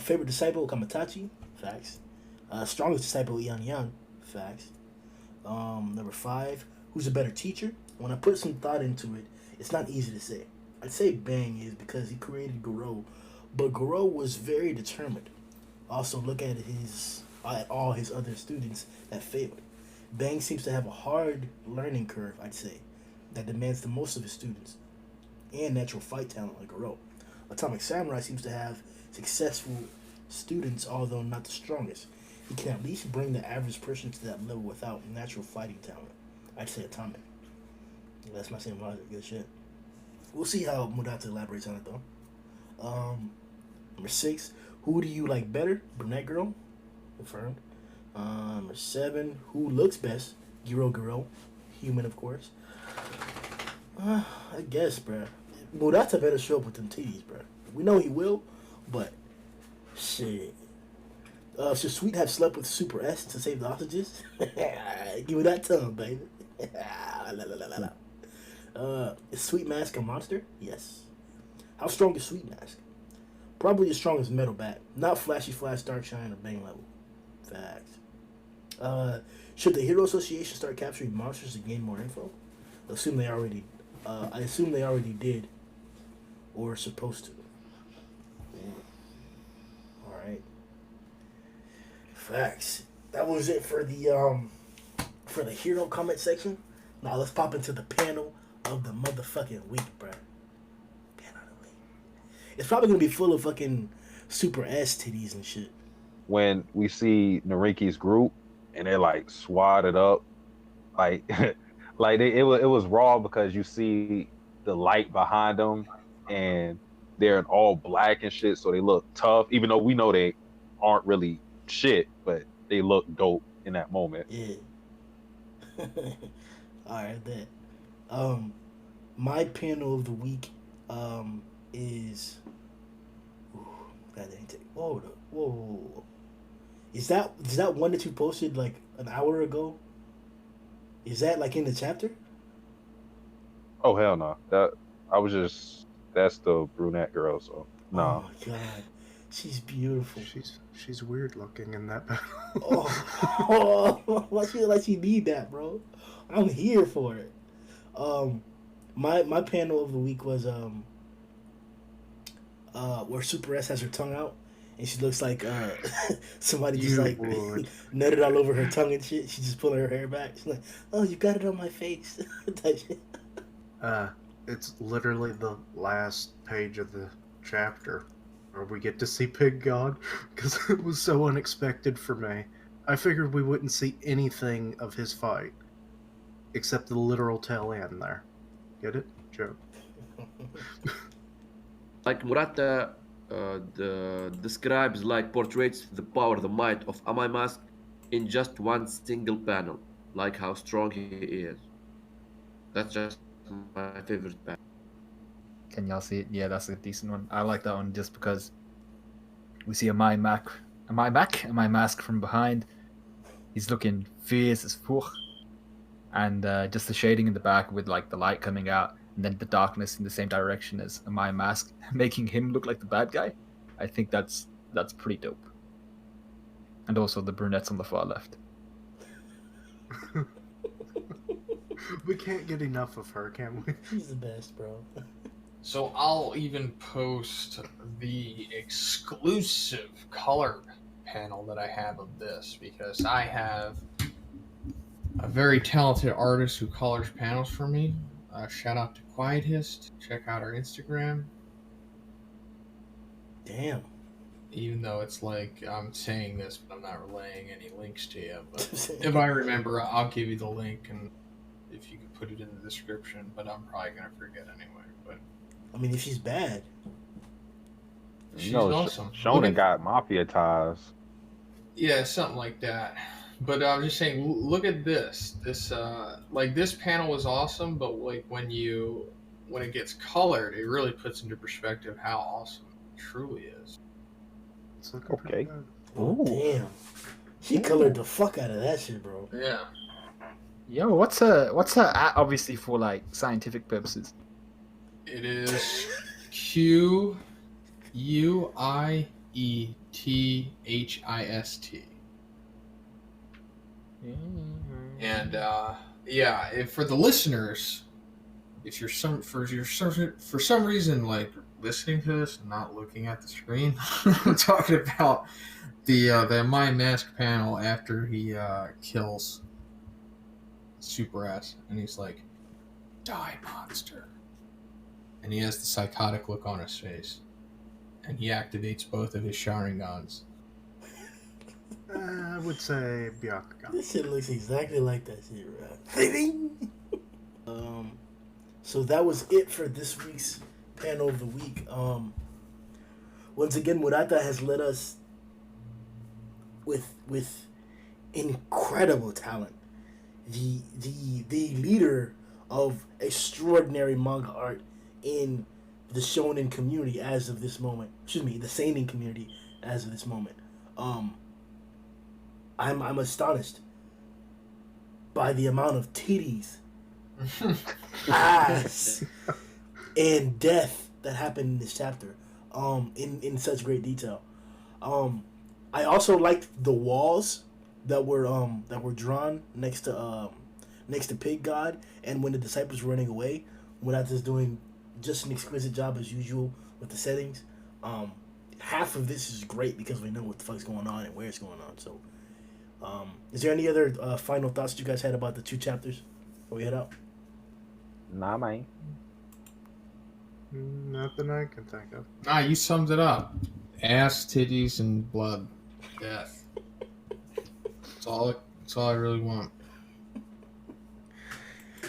Favorite disciple, Kamatachi. Facts. Strongest disciple, Yan Yan. Facts. Number 5. Who's a better teacher? When I put some thought into it, it's not easy to say. I'd say Bang is because he created Goro, but Goro was very determined. Also, look at all his other students that failed. Bang seems to have a hard learning curve, I'd say, that demands the most of his students, and natural fight talent like Goro. Atomic Samurai seems to have successful students, although not the strongest. He can at least bring the average person to that level without natural fighting talent. I'd say Atomic. That's my same logic. Good shit. We'll see how Murata elaborates on it, though. Number 6. Who do you like better? Brunette girl. Confirmed. Number 7. Who looks best? Giro. Human, of course. I guess, bruh. Murata better show up with them titties, bruh. We know he will, but shit. Should Sweet have slept with Super S to save the hostages? Give me that tongue, baby. Is Sweet Mask a monster? Yes. How strong is Sweet Mask? Probably as strong as Metal Bat. Not Flashy Flash, Darkshine, or Bang level. Facts. Should the Hero Association start capturing monsters to gain more info? I assume they already did, or are supposed to. All right. Facts. That was it for the hero comment section. Now let's pop into the panel of the motherfucking week, bro. Panel of the week. It's probably gonna be full of fucking Super S titties and shit. When we see Nariki's group and they're like swatted up, like it was raw because you see the light behind them and they're in all black and shit, so they look tough, even though we know they aren't really shit, but they look dope in that moment. Yeah. Alright, bet. My panel of the week is whoa. Is that one that you posted like an hour ago? Is that like in the chapter? Oh hell no. That's the brunette girl, so no. Oh my god. She's beautiful. She's weird looking in that. I feel like she need that, bro. I'm here for it. My panel of the week was where Super S has her tongue out and she looks like somebody just like nutted all over her tongue and shit. She's just pulling her hair back. She's like, "Oh, you got it on my face." It's literally the last page of the chapter where we get to see Pig God, because it was so unexpected for me. I figured we wouldn't see anything of his fight except the literal tail end there. Get it? Joke. Like Murata describes, like portrays the power, the might of Amai Mask in just one single panel, like how strong he is. That's just my favorite panel. Can y'all see it? Yeah, that's a decent one. I like that one just because we see Amai Mask from behind. He's looking fierce as fuck. And just the shading in the back with like the light coming out and then the darkness in the same direction as Amai Mask, making him look like the bad guy. I think that's pretty dope. And also the brunettes on the far left. We can't get enough of her, can we? She's the best, bro. So I'll even post the exclusive color panel that I have of this, because I have a very talented artist who colors panels for me. Shout out to Quietist. Check out our Instagram. Damn. Even though it's like I'm saying this, but I'm not relaying any links to you. But if I remember, I'll give you the link, and if you could put it in the description. But I'm probably gonna forget anyway. But I mean, if she's bad. she's You know, awesome. Shonen got mafia ties. Yeah, something like that. But I'm just saying, look at this. This this panel was awesome, but like when it gets colored, it really puts into perspective how awesome it truly is. It's looking pretty Okay. good. Oh, damn. She colored the fuck out of that shit, bro. Yeah. Yo, what's her at, obviously for like scientific purposes? It is QUIETHIST. And for the listeners, if you're for some reason like listening to this and not looking at the screen, I'm talking about the My Mask panel after he kills Super Ass, and he's like, "Die, monster!" And he has the psychotic look on his face, and he activates both of his Sharingans. I would say Byakugan. This shit looks exactly like that shit, right? So that was it for this week's panel of the week. Once again, Murata has led us with incredible talent. The leader of extraordinary manga art in the shonen community as of this moment. Excuse me, the seinen community as of this moment. I'm astonished by the amount of titties, ass, and death that happened in this chapter. In such great detail. I also liked the walls that were drawn next to Pig God, and when the disciples were running away, without just doing just an exquisite job as usual with the settings. Half of this is great because we know what the fuck's going on and where it's going on. So, is there any other final thoughts you guys had about the 2 chapters before we head out? Nah, man. Nothing I can think of. Ah, you summed it up. Ass, titties, and blood. Death. That's all I really want.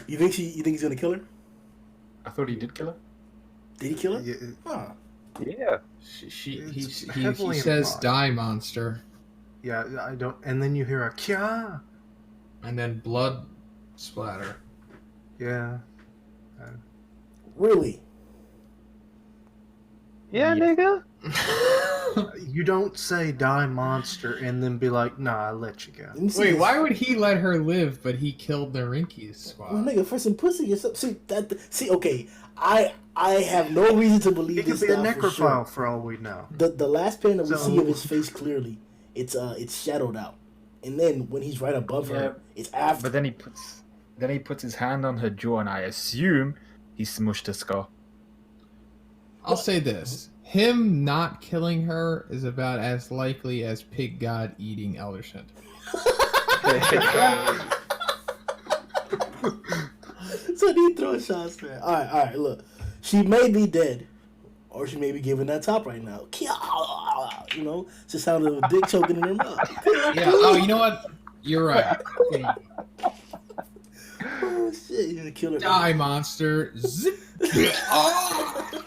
You think he's gonna kill her? I thought he did kill her. Did he kill her? Yeah, Huh. Yeah. He heavily says, implied. "Die, monster," yeah, I don't. And then you hear a kya. and then blood splatter. Yeah. Really? Yeah, nigga. You don't say die monster and then be like, nah, I let you go. Let me see Wait, this. why would he let her live, but he killed the Rinky's Well, squad? nigga, for some pussy or something. See, okay, I have no reason to believe He could this be a now for sure. necrophile for all we know. The last panel we So- see of his face clearly, it's shadowed out, and then when he's right above Yeah, her, it's after. But then he puts his hand on her jaw, and I assume he smushed her skull. I'll say this: him not killing her is about as likely as Pig God eating Elder Scent. So he throw shots, man. All right. Look, she may be dead, or she may be giving that top right now. You know, it's the sound of a dick choking in her mouth. Yeah. Oh, you know what? You're right. Oh shit! You're gonna kill her. Die, monster! Zip. Oh!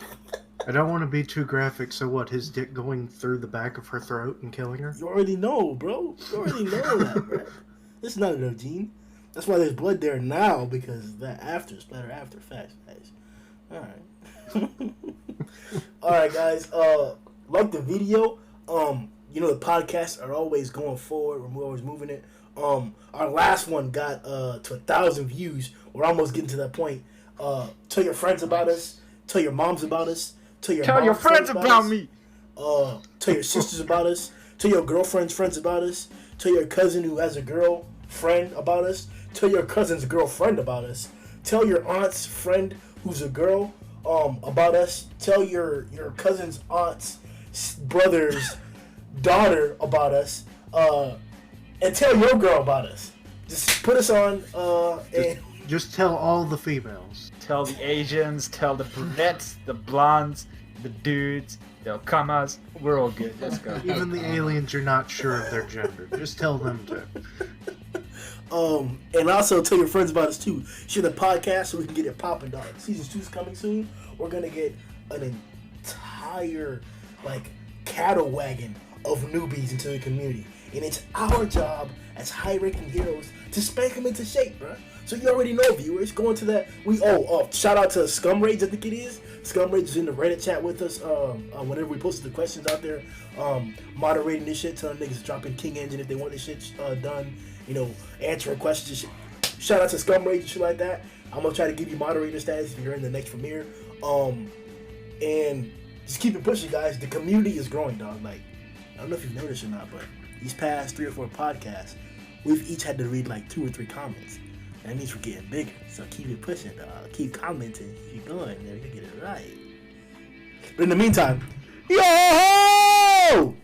I don't want to be too graphic, so what, his dick going through the back of her throat and killing her? You already know, bro. You already know that, bro. It's not enough, Gene. That's why there's blood there now, because that after splatter after facts. All right. All right, guys. Like the video. You know the podcasts are always going forward. We're always moving it. Our last one got to 1,000 views. We're almost getting to that point. Tell your friends about us. Tell your moms about us. Tell your Tell your mom's friends about us. me. Tell your sisters about us. Tell your girlfriend's friends about us. Tell your cousin who has a girlfriend about us. Tell your cousin's girlfriend about us. Tell your aunt's friend who's a girl about us. Tell your cousin's aunt's brother's daughter about us. And tell your girl about us. Just put us on. And Just tell all the females. Tell the Asians, tell the brunettes, the blondes, the dudes, the commas. We're all good. Let's go. Even the aliens you're not sure of their gender. Just tell them to. and also tell your friends about us too. Share the podcast so we can get it popping, dog. Season 2 is coming soon. We're gonna get an entire cattle wagon of newbies into the community. and it's our job as high-ranking heroes to spank them into shape, bro. So you already know, viewers. Go into that. Shout out to Scum Rage, I think it is. Scum Rage is in the Reddit chat with us. Whenever we posted the questions out there, moderating this shit, telling niggas to drop in King Engine if they want this shit done. You know, answering questions. Shout out to Scum Rage and shit like that. I'm gonna try to give you moderator status if you're in the next premiere. And just keep it pushing, guys. The community is growing, dog. Like, I don't know if you've noticed or not, but these past 3 or 4 podcasts, we've each had to read like 2 or 3 comments. That means we're getting bigger. So keep it pushing, dog. Keep commenting. Keep going. Then we can get it right. But in the meantime, yo!